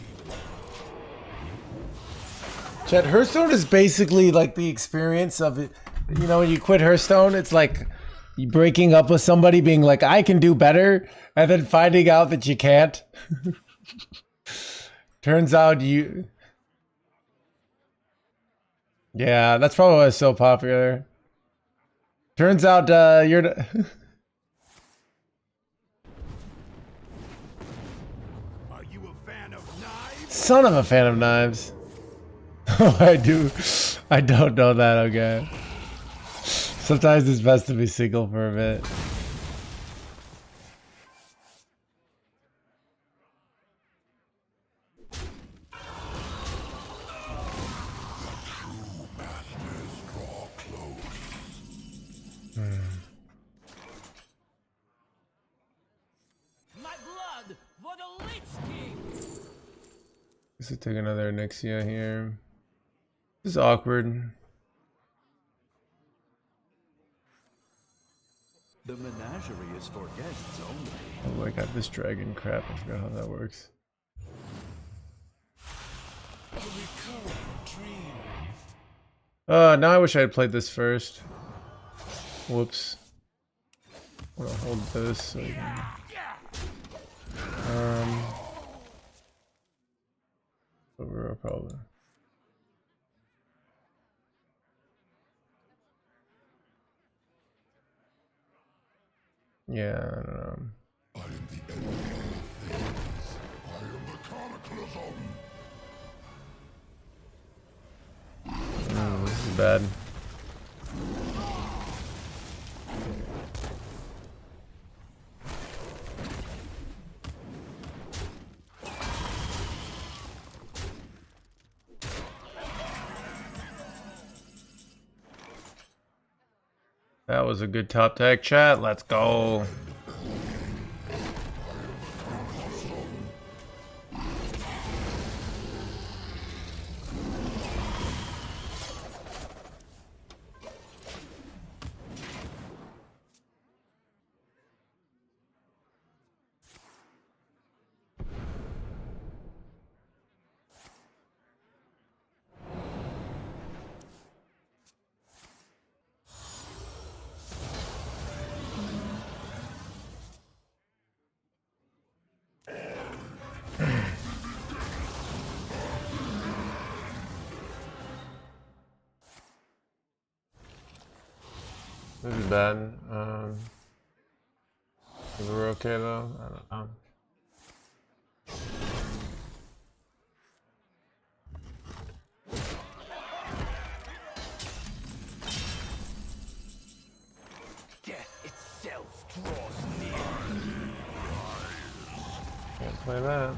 Chat, Hearthstone is basically like the experience of it. You know, when you quit Hearthstone, it's like you breaking up with somebody, being like, I can do better, and then finding out that you can't. Turns out you... Yeah, that's probably why it's so popular. Turns out you're... Are you a fan of knives? Son of a fan of knives. Oh, I do. I don't know that, okay. Sometimes it's best to be single for a bit. My blood for the Lich King! This will take another Nixia here. This is awkward. The menagerie is for guests only. Oh, I got this dragon crap. I forgot how that works. A recurring dream. Now I wish I had played this first. Whoops. I'm gonna hold this so I can... over probably. Yeah, I don't know. I am the end of all things. I am the Cataclysm. This is bad. That was a good top deck chat. Let's go. This is bad. Is we okay though? I don't know. Death itself draws near. Can't play that.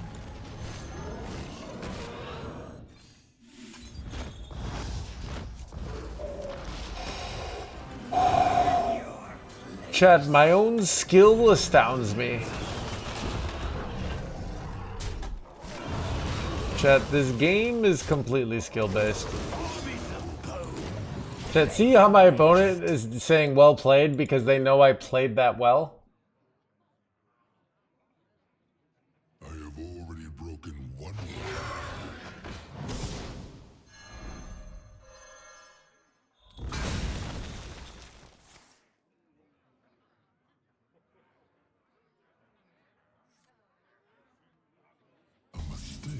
Chat, my own skill astounds me. Chat, this game is completely skill based. Chat, see how my opponent is saying well played because they know I played that well? I have already broken one. A mistake.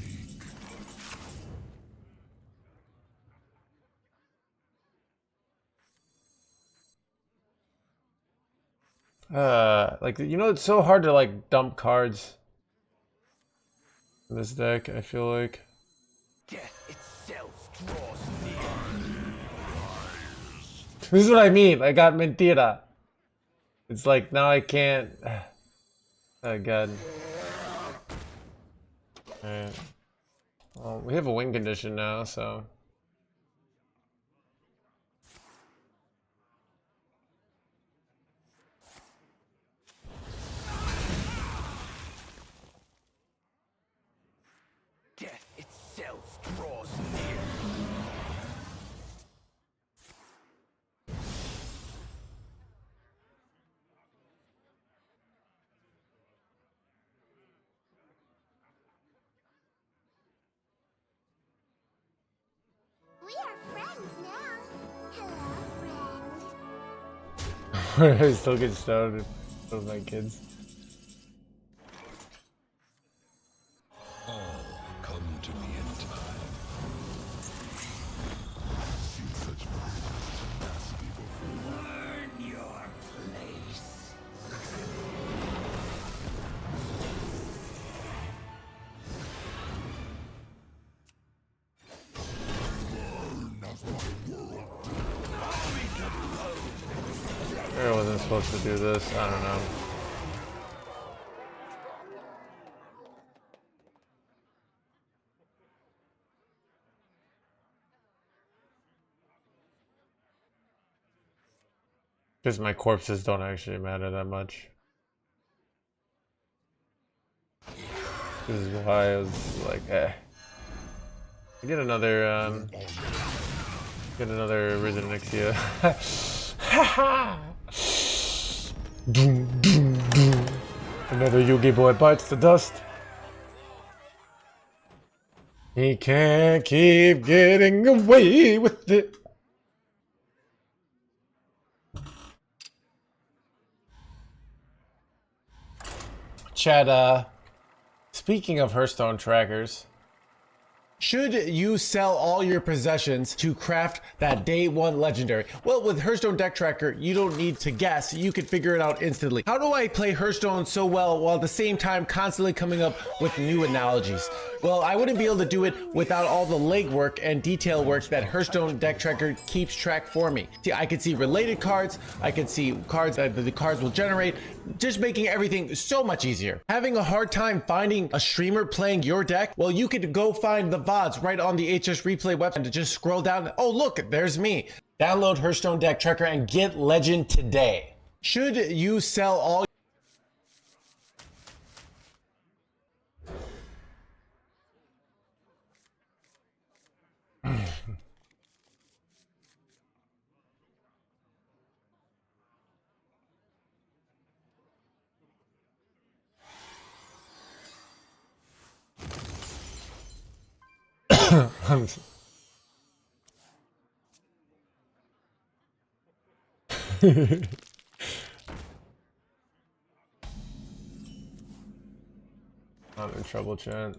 Like, you know, it's so hard to like dump cards in this deck, I feel like. Death itself draws near. This is what I mean. I got mentira. It's like now I can't. Oh god. Alright. Well, we have a win condition now, so. Death itself draws near. We are friends now. Hello, friend. I still get started with my kids. All come to me in time. Seen such tenacity before. Earn your place. I wasn't supposed to do this. I don't know. Because my corpses don't actually matter that much. This is why I was like, eh. Get another Risen Nixia. Doom, doom, doom. Another Yugi boy bites the dust. He can't keep getting away with it. Chad, speaking of Hearthstone trackers, should you sell all your possessions to craft that day one legendary? Well, with Hearthstone Deck Tracker, you don't need to guess. You can figure it out instantly. How do I play Hearthstone so well while at the same time constantly coming up with new analogies? Well, I wouldn't be able to do it without all the legwork and detail works that Hearthstone Deck Tracker keeps track for me. See, I can see related cards, I can see cards that the cards will generate, just making everything so much easier. Having a hard time finding a streamer playing your deck? Well, you could go find the VODs right on the HS Replay website and just scroll down. Oh, look, there's me. Download Hearthstone Deck Tracker and get Legend today. Should you sell all I'm in trouble, chat.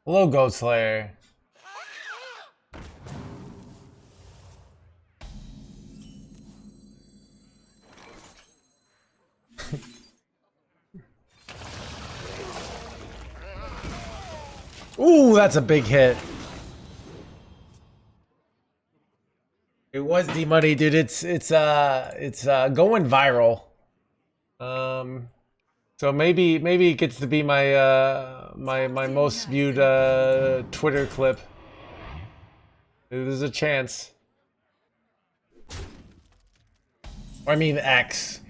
Hello, Goat Slayer. Ooh, that's a big hit. It was D-Money, dude. It's going viral. So maybe it gets to be my my most viewed Twitter clip. There's a chance. I mean X.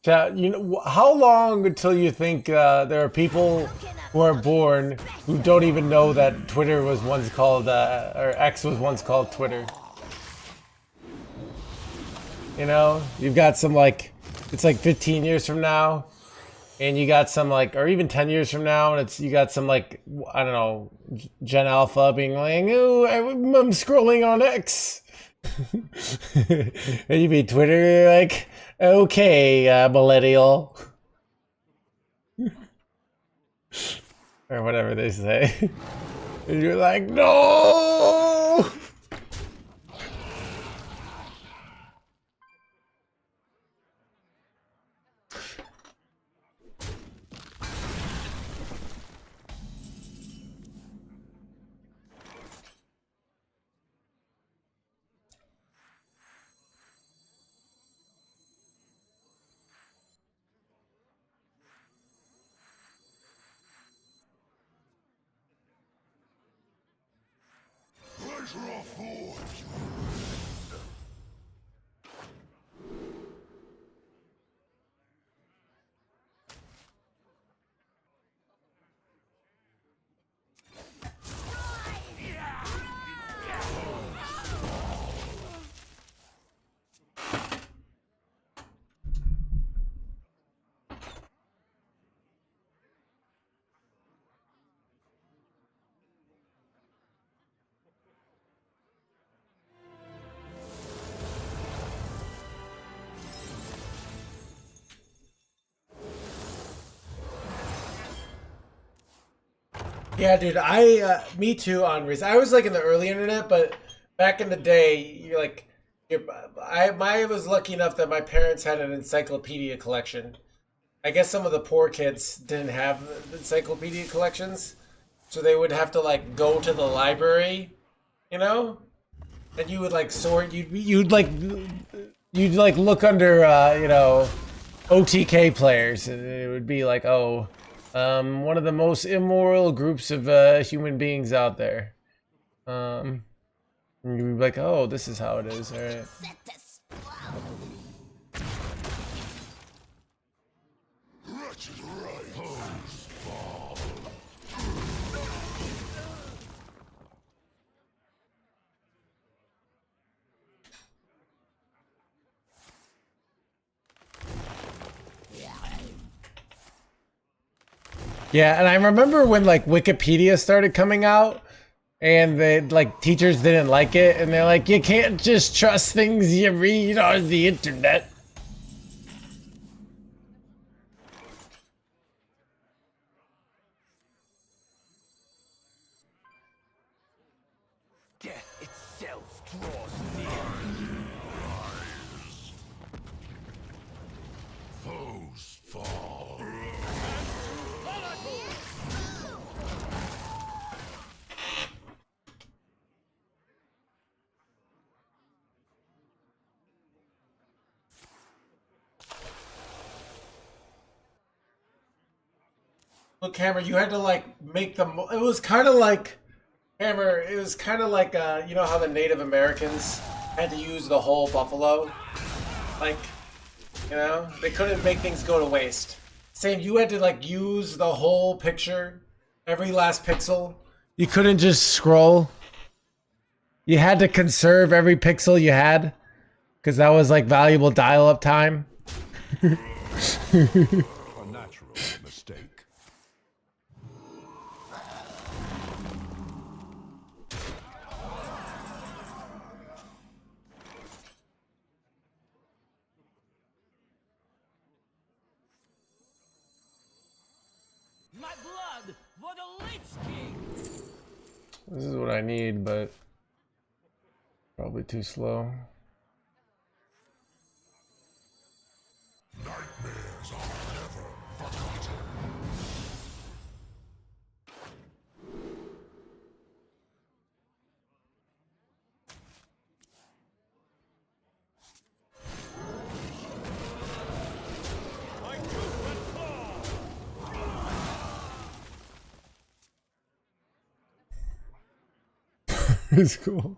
Chat, you know, how long until you think there are people who are born who don't even know that Twitter was once called, or X was once called Twitter? You know, you've got some like, it's like 15 years from now, and you got some like, or even 10 years from now, and you got some like, I don't know, Gen Alpha being like, oh, I'm scrolling on X. And you be Twitter like, okay, millennial. Or whatever they say. And you're like, no! Pleasure affords. Yeah, dude, me too on Riz. I was like in the early internet, but back in the day, you're like, I was lucky enough that my parents had an encyclopedia collection. I guess some of the poor kids didn't have encyclopedia collections, so they would have to like go to the library, you know, and you would like sort, you'd like look under, you know, OTK players, and it would be like, oh. One of the most immoral groups of human beings out there. And you'd be like, oh, this is how it is, alright. Yeah, and I remember when like Wikipedia started coming out, and they like teachers didn't like it, and they're like, you can't just trust things you read on the internet. Death itself draws near. Foes fall. Look, Hammer, you had to like make them. It was kind of like Hammer. It was kind of like you know how the Native Americans had to use the whole buffalo, like, you know, they couldn't make things go to waste. Same, you had to like use the whole picture, every last pixel. You couldn't just scroll. You had to conserve every pixel you had, because that was like valuable dial-up time. A natural mistake. the Lich King! This is what I need, but probably too slow. Nightmares are never forgotten. It's cool.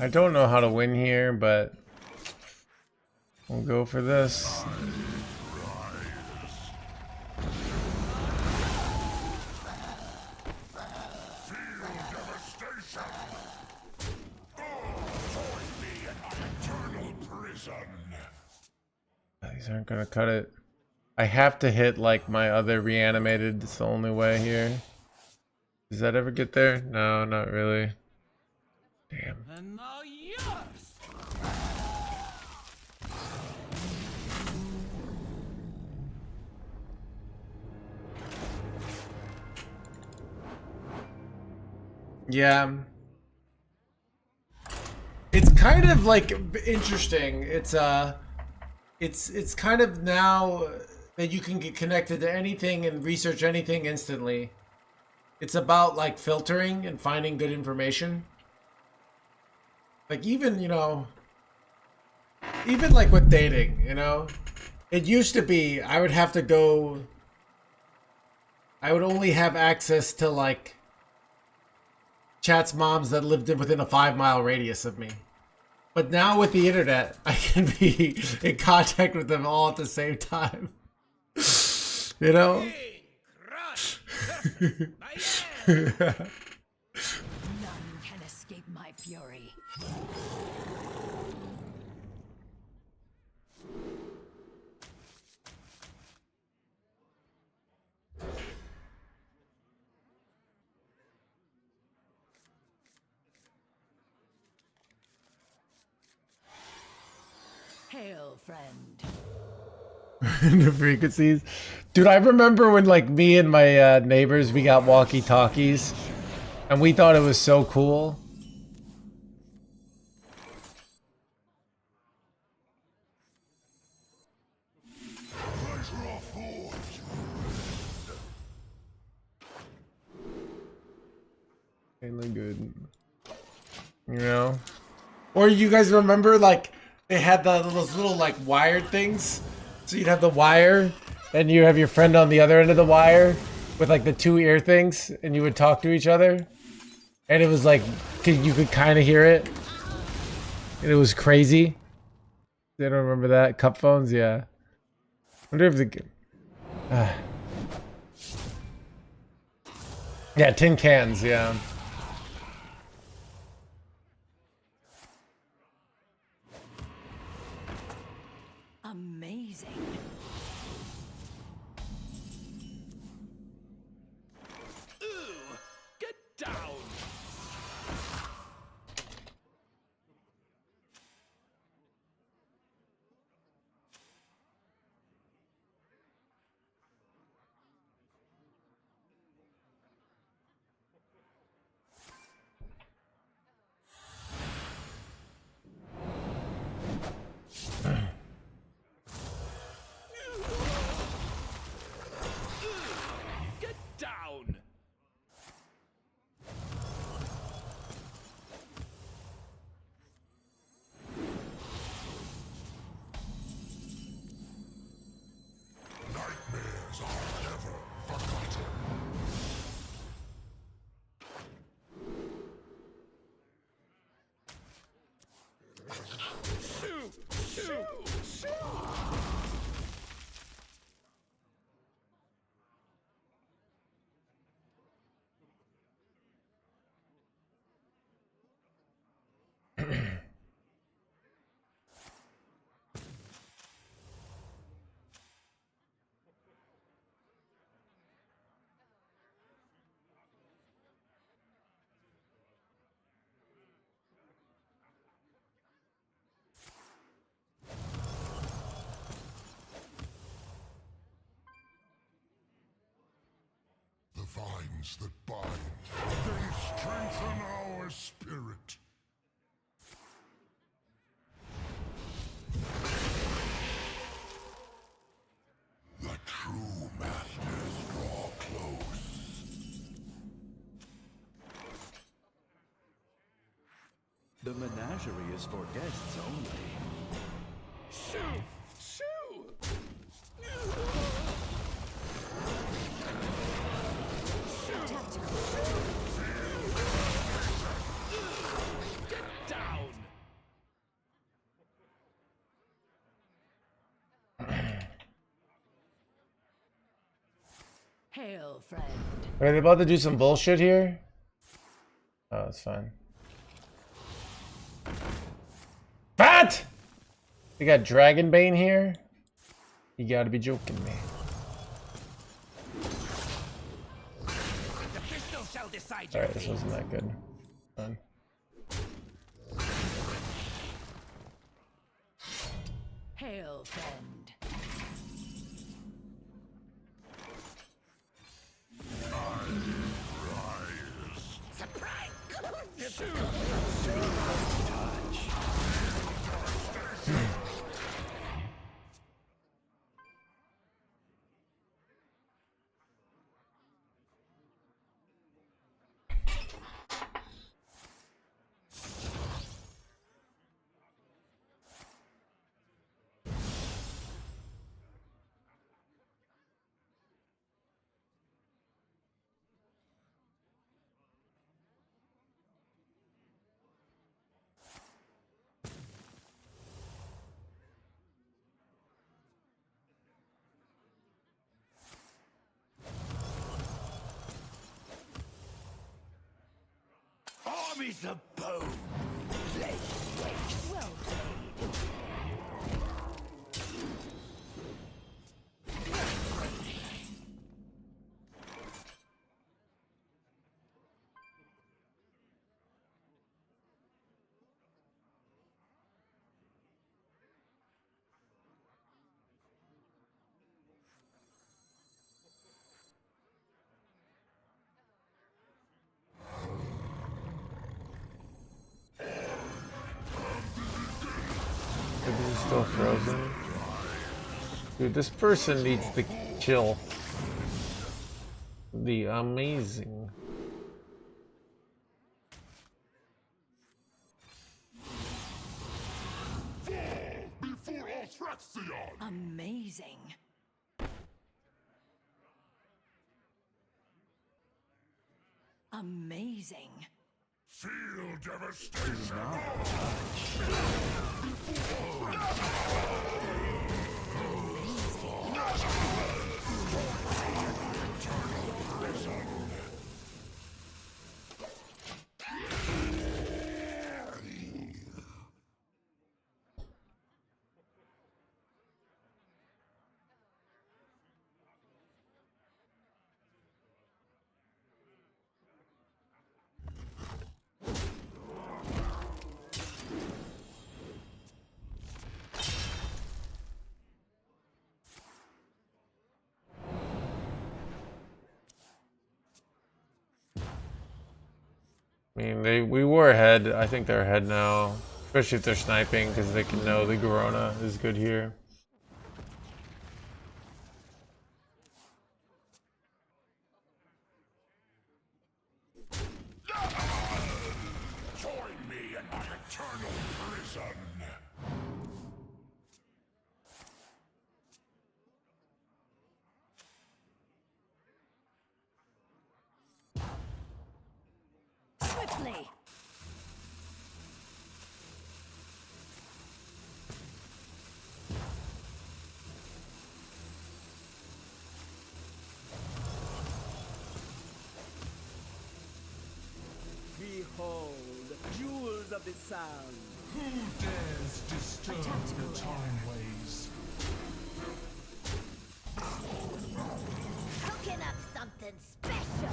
I don't know how to win here, but we'll go for this. These aren't gonna cut it. I have to hit like my other reanimated. It's the only way here. Does that ever get there? No, not really. Damn. And now yours! Yeah. It's kind of like interesting. It's kind of now that you can get connected to anything and research anything instantly. It's about like filtering and finding good information. Like even, you know, even like with dating, you know, it used to be I would have to go, I would only have access to like chat's moms that lived within a 5-mile radius of me. But now with the internet, I can be in contact with them all at the same time. You know? None can escape my fury. Hail, friend. The frequencies. Dude, I remember when like me and my neighbors, we got walkie-talkies and we thought it was so cool. Mainly good. You know? Or you guys remember like they had those little like wired things? So you'd have the wire and you have your friend on the other end of the wire with like the 2 ear things and you would talk to each other. And it was like, you could kind of hear it. And it was crazy. They don't remember that? Cup phones? Yeah. Wonder if the... Yeah, tin cans, yeah. Amazing. Ooh, get down! vines that bind. They strengthen our spirit. The true masters draw close. The menagerie is for guests only. Shoo! Shoo! Get down! Hail, friend. Are they about to do some bullshit here? Oh, it's fine. What? We got Dragonbane here? You gotta be joking me. The pistol shall decide your Alright, this fate. wasn't that good. Fun. Hail, friend. Armies of bone! Well played. Is it still frozen? Dude, this person needs to chill. The amazing. Before Althraxion! Amazing. Amazing. Feel devastation! I mean, we were ahead. I think they're ahead now. Especially if they're sniping, because they can know the Garona is good here. Join me in my eternal prison! Swiftly. Behold, jewels of the sun. Who dares disturb the time ways? Cooking up something special.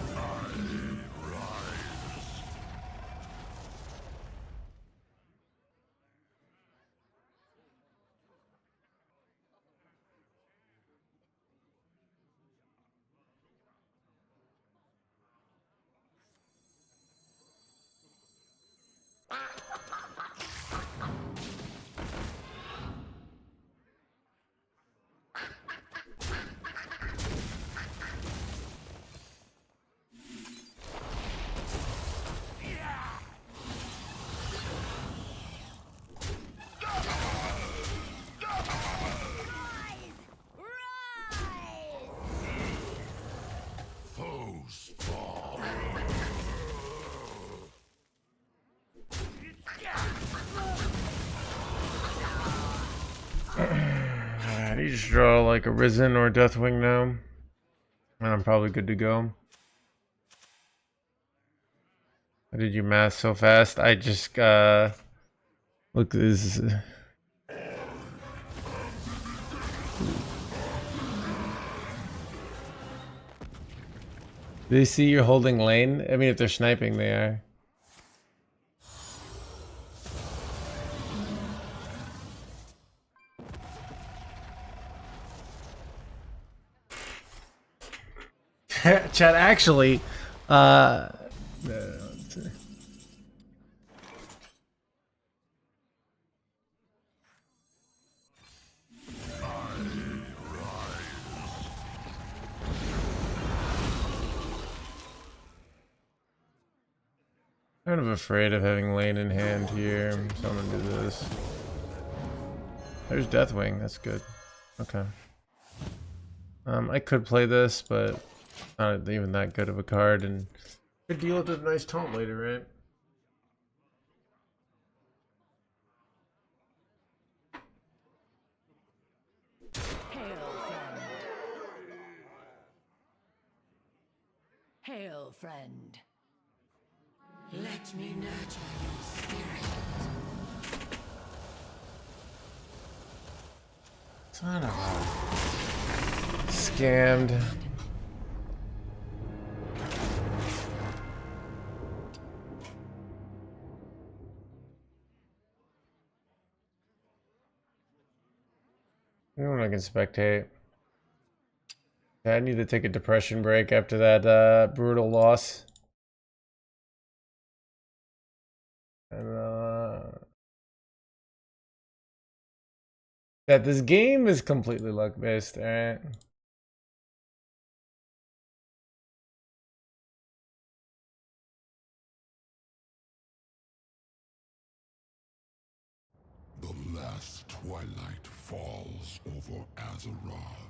Foes fall. I need to draw like a Risen or Deathwing now, and I'm probably good to go. How did you math so fast? I just look this. Do they see you're holding lane? I mean, if they're sniping, they are. Chat, actually, kind of afraid of having lane in hand here, so I'm gonna do this. There's Deathwing, that's good. Okay. I could play this, but not even that good of a card, and could deal with a nice taunt later, right? Hail, friend. Let me nurture your spirit. Son of a... Scammed. I can spectate. I need to take a depression break after that brutal loss. And that this game is completely luck based, alright? The last twilight falls over Azeroth.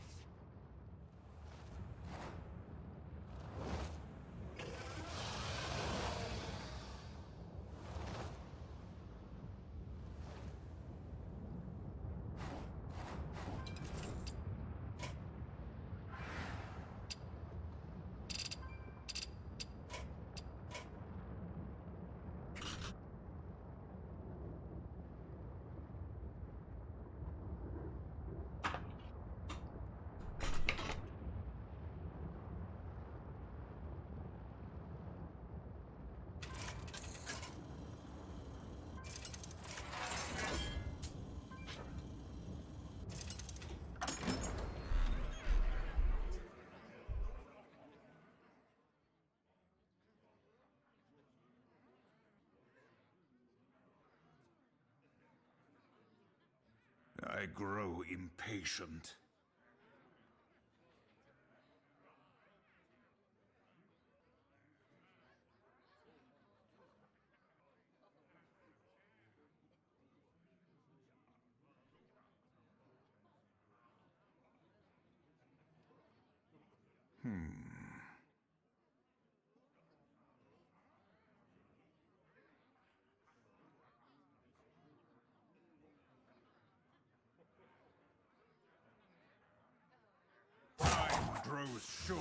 I grow impatient. Time grows short.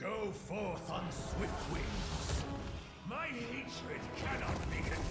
Go forth on swift wings. My hatred cannot be contained.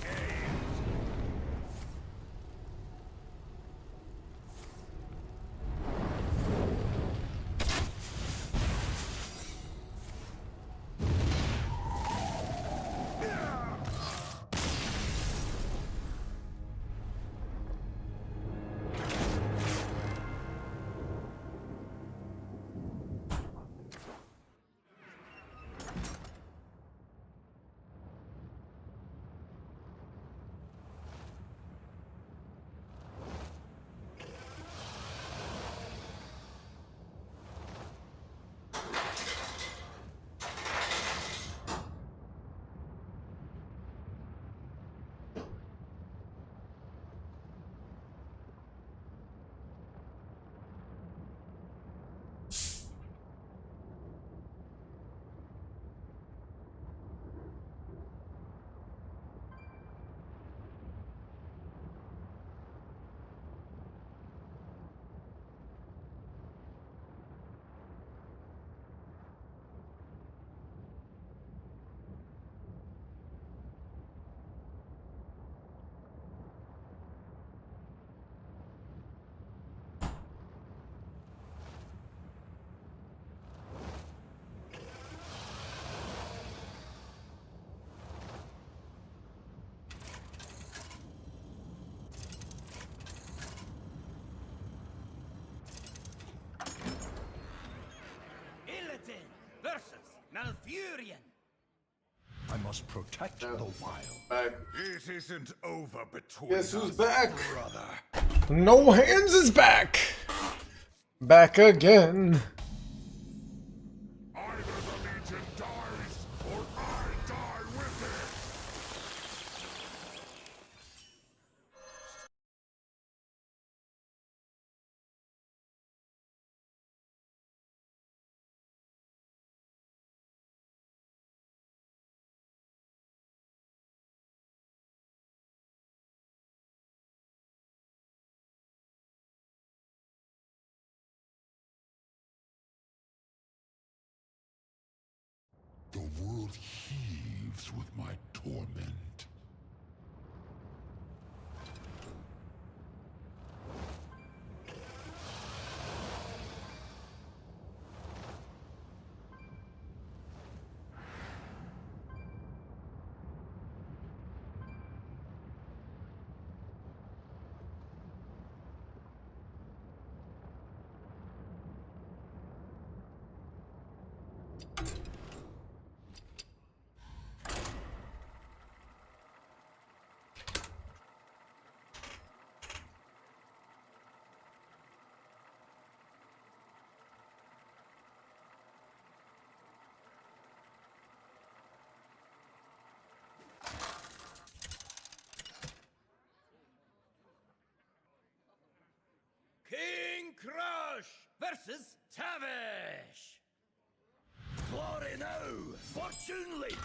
Versus Malfurion. I must protect the wild. Back. It isn't over between Guess who's us, back? brother. No Hands is back. Back again. Either the Legion dies, or I die with it! The world heaves with my torment. King Crush versus Tavish. Glory now, Fortune Leader.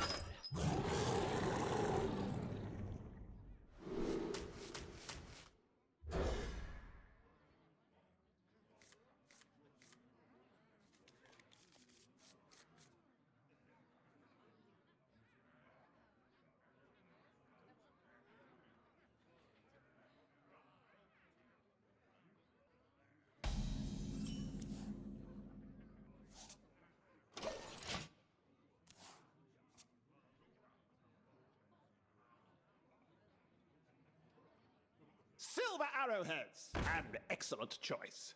Silver arrowheads. An excellent choice.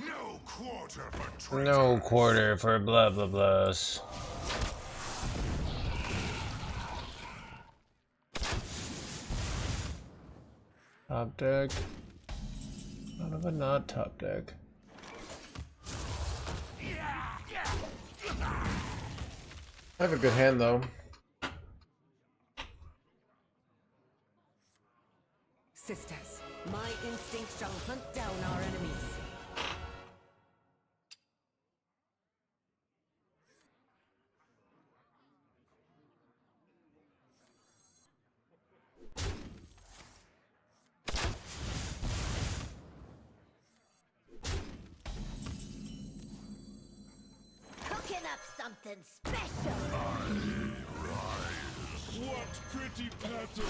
No quarter for traitors! No quarter for blah blah blahs. Top deck. Out of a not top deck. I have a good hand though. sisters. My instinct shall hunt down our enemies. Cooking up something special. What pretty petals!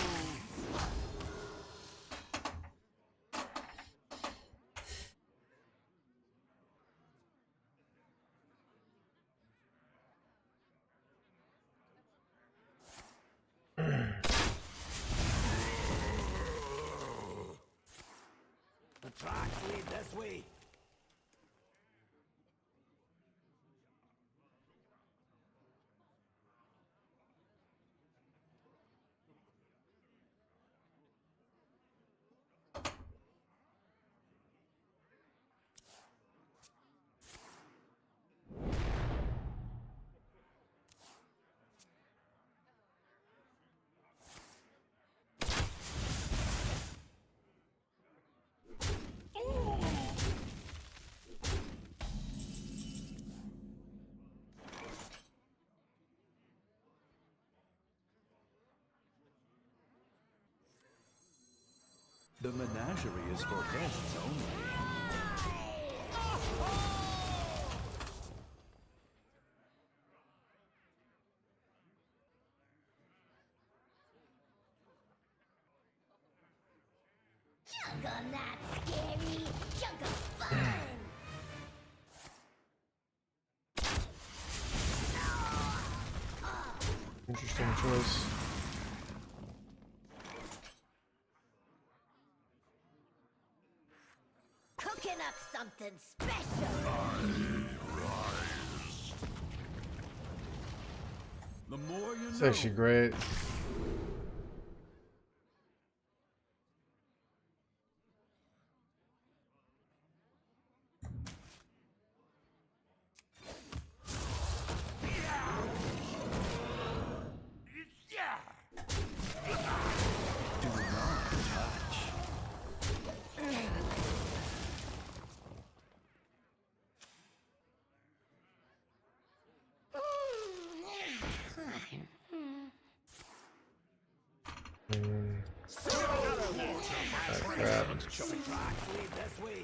The tracks lead this way. The menagerie is for guests only. Jungle not scary. Jungle fun. Interesting choice. Cooking up something special. The more you It's know. actually great. Do not touch. Crap. The tracks lead this way.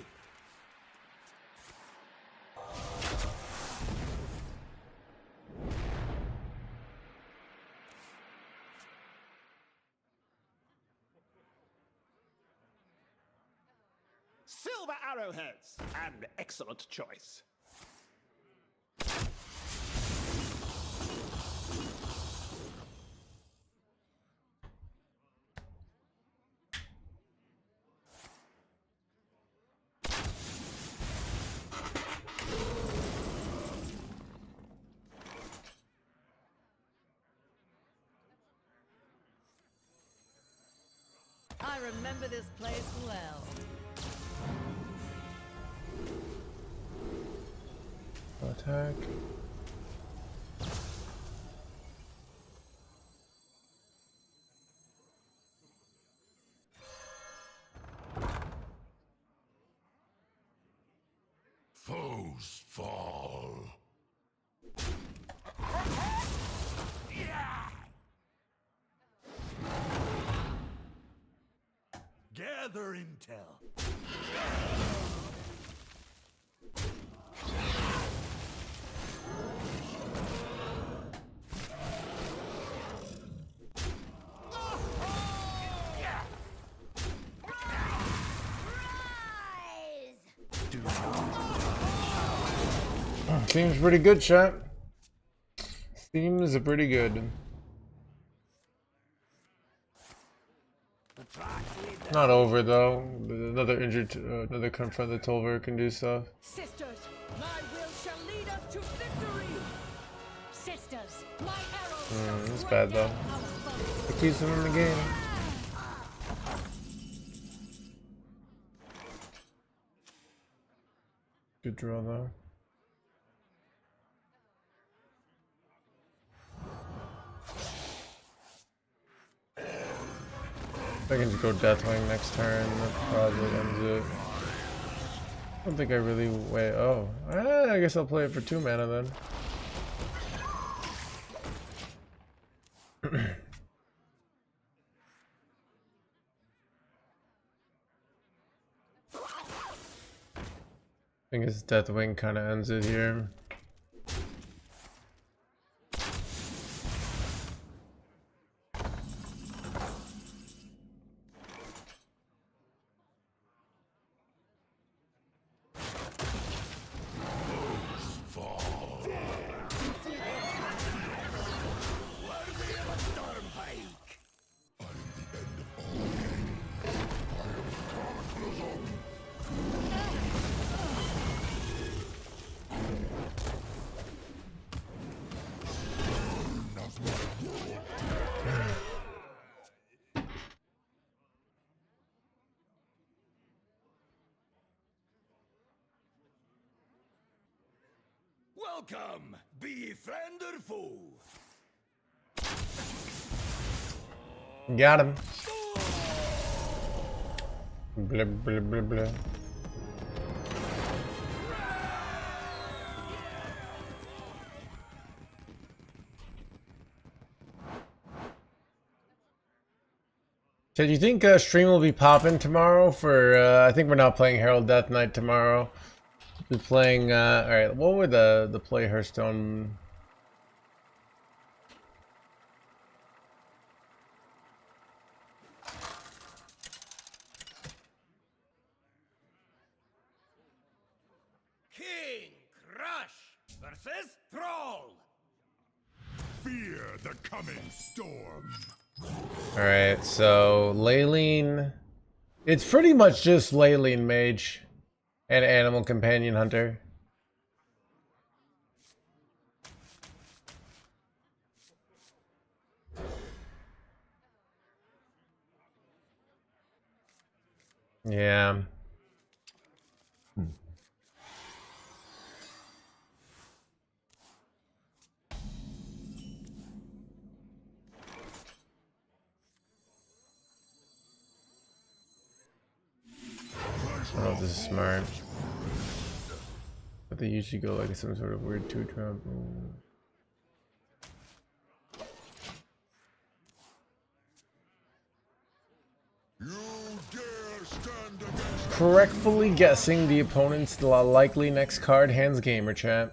Silver arrowheads. An excellent choice. I remember this place well. Attack. Foes fall. Gather intel. Rise! Do not Seems pretty good, chat. Seems pretty good. The tracks lead this Not over though. Another injured, another confront the Tolver can do stuff. Sisters, my will shall lead us to victory. Sisters, my arrows shall That's strike bad though. down our foes. It keeps them in the game. Good draw though. I can just go Deathwing next turn. That probably ends it. I don't think I really wait. Oh, I guess I'll play it for 2 mana then. I think his Deathwing kind of ends it here. Welcome, be friend or foe. Got him. Blah, blah, blah, blah. So do you think stream will be popping tomorrow for, I think we're not playing Herald Death Knight tomorrow. We'll be playing, alright, what would the play Hearthstone? King Crush versus Thrall. Fear the coming storm. Alright, so Leyline, it's pretty much just Leyline Mage and Animal Companion Hunter. Yeah. I don't know if this is smart. But they usually go like some sort of weird 2-drop. Correctly guessing the opponent's likely next card, NoHandsGamer chat.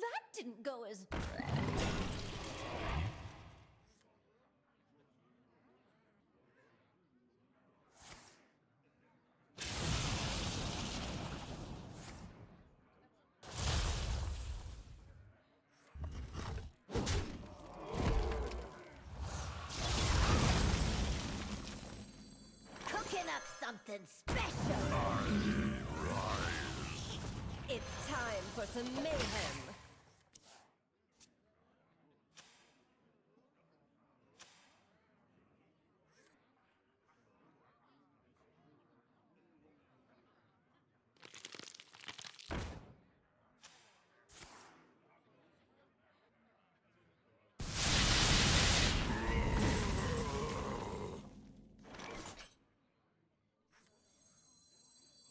That didn't go as... Cooking up something special. It's time for some mayhem.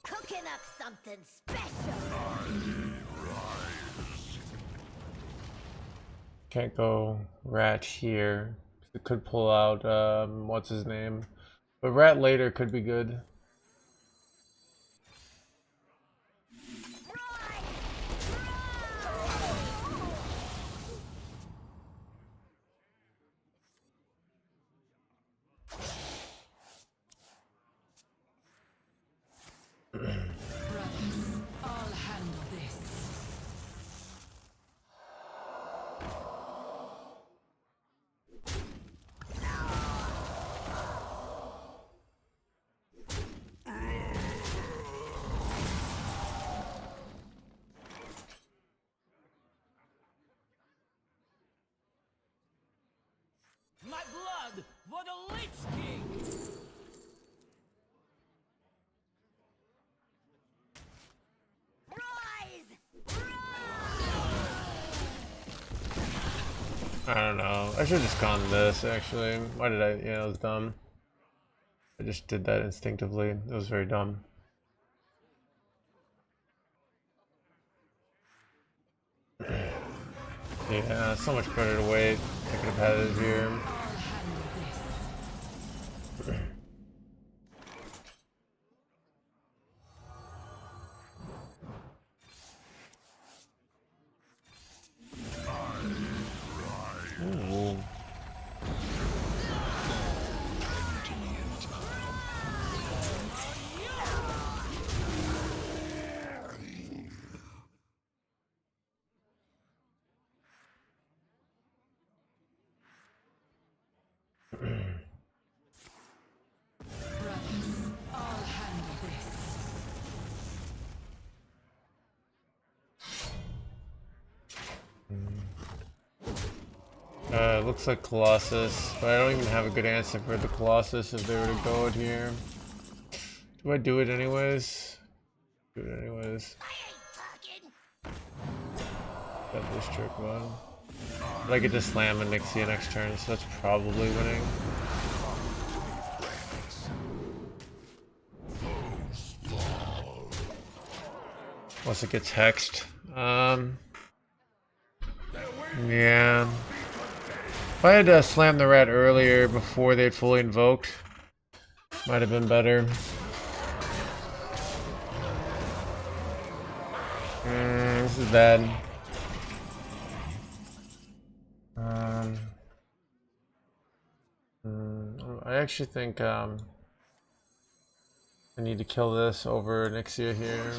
Cooking up something special. Can't go Rat here. It could pull out, what's his name? But Rat later could be good. I'll handle this. I don't know. I should have just gone this, actually. Why did I? Yeah, it was dumb. I just did that instinctively. It was very dumb. Yeah, so much better to wait. I could have had it here. Ooh. Looks like Colossus, but I don't even have a good answer for the Colossus if they were to go it here. Do I do it anyways? Do it anyways. Got this trick one. But I get to slam a Nixie next turn, so that's probably winning. Once it gets hexed. Yeah. If I had slammed the rat earlier before they'd fully invoked, might have been better. This is bad. I actually think I need to kill this over Nixia here.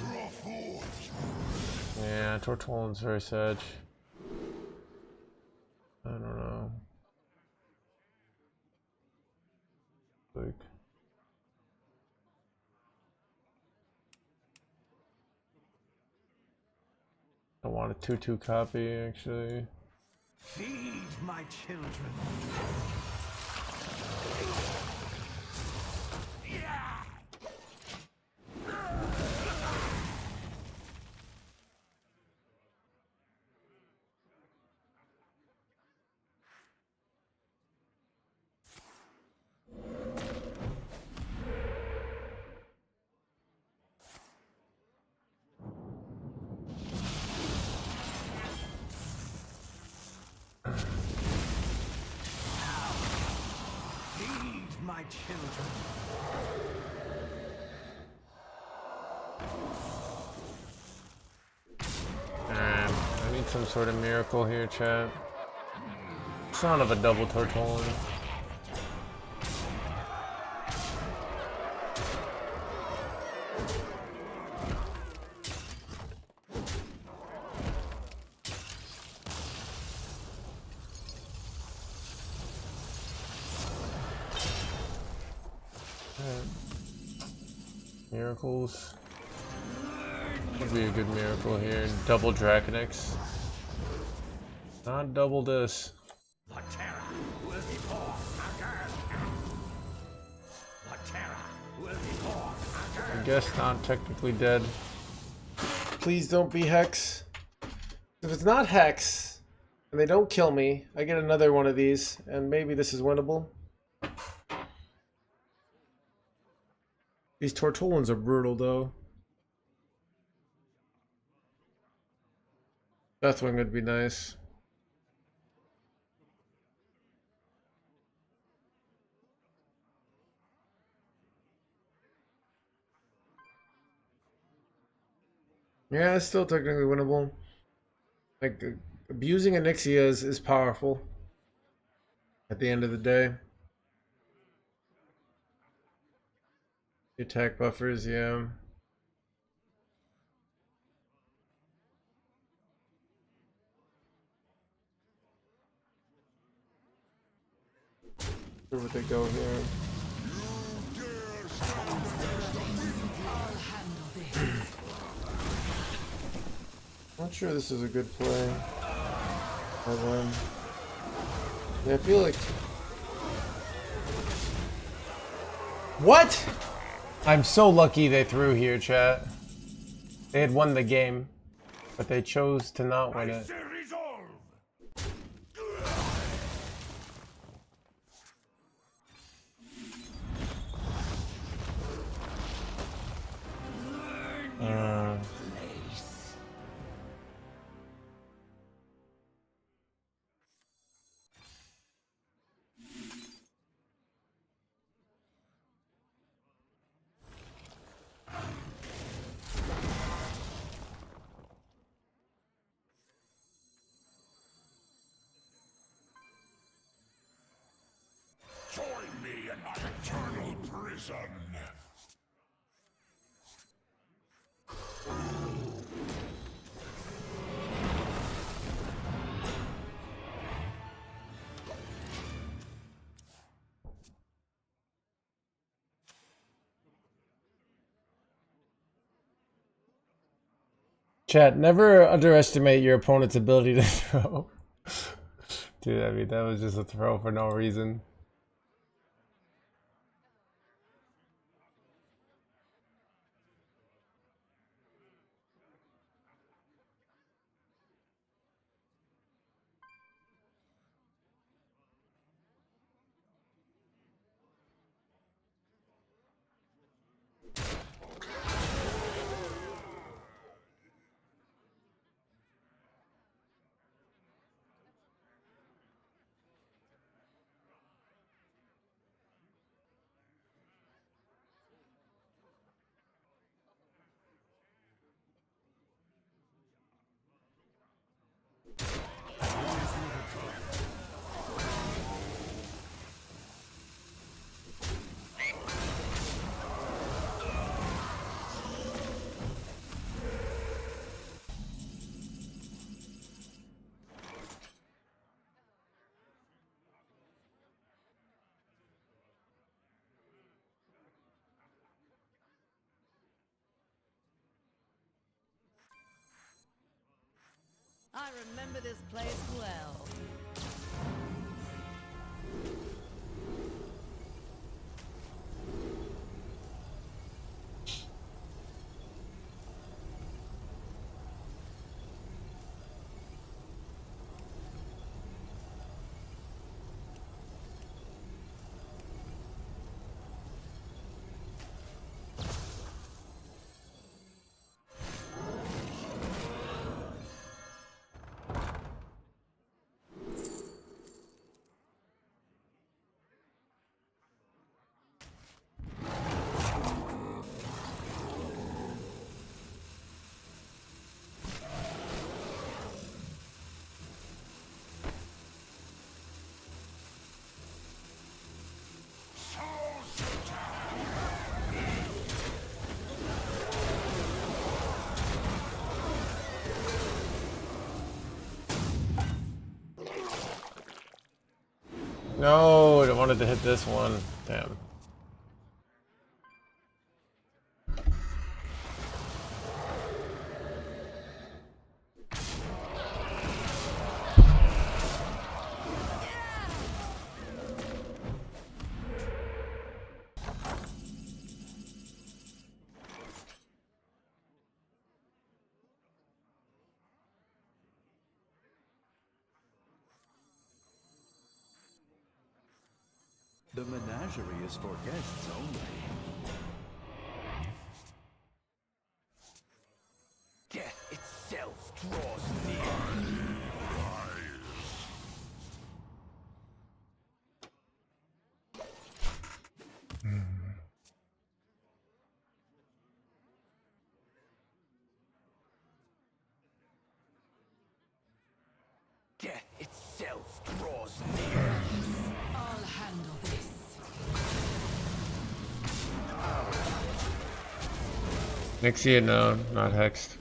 Yeah, Tortolan's very sedge. I don't know. Like, I want a 2/2 copy actually. Feed my children. My children. I need some sort of miracle here, chat. Son of a double Tortolan. Miracles. Would be a good miracle here. Double Draconix. Not double this. The terror will be born again. The terror will be born again. I guess not technically dead. Please don't be Hex. If it's not Hex, and they don't kill me, I get another one of these, and maybe this is winnable. These Tortolans are brutal, though. Deathwing would be nice. Yeah, it's still technically winnable. Like, abusing Onyxia is powerful. At the end of the day. The attack buffers, yeah. Where would they go here? Not sure this is a good play. By them. Yeah, I feel like. What? I'm so lucky they threw here, chat. They had won the game, but they chose to not win it. eternal prison. Chat, never underestimate your opponent's ability to throw. Dude, I mean, that was just a throw for no reason. I remember this place well. No, I wanted to hit this one. Damn. The menagerie is for guests only. Death itself draws near. Death itself draws near. I'll handle this. Nixie, no, not hexed.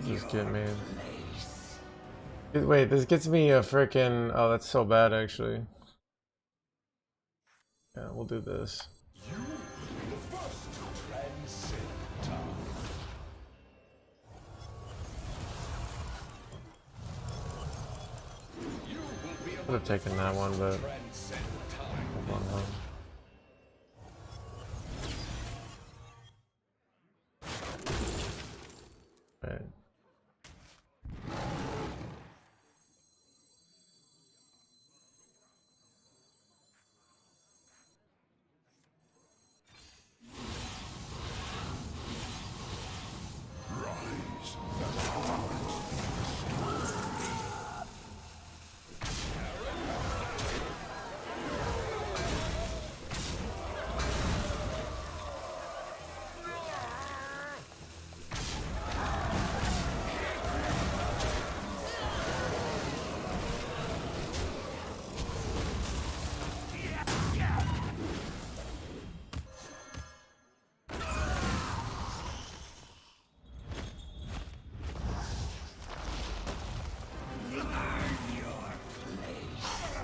Just get me. Wait, this gets me a frickin'. Oh, that's so bad, actually. Yeah, we'll do this. Could have taken that one, but. Hold on, Right.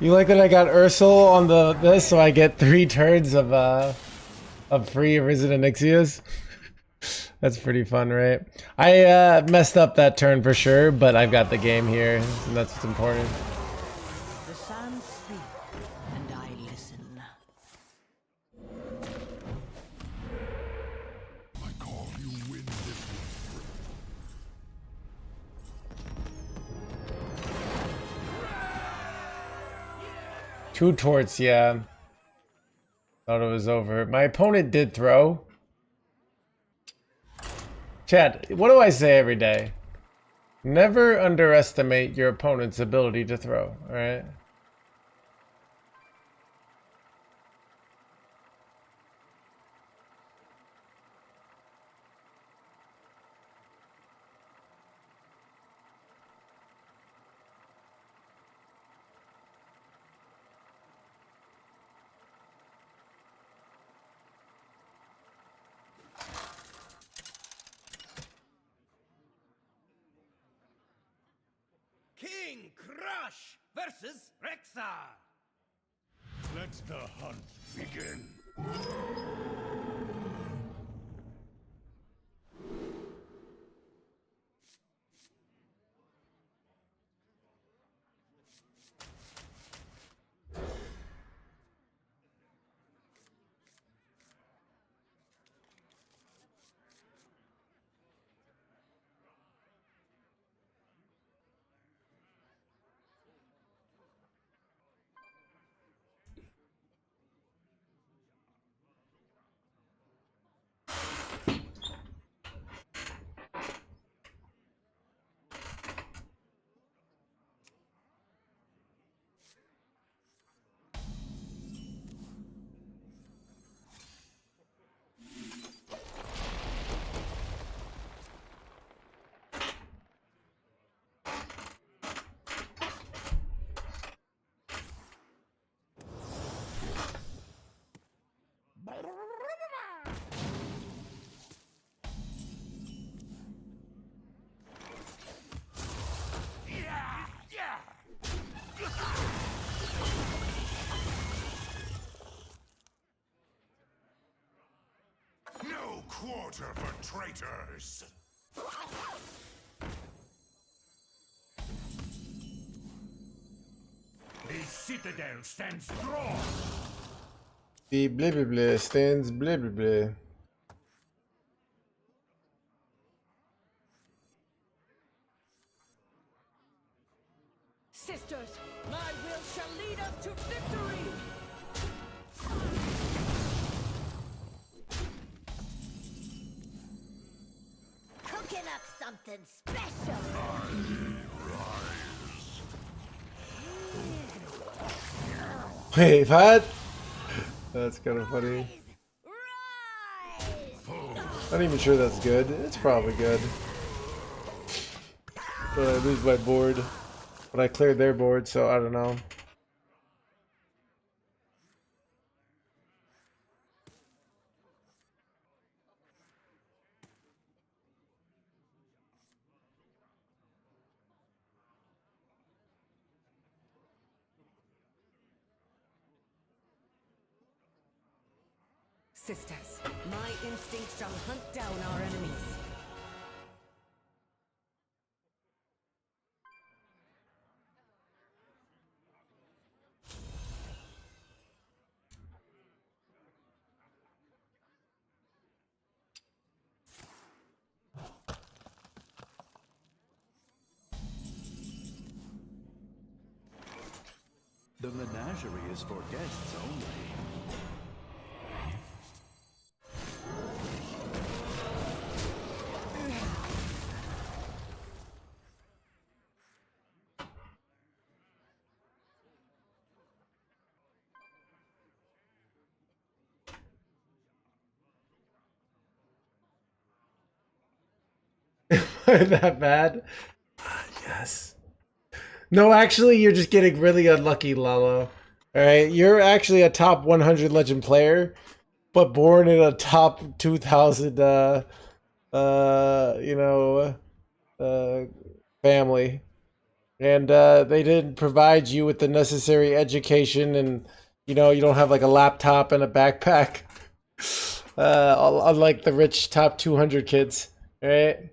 You like that I got Ursul on this, so I get 3 turns of free Arisen Onyxias? That's pretty fun, right? I messed up that turn for sure, but I've got the game here, and that's what's important. The sands speak, and I listen. I call you win this one. 2 torts, yeah. Thought it was over. My opponent did throw. Chad, what do I say every day? Never underestimate your opponent's ability to throw, alright? King Crush versus Rexa. Let the hunt begin. No quarter for traitors. The citadel stands strong. The blah blah blah stands blah blah blah. Sisters, my will shall lead us to victory! Cooking up something special. Wait, what? That's kind of funny. Rise! Not even sure that's good. It's probably good. But I lose my board. But I cleared their board, so I don't know. Sisters, my instinct shall hunt down our enemies. The menagerie is for guests only. That bad? Yes. No, actually, you're just getting really unlucky, Lalo. Alright, you're actually a top 100 legend player, but born in a top 2000, you know, family. And they didn't provide you with the necessary education, and you know, you don't have like a laptop and a backpack. Unlike the rich top 200 kids, right?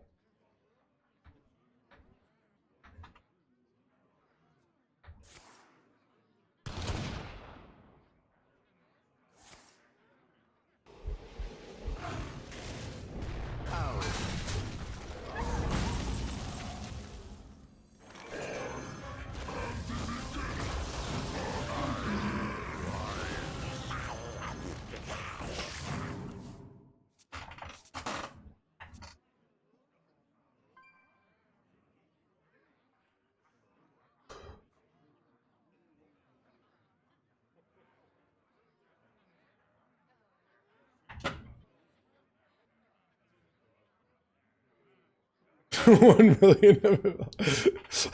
One million.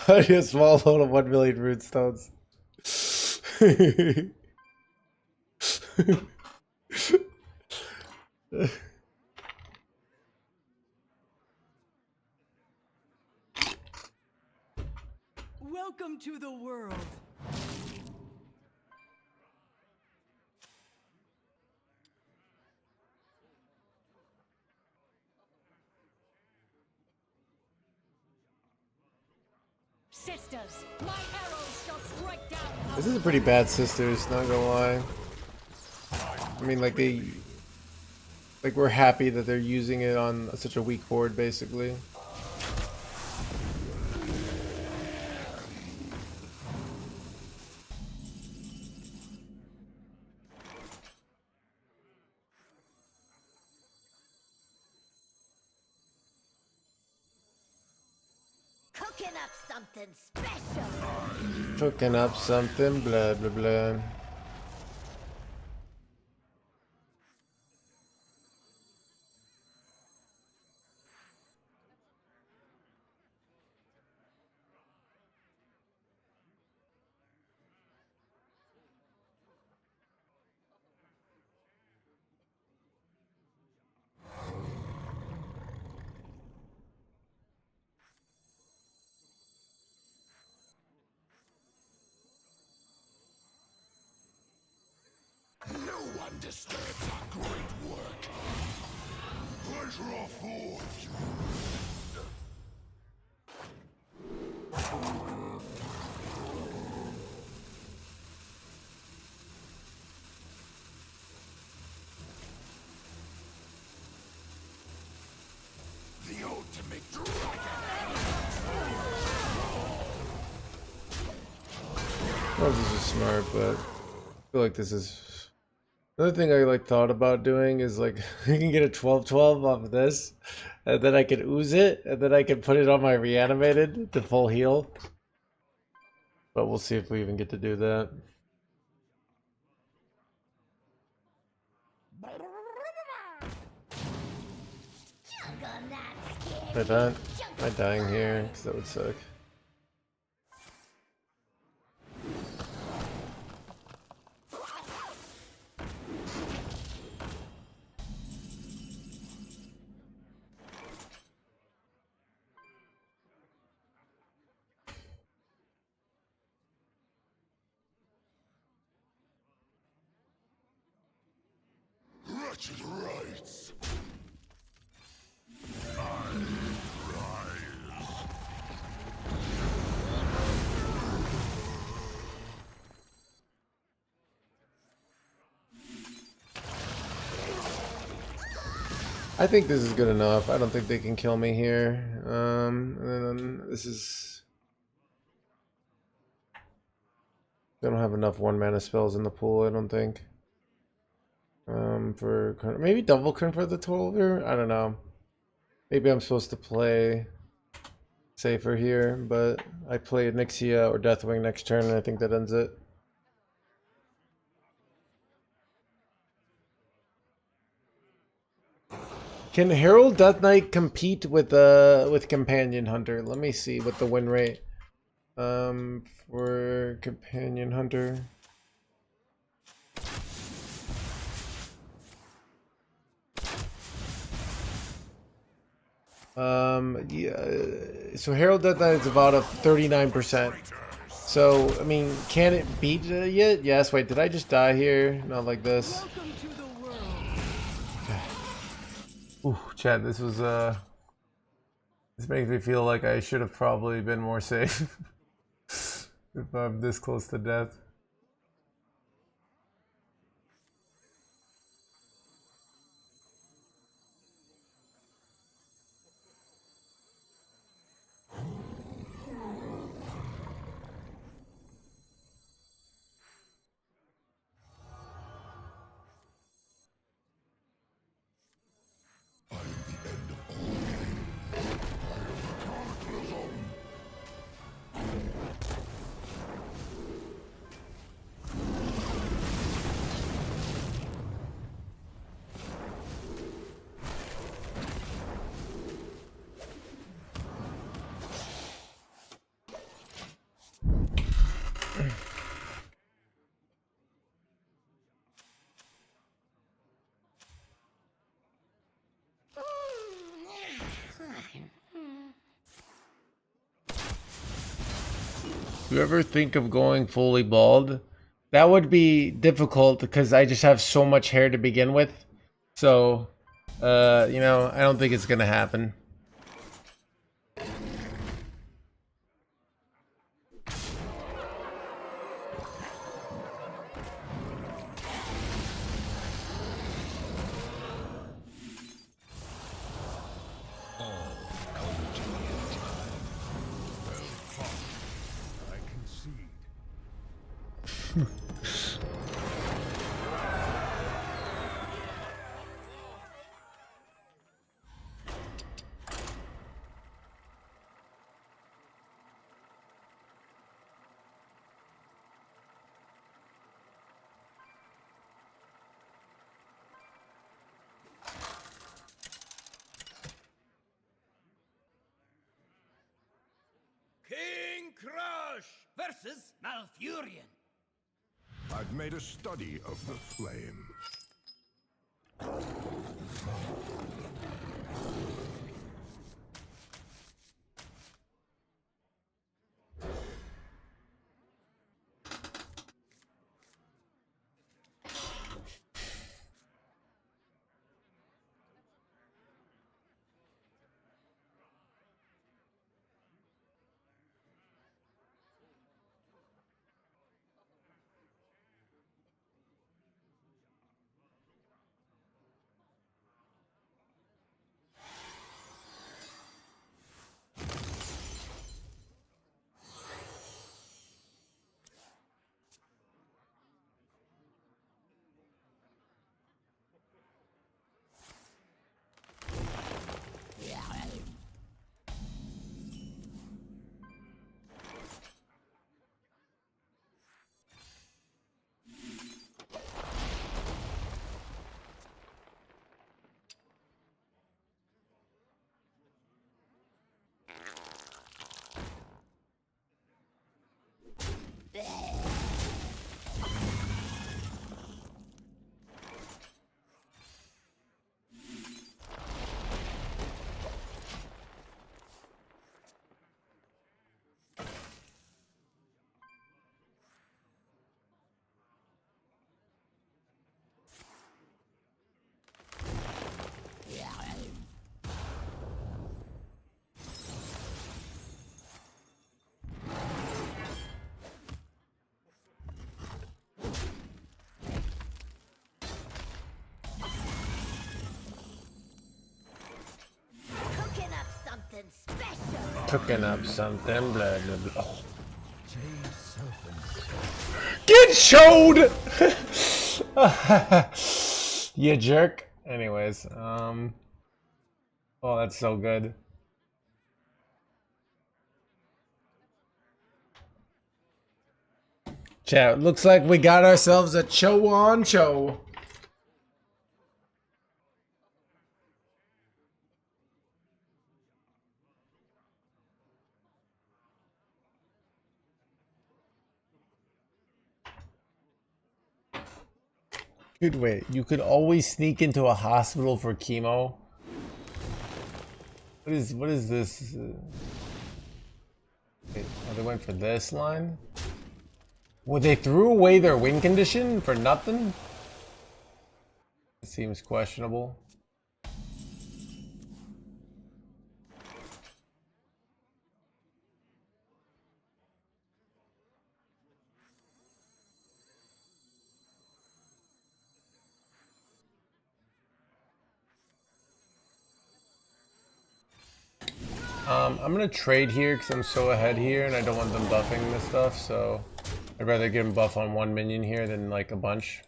I need a small load of 1 million runestones. Welcome to the world. Sisters, my arrows shall strike down. This is a pretty bad sisters, not gonna lie. I mean, like we're happy that they're using it on such a weak board, basically. Cooking up something special. Cooking up something, blah blah blah. No one disturbs our great work. Pleasure affords. The ultimate dragon. Well, this is smart, but I feel like this is... Another thing I like thought about doing is like I can get a 12/12 off of this, and then I can ooze it, and then I can put it on my reanimated to full heal. But we'll see if we even get to do that. Am I dying here? Because that would suck. Wretched rights. I think this is good enough. I don't think they can kill me here. And then this is... They don't have enough 1-mana spells in the pool, I don't think. For maybe double convert the Tolver? I don't know. Maybe I'm supposed to play safer here, but I play Nixia or Deathwing next turn, and I think that ends it. Can Herald Death Knight compete with Companion Hunter? Let me see what the win rate. For Companion Hunter. Yeah. So Herald Death Knight is about a 39%. So I mean, can it beat it yet? Yes. Wait, did I just die here? Not like this. Welcome to the world. Ooh, Chad, this was this makes me feel like I should have probably been more safe if I'm this close to death. You ever think of going fully bald? That would be difficult because I just have so much hair to begin with. So, you know, I don't think it's gonna happen. I concede. King Crush versus Malfurion. I've made a study of the flame. Cooking up something special. Cooking up something, blah blah blah. Oh. Jade serpent. Get showed! You jerk. Anyways, oh, that's so good. Chat, looks like we got ourselves a Cho on Cho. Dude, wait, you could always sneak into a hospital for chemo? What is this? Wait, oh, they went for this line? Well, they threw away their win condition for nothing? It seems questionable. I'm gonna trade here because I'm so ahead here and I don't want them buffing this stuff, so I'd rather get them buff on one minion here than like a bunch.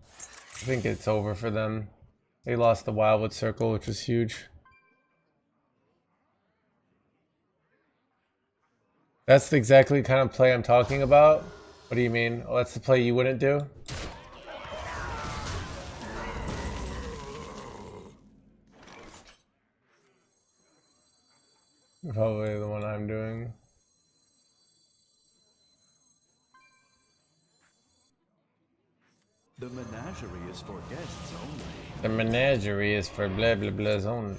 I think it's over for them. They lost the Wildwood Circle, which was huge. That's exactly the kind of play I'm talking about. What do you mean? Oh, that's the play you wouldn't do? Probably the one I'm doing. The menagerie is for guests only. The menagerie is for blah blah blahs only.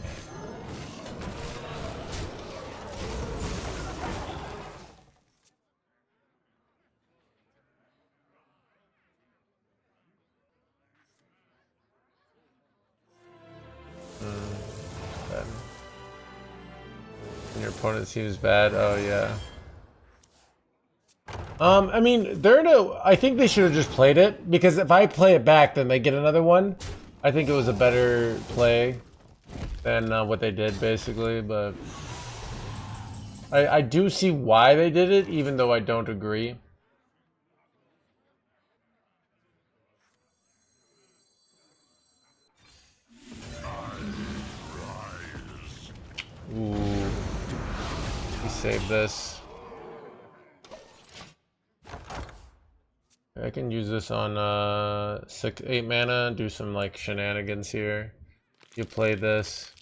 Bad. And your opponent seems bad. Oh yeah. I mean, I think they should have just played it, because if I play it back, then they get another one. I think it was a better play than what they did, basically, but I do see why they did it, even though I don't agree. Ooh. He saved this. I can use this on 8 mana and do some like shenanigans here. You play this.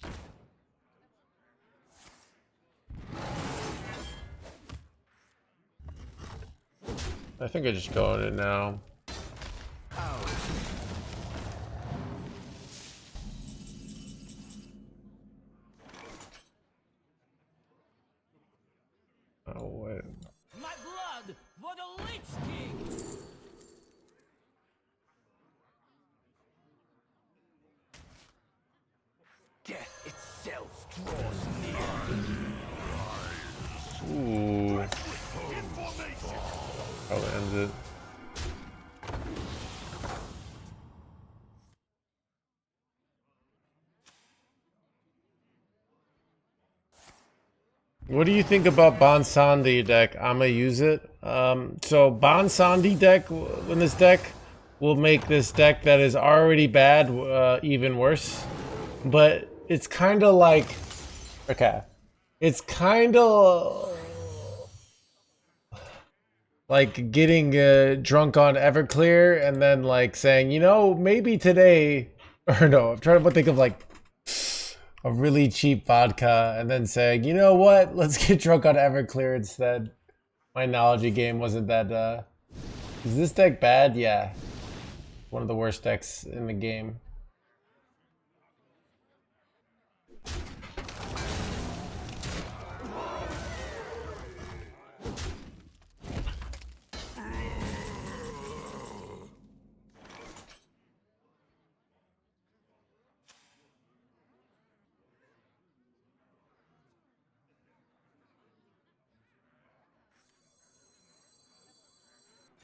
I think I just go on it now. Oh wait. My blood for the Lich King! Death itself draws near. Ooh. Probably ends it. What do you think about Bonsandi deck? I'ma use it. So Bonsandi deck, in this deck, will make this deck that is already bad even worse. But it's kind of like, okay, it's kind of like getting drunk on Everclear and then like saying, you know, maybe today, or no, I'm trying to think of like a really cheap vodka and then saying, you know what, let's get drunk on Everclear instead. My analogy game wasn't that, is this deck bad? Yeah. One of the worst decks in the game.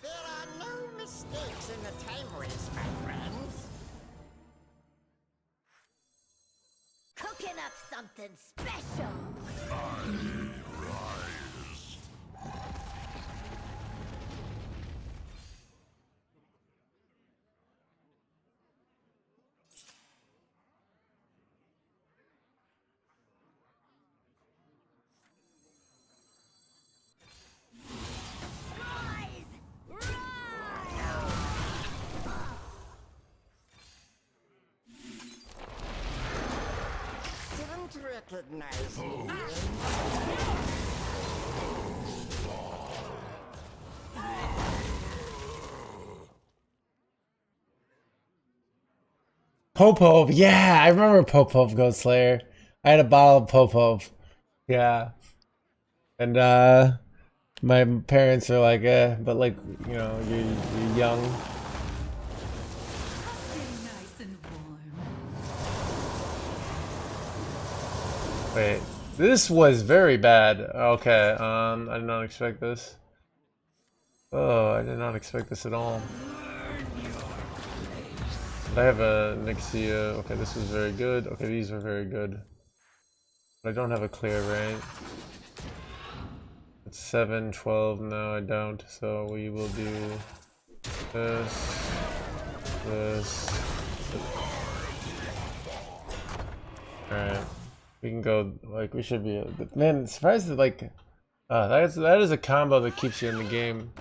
There are no mistakes in the time race, my friends. Cooking up something special. Didn't recognize me. Popov, yeah, I remember Popov Ghost Slayer. I had a bottle of Popov. Yeah. And my parents are like, but like, you know, you're young. Nice and warm. Wait, this was very bad. Okay, I did not expect this. Oh, I did not expect this at all. I have a Nixia. Okay, this was very good. Okay, these were very good. But I don't have a clear, right? It's 7, 12. No, I don't. So we will do this, this. Alright. We can go, like, we should be, man, surprised that, like, that is a combo that keeps you in the game.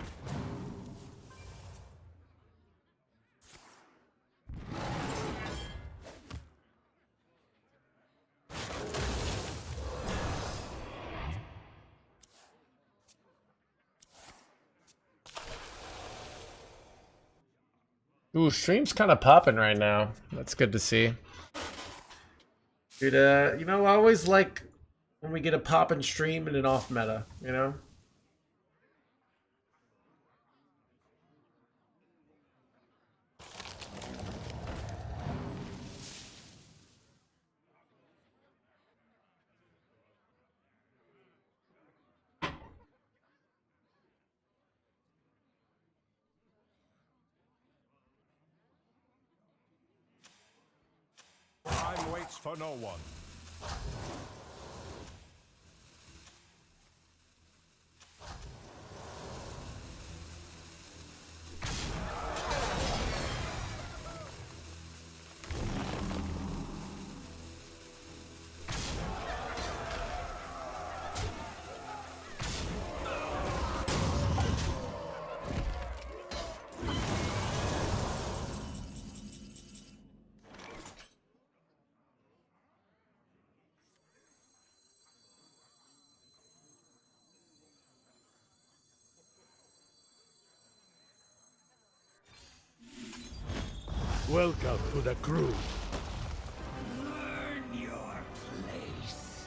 Ooh, stream's kind of popping right now. That's good to see. Dude, you know, I always like when we get a poppin' stream and an off meta, you know? Time waits for no one. Welcome to the crew. Earn your place.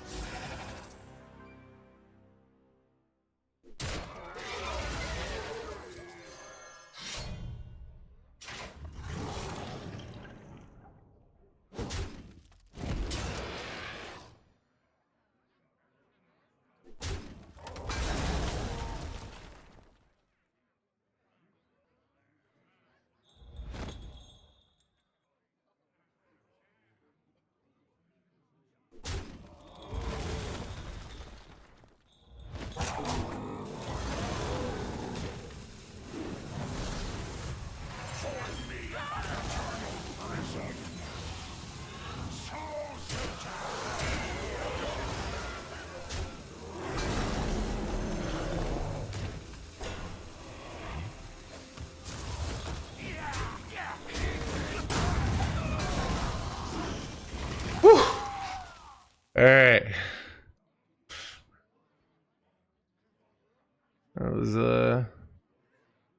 Alright.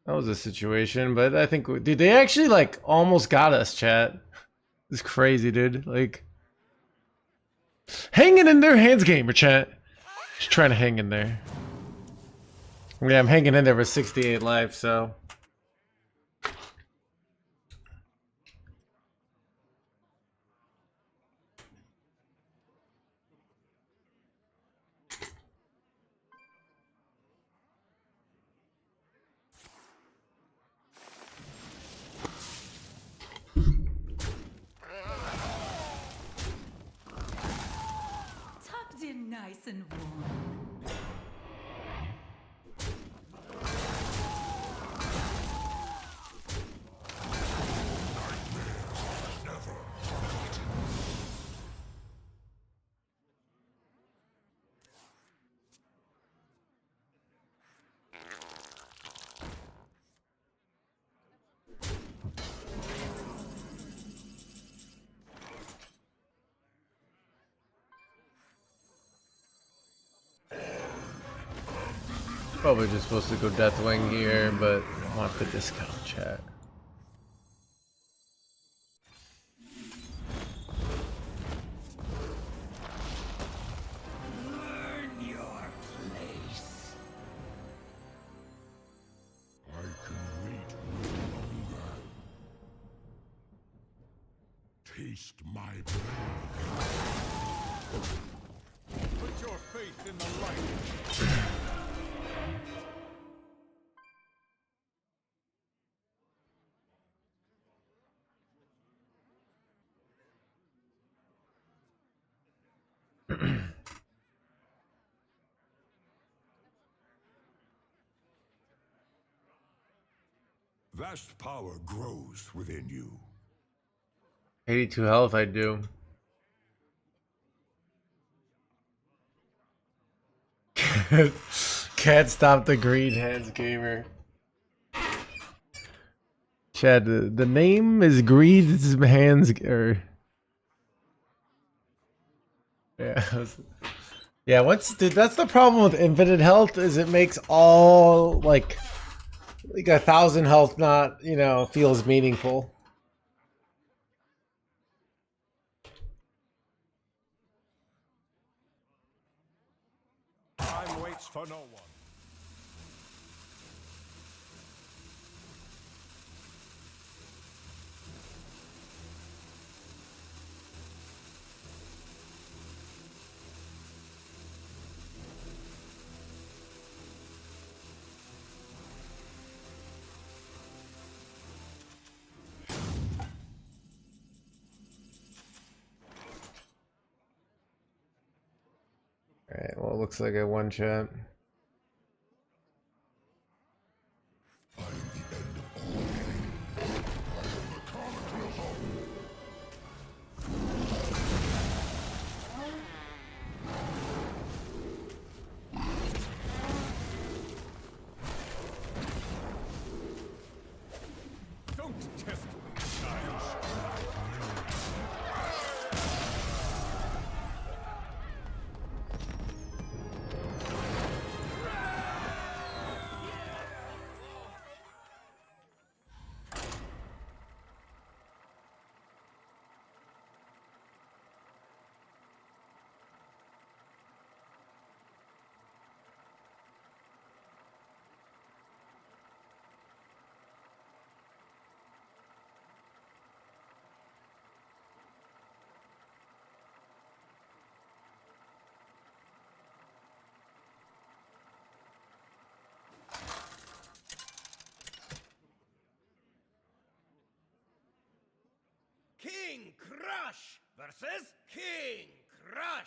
That was a situation, but I think, dude, they actually like almost got us, chat. It's crazy, dude. Like, hanging in there, NoHandsGamer, chat. Just trying to hang in there. Yeah, I'm hanging in there with 68 life, so. Tucked in nice and warm. Probably just supposed to go Deathwing here, but I want the discount, chat. taste my blade. Put your faith in the light. Vast power grows within you. 82 health, I do. Can't stop the green hands gamer. Chad, the name is Greed Hands, or yeah, yeah. Dude, that's the problem with infinite health, is it makes all like 1,000 health not, feels meaningful. Time waits for no one. All right. Well, it looks like I won, chat. Don't test me, child. King Crush versus King Crush.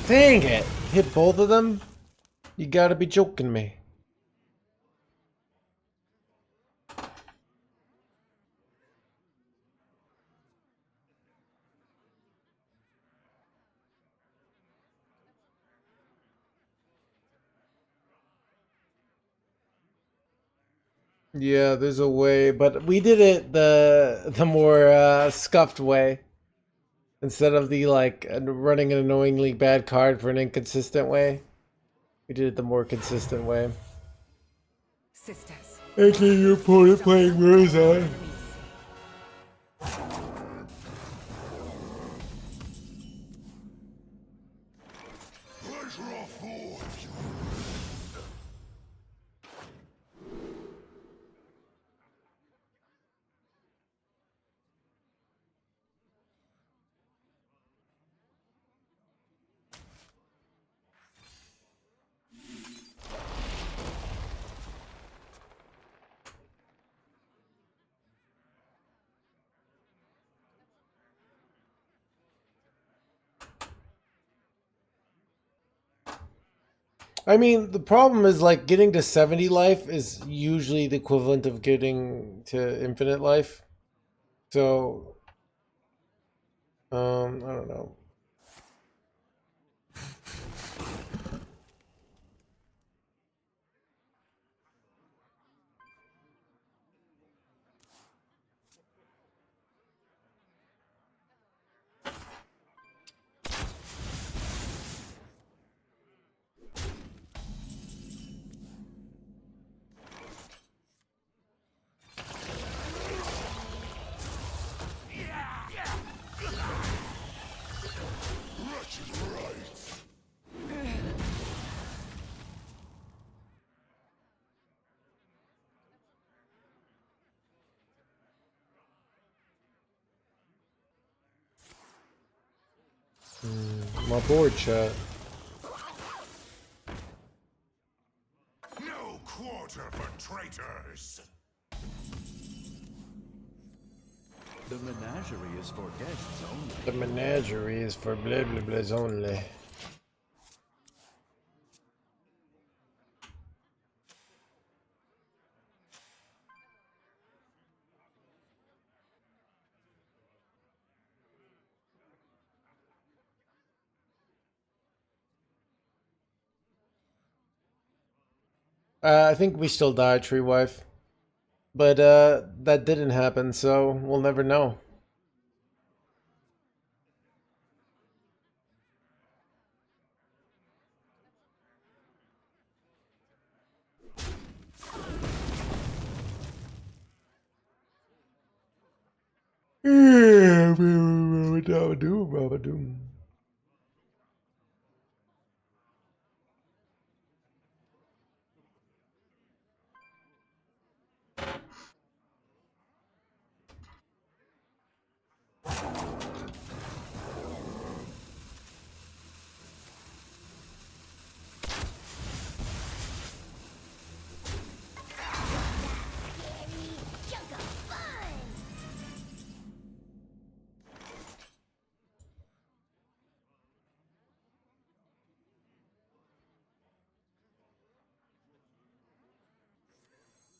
Dang it! Hit both of them? You gotta be joking me. Yeah, there's a way, but we did it the more scuffed way. Instead of the running an annoyingly bad card for an inconsistent way. We did it the more consistent way. Sisters. Actually, your opponent playing Mirza. Pleasure affords. I mean, the problem is like getting to 70 life is usually the equivalent of getting to infinite life. So, I don't know. My board chat. No quarter for traitors. The menagerie is for guests only. The menagerie is for blah blah blahs only. I think we still die, Tree Wife. But that didn't happen, so we'll never know.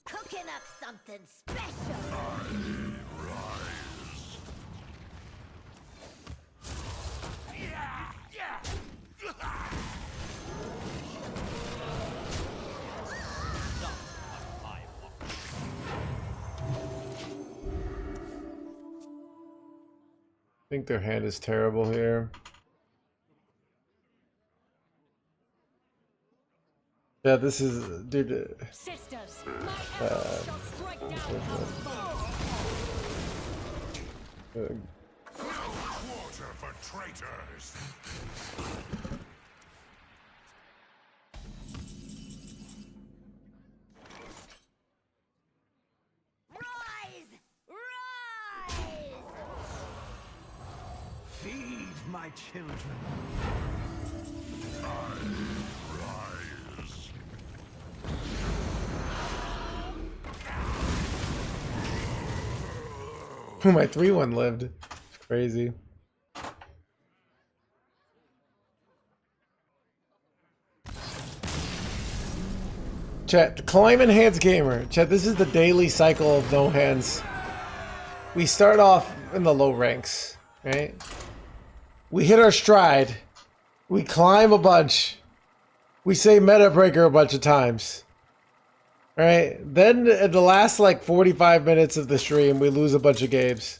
Cooking up something special. I think their hand is terrible here. Yeah, this is, dude. Sisters, my arrows shall strike down hell's foe. Quarter for traitors. Rise! Rise! Feed my children. Rise. My 3-1 lived. It's crazy. Chat, climb NoHandsGamer. Chat, this is the daily cycle of no hands. We start off in the low ranks, right? We hit our stride. We climb a bunch. We say meta breaker a bunch of times. Right? Then in the last like 45 minutes of the stream, we lose a bunch of games.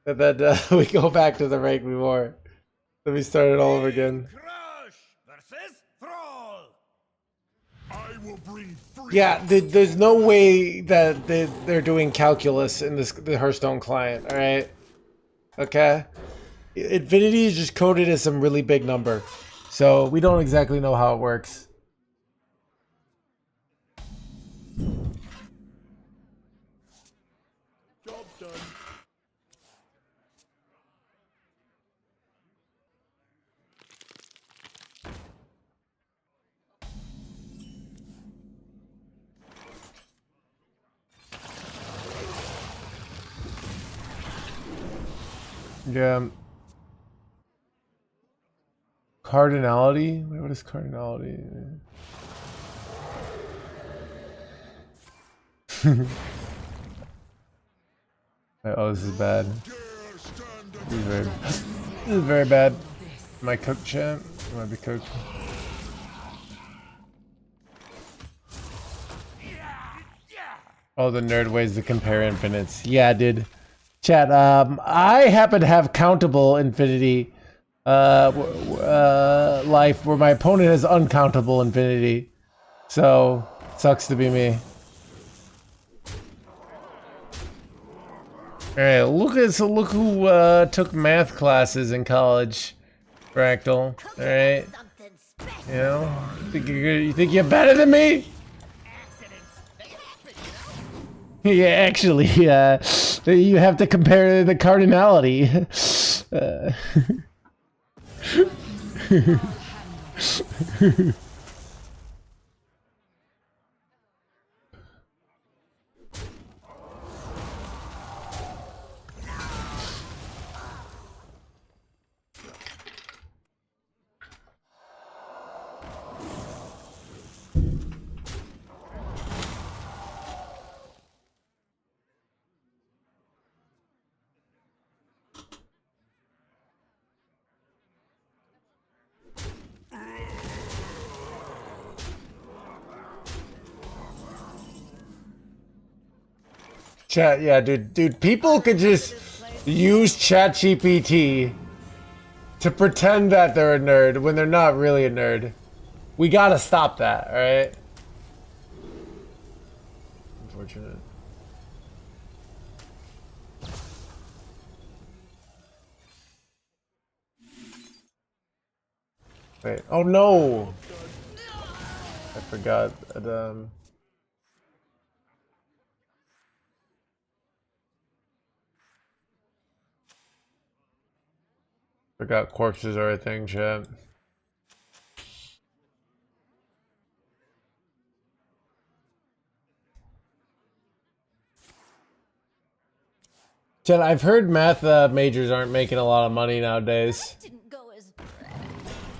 And then we go back to the rank we were. Then we start it all over again. Crush versus Thrall. I will bring freedom. Yeah, there's no way that they're doing calculus in the Hearthstone client, alright? Okay? Infinity is just coded as some really big number. So we don't exactly know how it works. Job done. Yeah. Cardinality? Wait, what is cardinality? Oh, this is bad. This is very bad. Am I cooked, chat? I might be cooked. Oh, the nerd ways to compare infinites. Yeah, dude. Chat, I happen to have countable infinity life where my opponent has uncountable infinity. So, sucks to be me. Alright, look who took math classes in college. Fractal. Alright. You know? You think you're better than me? Yeah, actually, you have to compare the cardinality. Chat, yeah, dude, people could just use ChatGPT to pretend that they're a nerd when they're not really a nerd. We gotta stop that, alright? Unfortunate. Wait, oh no! I forgot that, forgot corpses are a thing, chat. Chat, I've heard math majors aren't making a lot of money nowadays.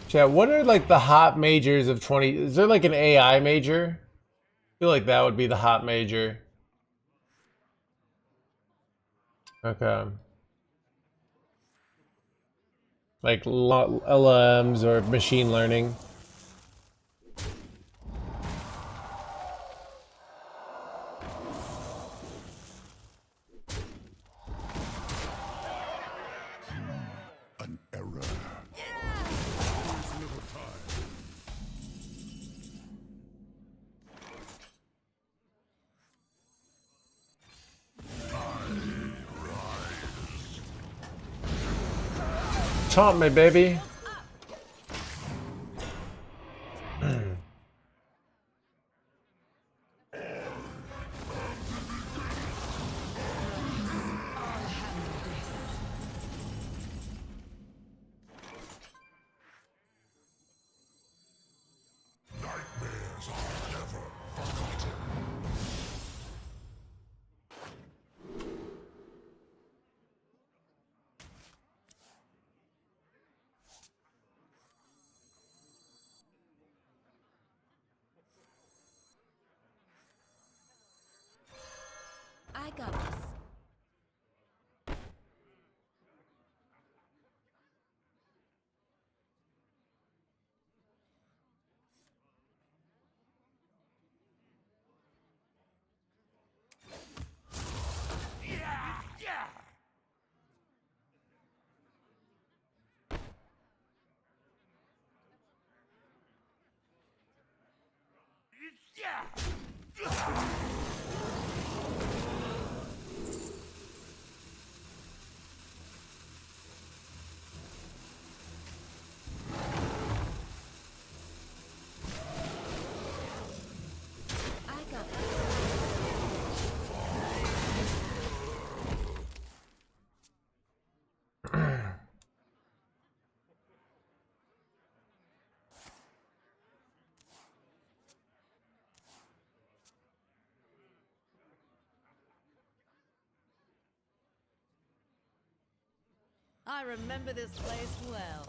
Chat, what are like the hot majors of 20? Is there like an AI major? I feel like that would be the hot major. Okay. Like LLMs or machine learning. An error. Taunt me, baby. Nightmares are never forgotten. I got this. I remember this place well.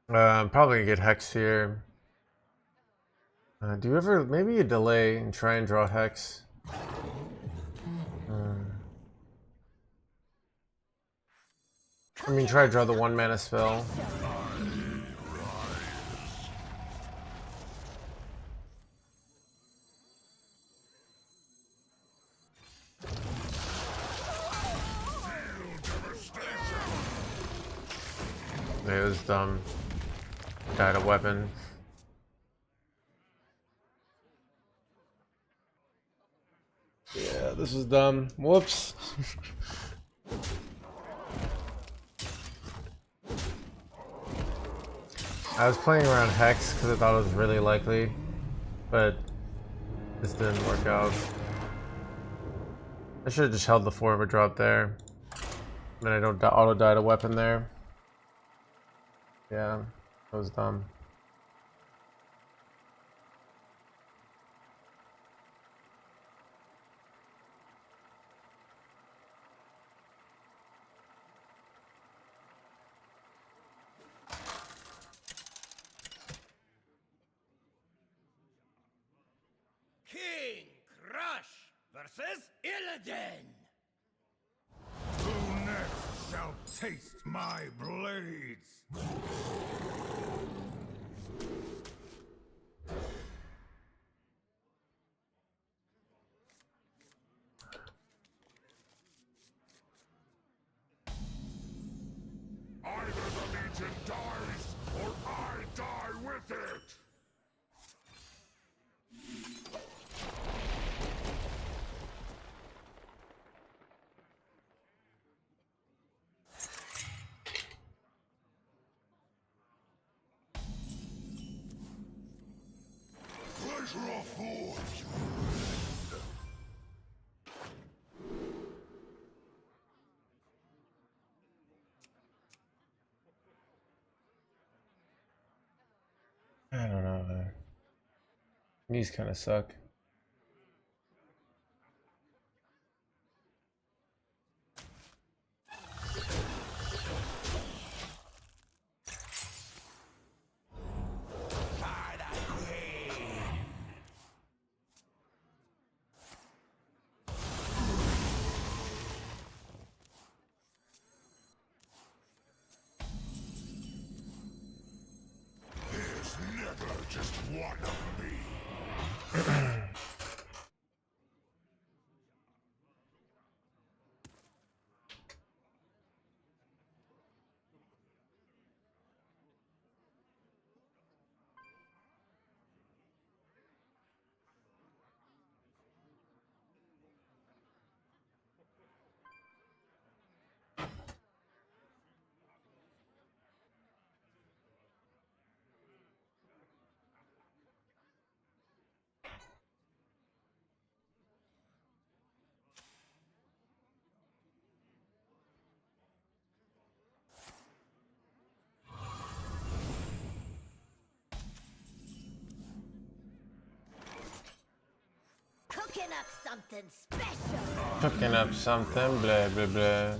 I'm probably gonna get Hex here. Do you ever maybe a delay and try and draw Hex? I mean, try to draw the 1 mana spell. It was dumb. Died a weapon. Yeah, this was dumb. Whoops. I was playing around Hex because I thought it was really likely, but this didn't work out. I should have just held the 4 of a drop there. Then I don't auto died a weapon there. Yeah, that was dumb. King Crush versus Illidan. Who next shall taste my blades? Either the Legion dies, or I die with it! Pleasure affords you. I don't know. These kind of suck. There's never just one of me. Cooking up something special. Cooking up something, blah blah blah.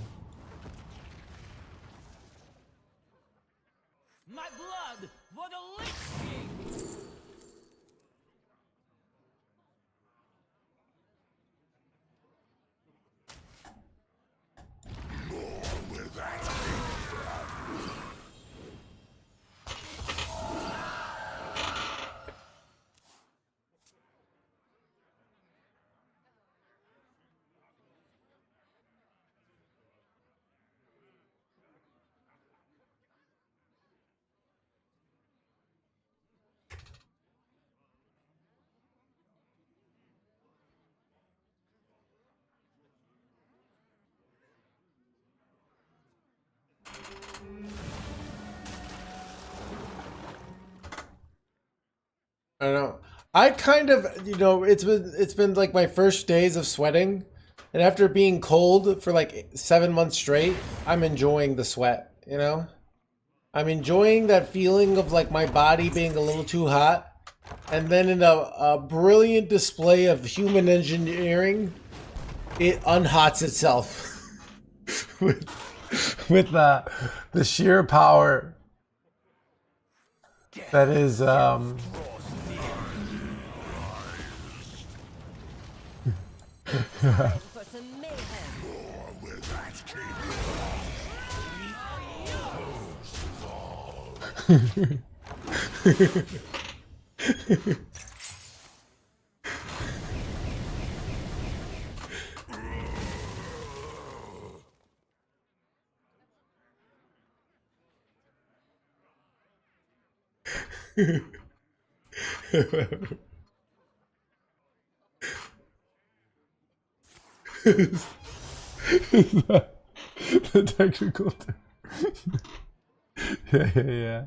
My blood for the Lich King. More with that. I don't know. I kind of, it's been like my first days of sweating, and after being cold for like 7 months straight, I'm enjoying the sweat. I'm enjoying that feeling of like my body being a little too hot, and then in a brilliant display of human engineering, it unhots itself with the sheer power that is For some mayhem. the technical term. Yeah.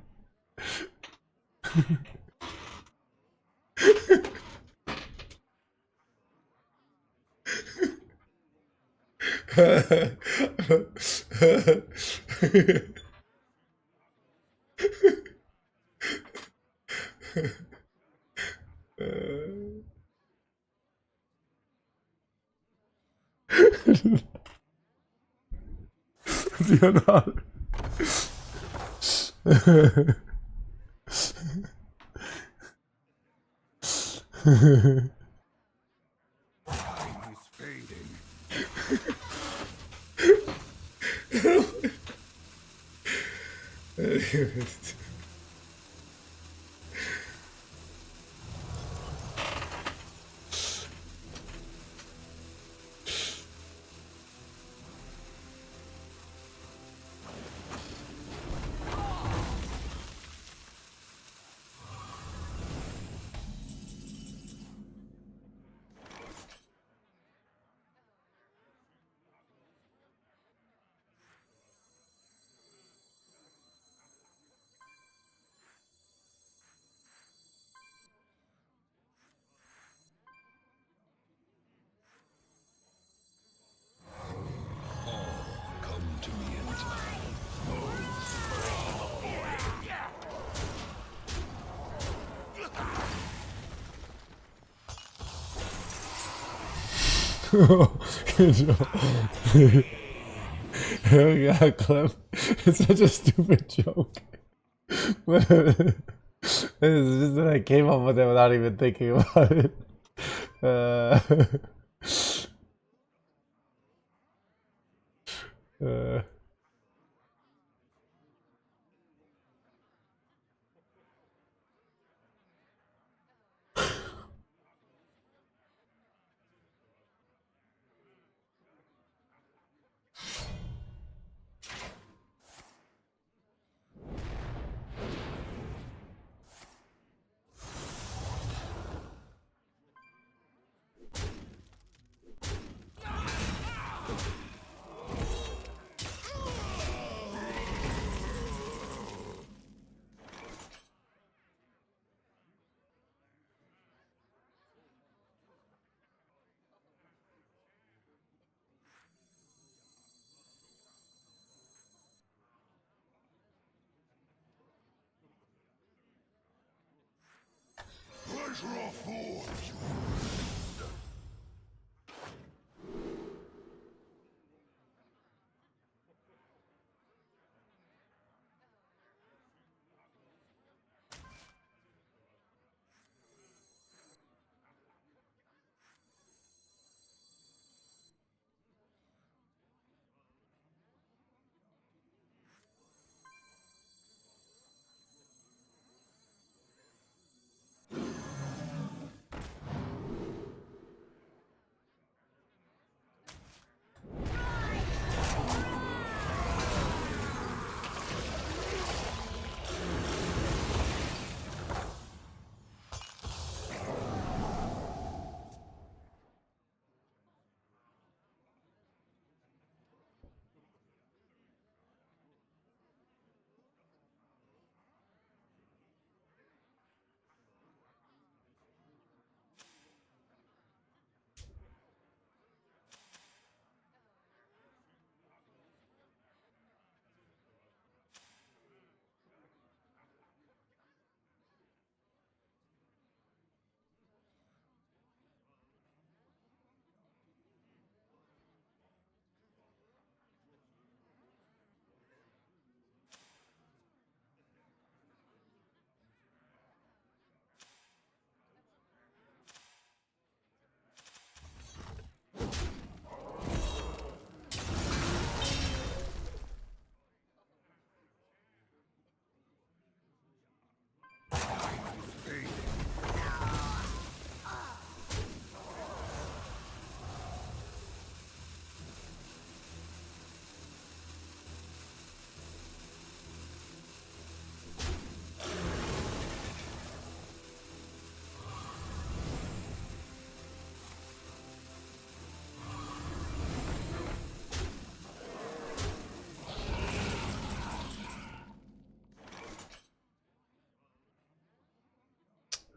Time is fading. Come to me in time. Good job. Yeah, Clem. It's such a stupid joke. It's just that I came up with it without even thinking about it. Pleasure affords.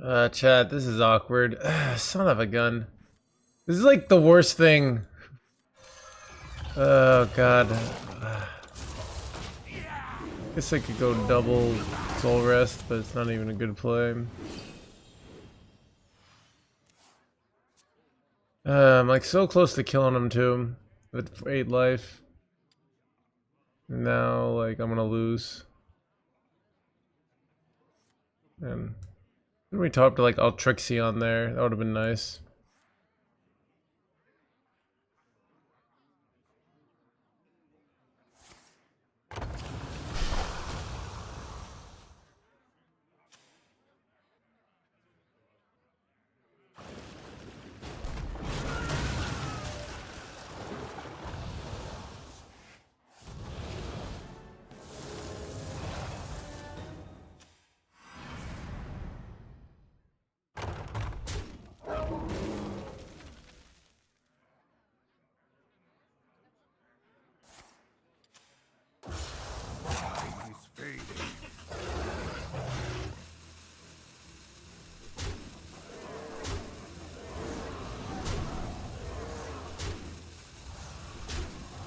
Chat, this is awkward. Son of a gun. This is like the worst thing. Oh god. Guess I could go double soul rest, but it's not even a good play. I'm like so close to killing him too, with 8 life. Now, like, I'm gonna lose. And we talked to like Trixie on there. That would have been nice.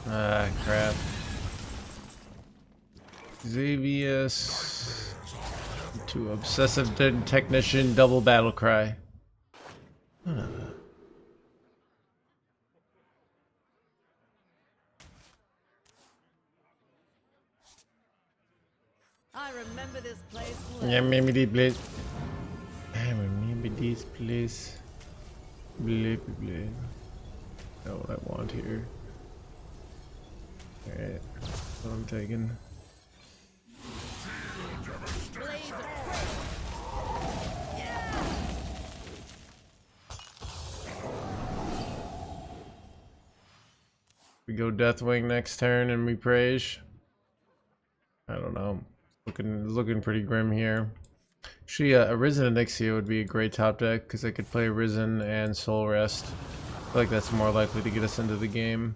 Ah, crap. Xavius to obsessive technician double battle cry. I remember this place well. Yeah, maybe this place. I remember this place. Blah, blah, blah. Know what I want here. Alright, that's what I'm taking. We go Deathwing next turn and we praise. I don't know. Looking pretty grim here. Actually, Arisen and Ixia would be a great top deck because I could play Arisen and Soul Rest. I feel like that's more likely to get us into the game.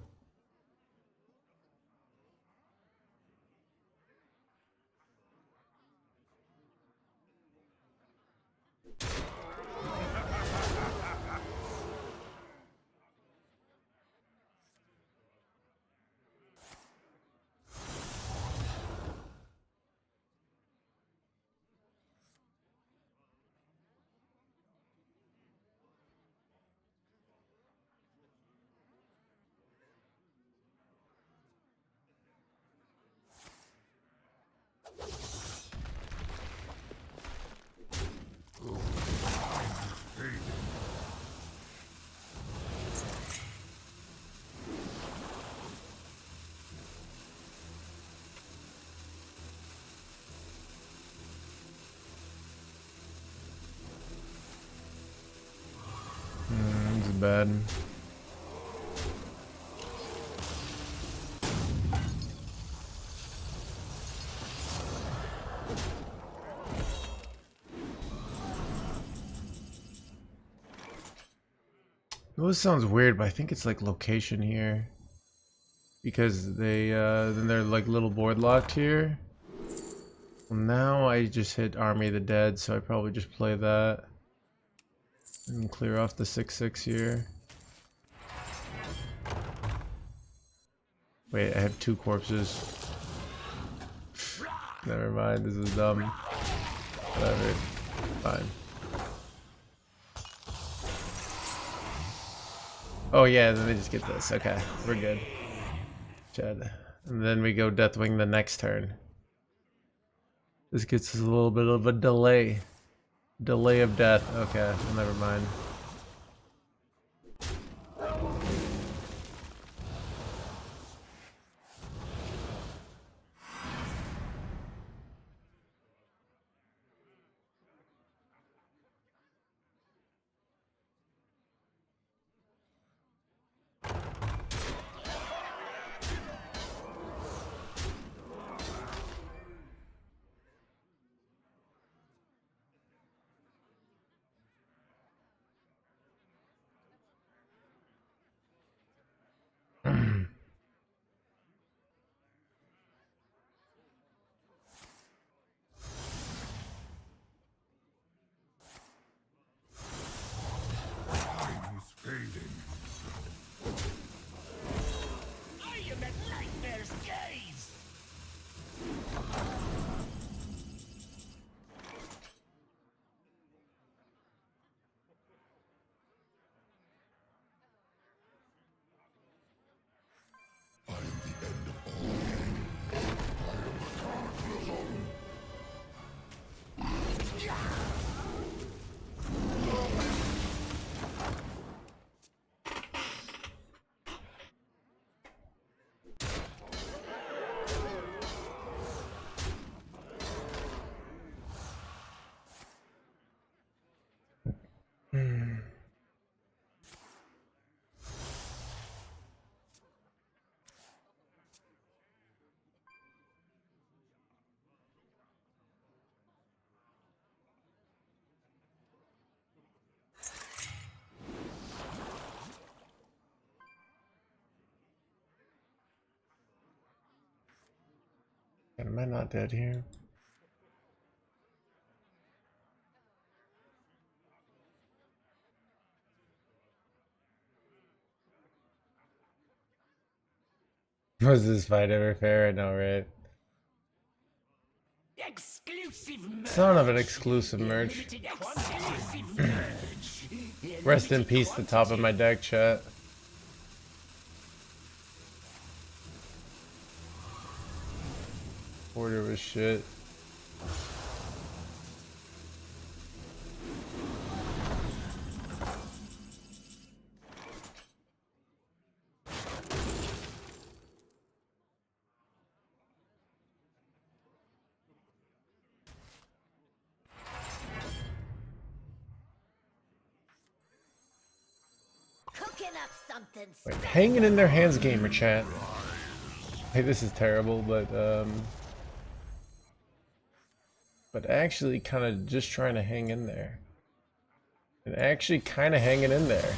This is bad. Well, this sounds weird, but I think it's like location here. Because they, then they're like little board locked here. Well, now I just hit Army of the Dead, so I probably just play that. And clear off the 6/6 here. Wait, I have 2 corpses. Never mind, this is dumb. Whatever. Fine. Oh yeah, then they just get this. Okay, we're good. Chad. And then we go Deathwing the next turn. This gets us a little bit of a delay. Delay of death. Okay, well, never mind. Am I not dead here? Was this fight ever fair? I know, right? Exclusive Son of an exclusive merch. exclusive merch. Rest in peace, the top of my deck, chat. Order was shit. Cooking up something. Wait, hanging in their hands, gamer chat. Hey, this is terrible, but actually kind of just trying to hang in there. And actually kind of hanging in there.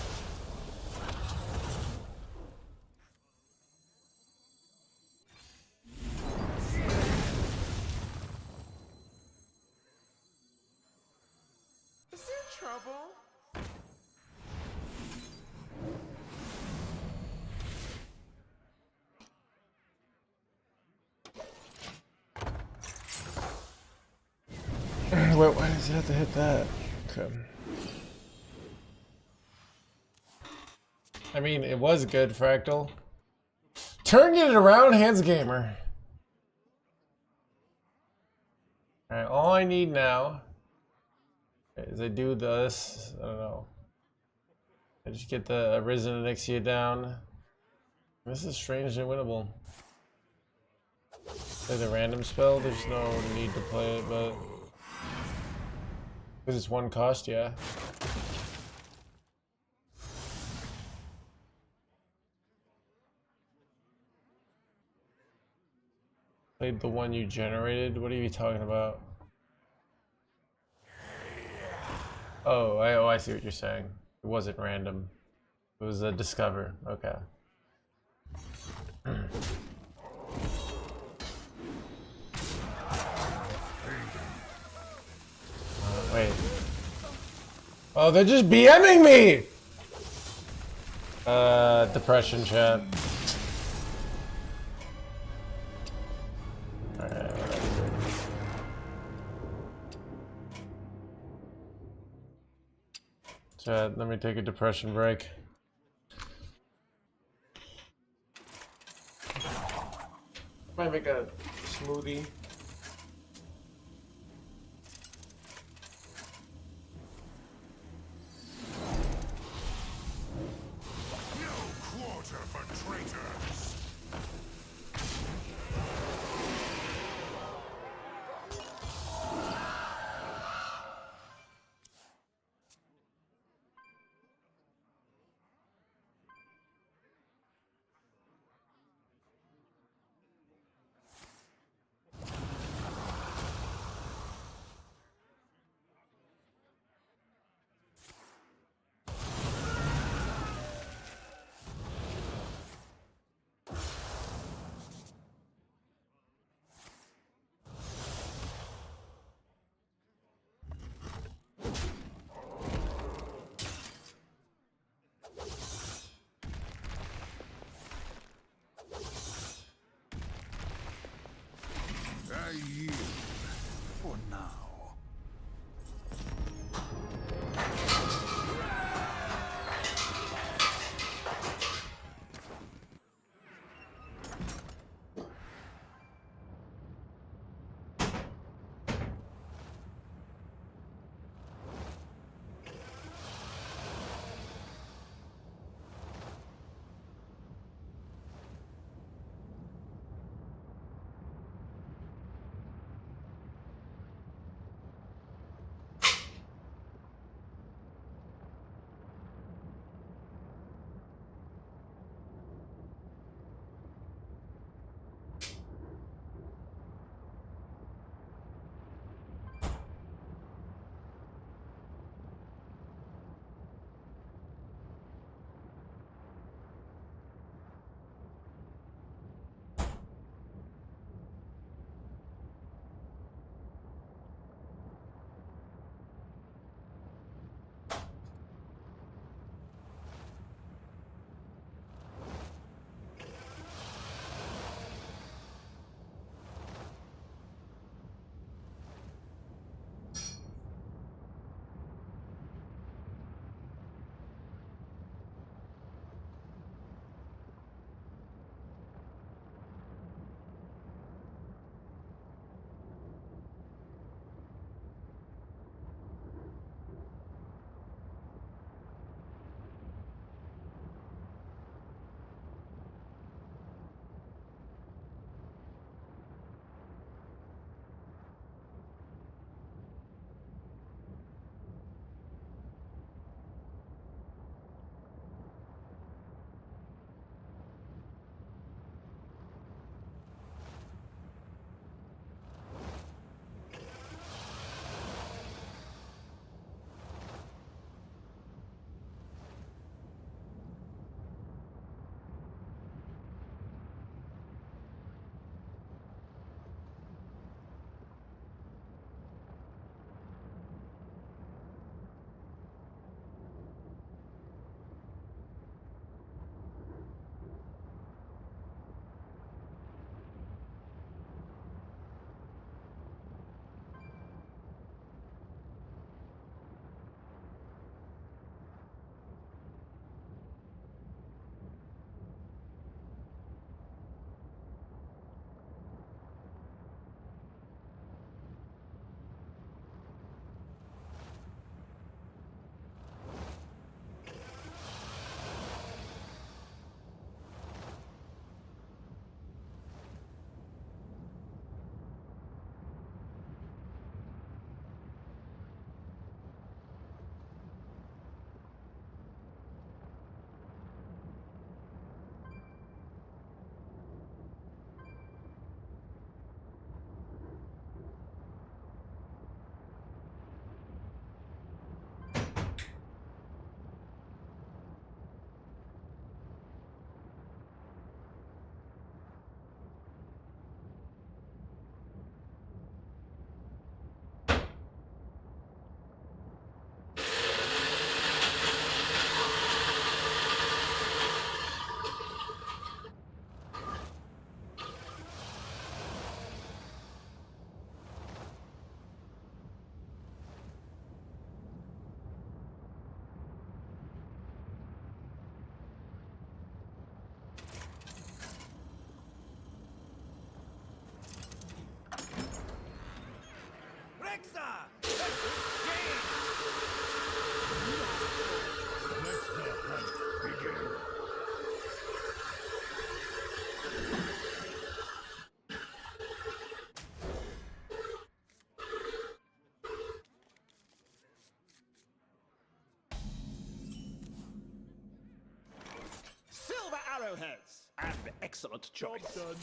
Is there trouble? Wait, why does he have to hit that? Okay. I mean, it was good, Fractal. Turn it around, NoHandsGamer. Alright, all I need now is I do this. I don't know. I just get the Arisen Elixir down. This is strangely winnable. Play the random spell, there's no need to play it, but because it's one cost, yeah. Played the one you generated? What are you talking about? Oh, I see what you're saying. It wasn't random. It was a discover. Okay. Wait. Oh, they're just BMing me! Depression chat. Alright, whatever. Chat, let me take a depression break. Might make a smoothie. For traitors. Hexa! Game! Let the hunt begin. Silver arrowheads! An excellent choice. Job done.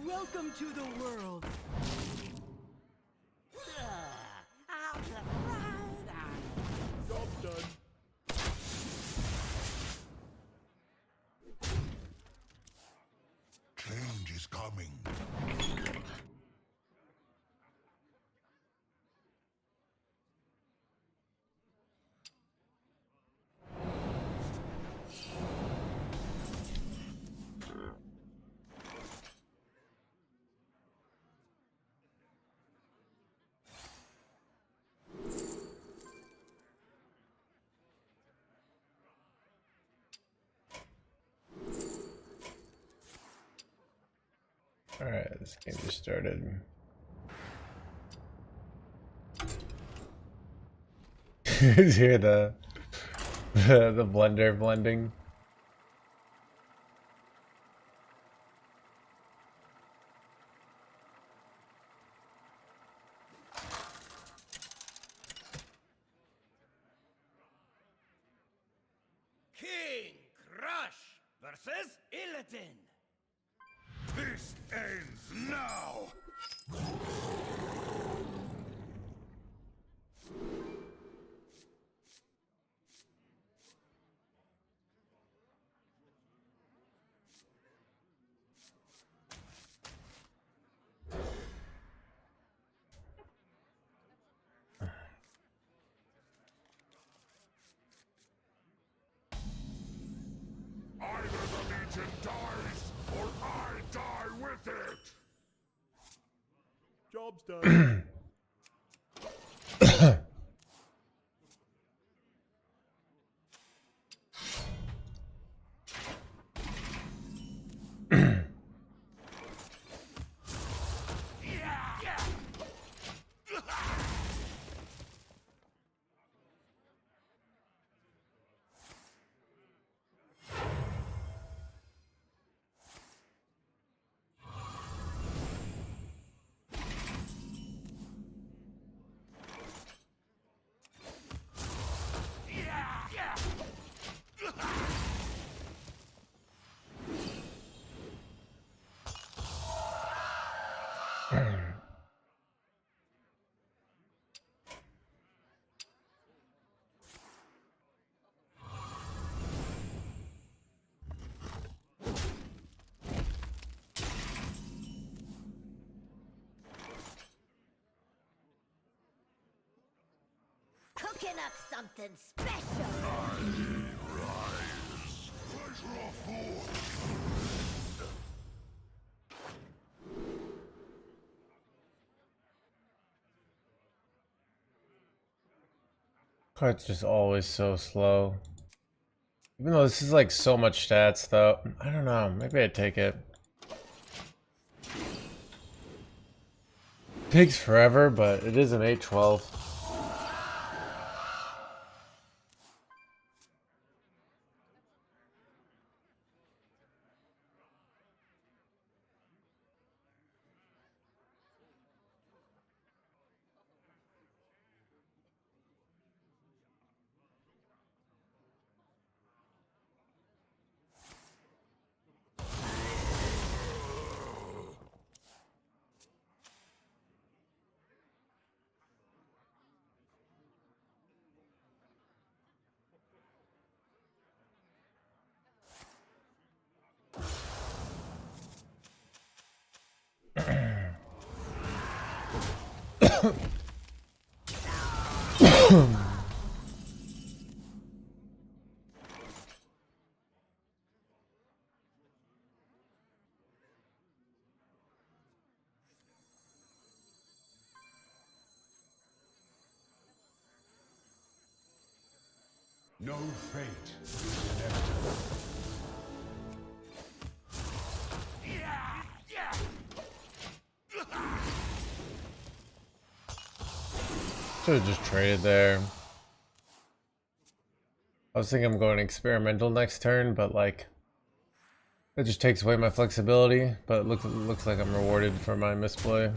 Welcome to the world. Out of right eye. Job done. Change is coming. Alright, this game just started. You hear the blender blending? King Crush versus Illidan. This ends now! Either the Legion dies, or I die with it! Job's done. Cooking up something special. Pleasure of food! Card's just always so slow. Even though this is like so much stats though. I don't know, maybe I'd take it. Takes forever, but it is an 8/12. No fate is inevitable. Should have just traded there. I was thinking I'm going experimental next turn, but like it just takes away my flexibility. But it looks like I'm rewarded for my misplay.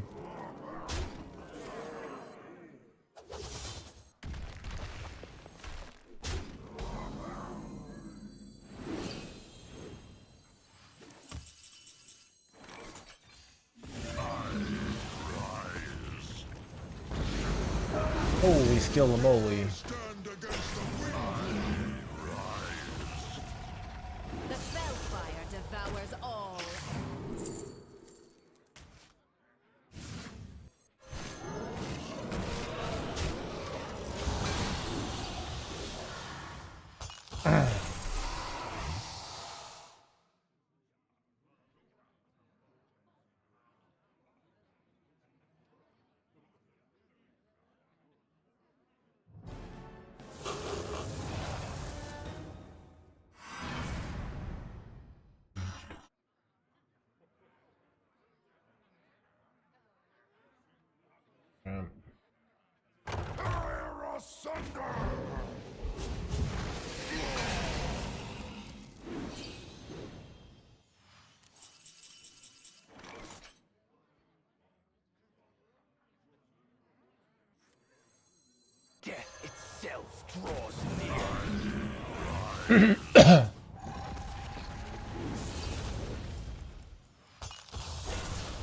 Holy skill-a-moly. The spellfire devours all. Fire asunder! Death itself draws near.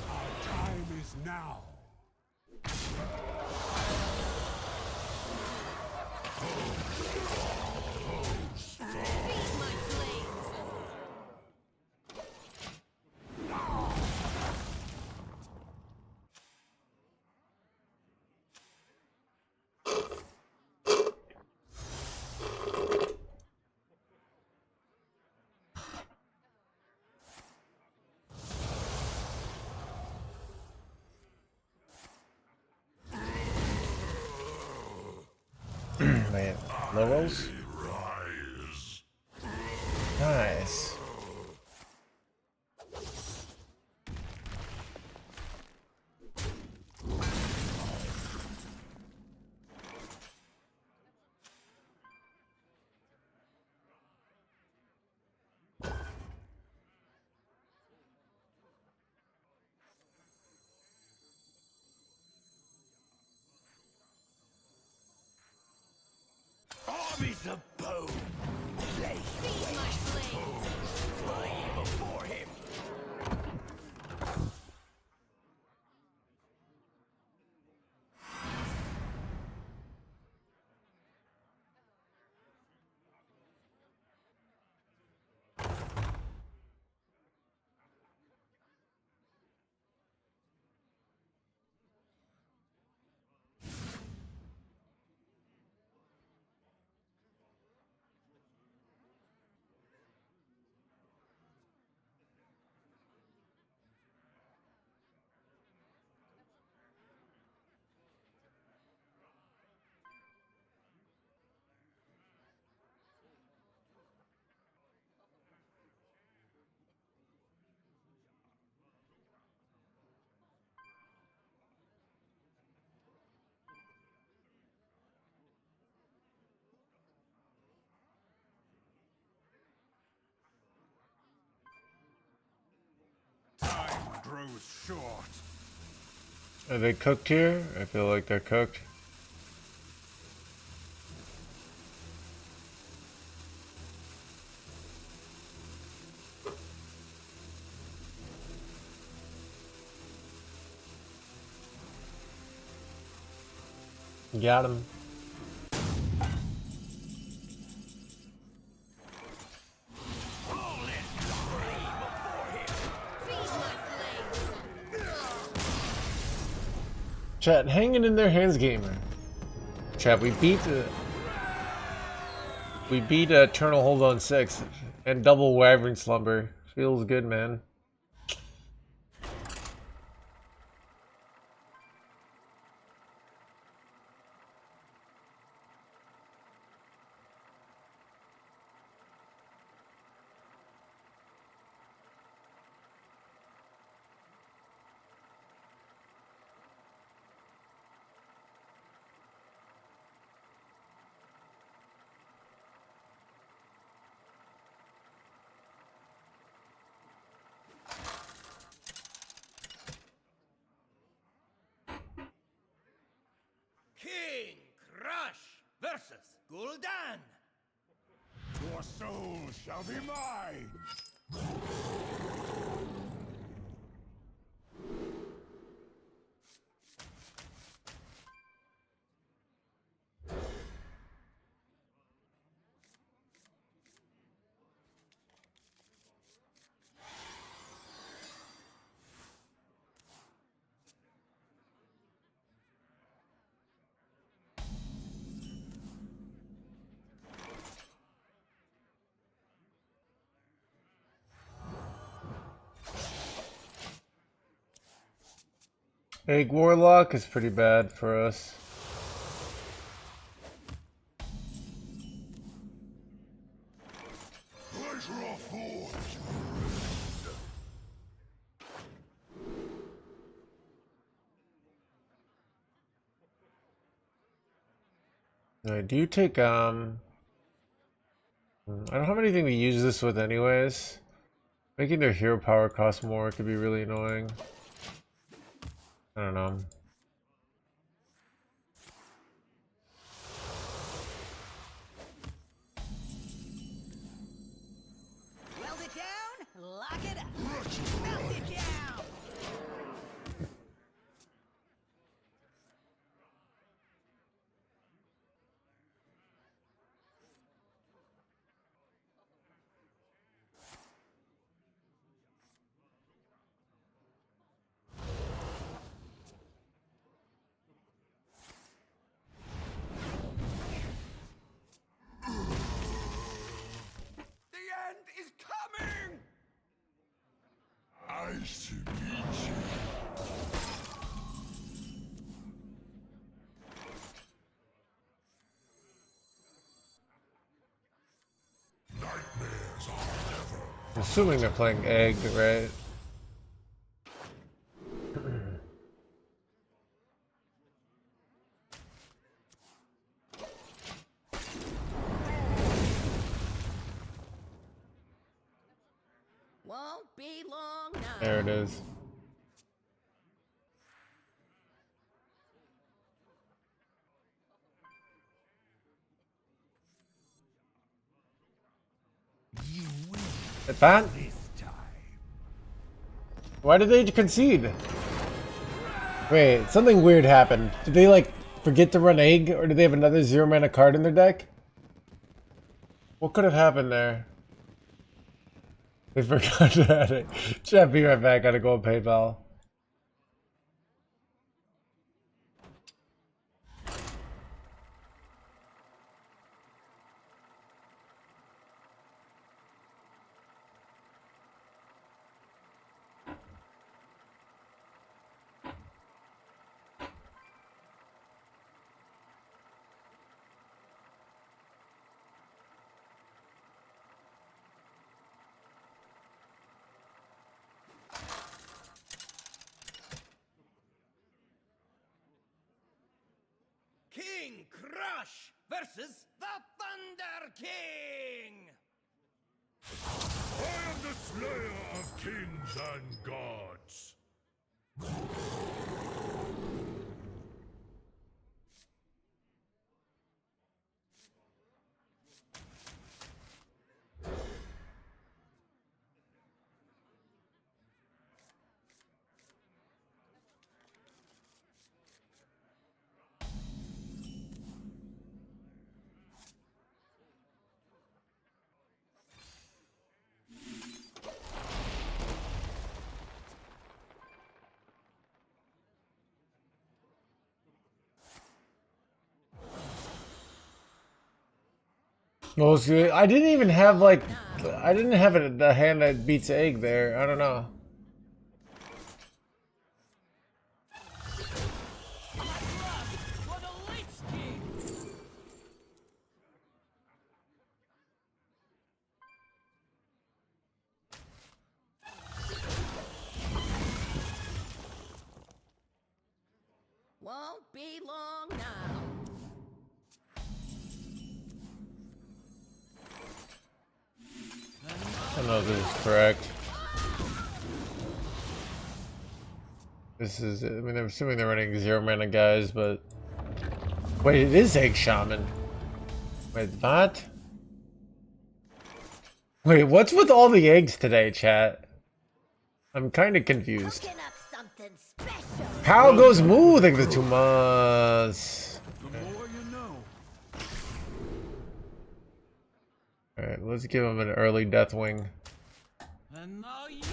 Our time is now. Feed my flames. Man, low rolls? Rise. Nice. Armies of bone. Lay Feed my flames. fly before him. Time grows short. Are they cooked here? I feel like they're cooked. Got him. Chat, hanging in there, NoHandsGamer. Chat, we beat Eternal Hold on 6 and double Wyvern Slumber. Feels good, man. Your soul shall be mine! Egg Warlock is pretty bad for us. Pleasure of force! Alright, do you take I don't have anything to use this with anyways. Making their hero power cost more could be really annoying. I don't know. Weld it down, lock it up. Melt it down. The end is coming. Nice to meet you. Nightmares are never. I'm assuming they're playing Egg, right? Won't be long now. There it is. You win Advan? this time. Why did they concede? Wait, something weird happened. Did they like forget to run Egg, or did they have another 0-mana card in their deck? What could have happened there? They forgot to add it. Chat, be right back. Gotta go on PayPal. King Crush versus the Thunder King. I am the slayer of kings and gods. Well, see, I didn't even have like, I didn't have a hand that beats Egg there. I don't know. For the Lich King. Won't be long now. I don't know if this is correct. This is, I mean, I'm assuming they're running 0-mana guys, but... Wait, it is Egg Shaman. Wait, what? Wait, what's with all the eggs today, chat? I'm kind of confused. Cooking up something special. How goes moving the 2 months? The more you know. Alright, let's give him an early death wing. And now yours!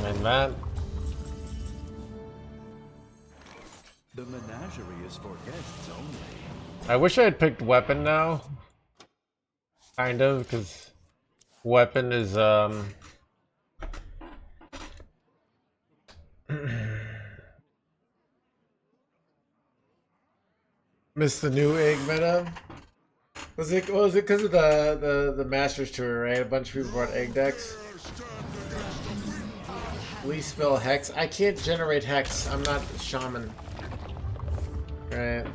And that. The menagerie is for guests only. I wish I had picked weapon now. Kind of, because weapon is missed the new egg meta. Was it because of the Masters tour, right? A bunch of people brought egg decks. Please spell hex. I can't generate hex. I'm not a shaman. Right.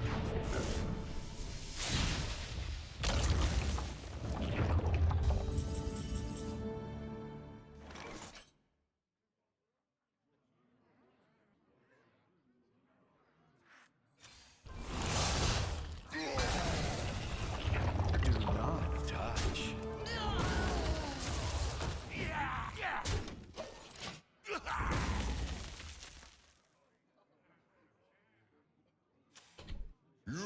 Do not touch. You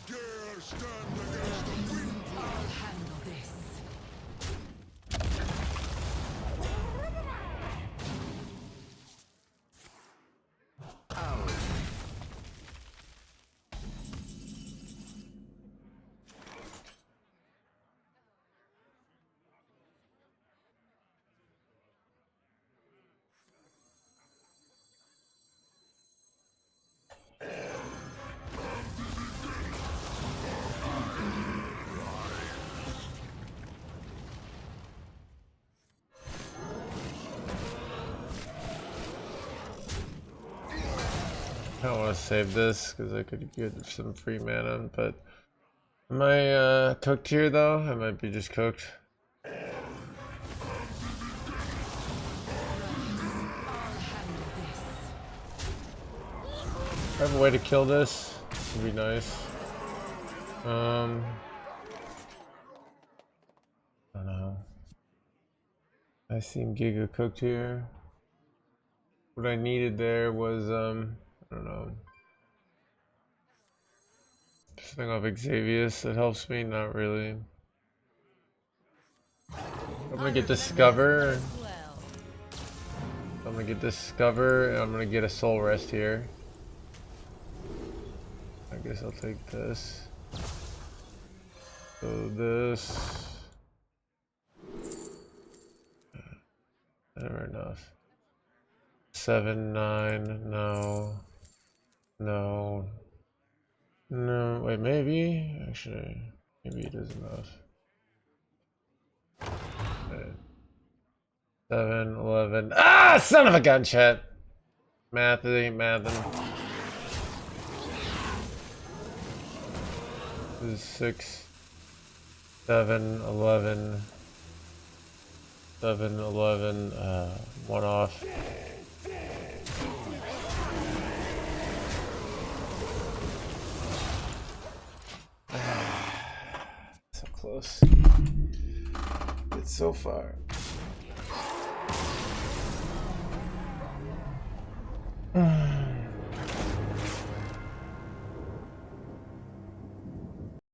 dare stand against the wind? I'll handle this. I don't want to save this because I could get some free mana, but am I cooked here though? I might be just cooked. I have a way to kill this. Would be nice. I don't know. I seem giga cooked here. What I needed there was I don't know. Something off Xavius that helps me, not really. I'm gonna get Discover. I'm gonna get Discover and I'm gonna get a Soul Rest here. I guess I'll take this. So this. Never enough. 7, 9, no. No. No, wait, maybe? Actually, maybe it is enough. Okay. 7, 11. Ah, son of a gun, chat! Math, it ain't mathing. This is 6, 7, 11. 7, 11, 1 off. So close. It's so far.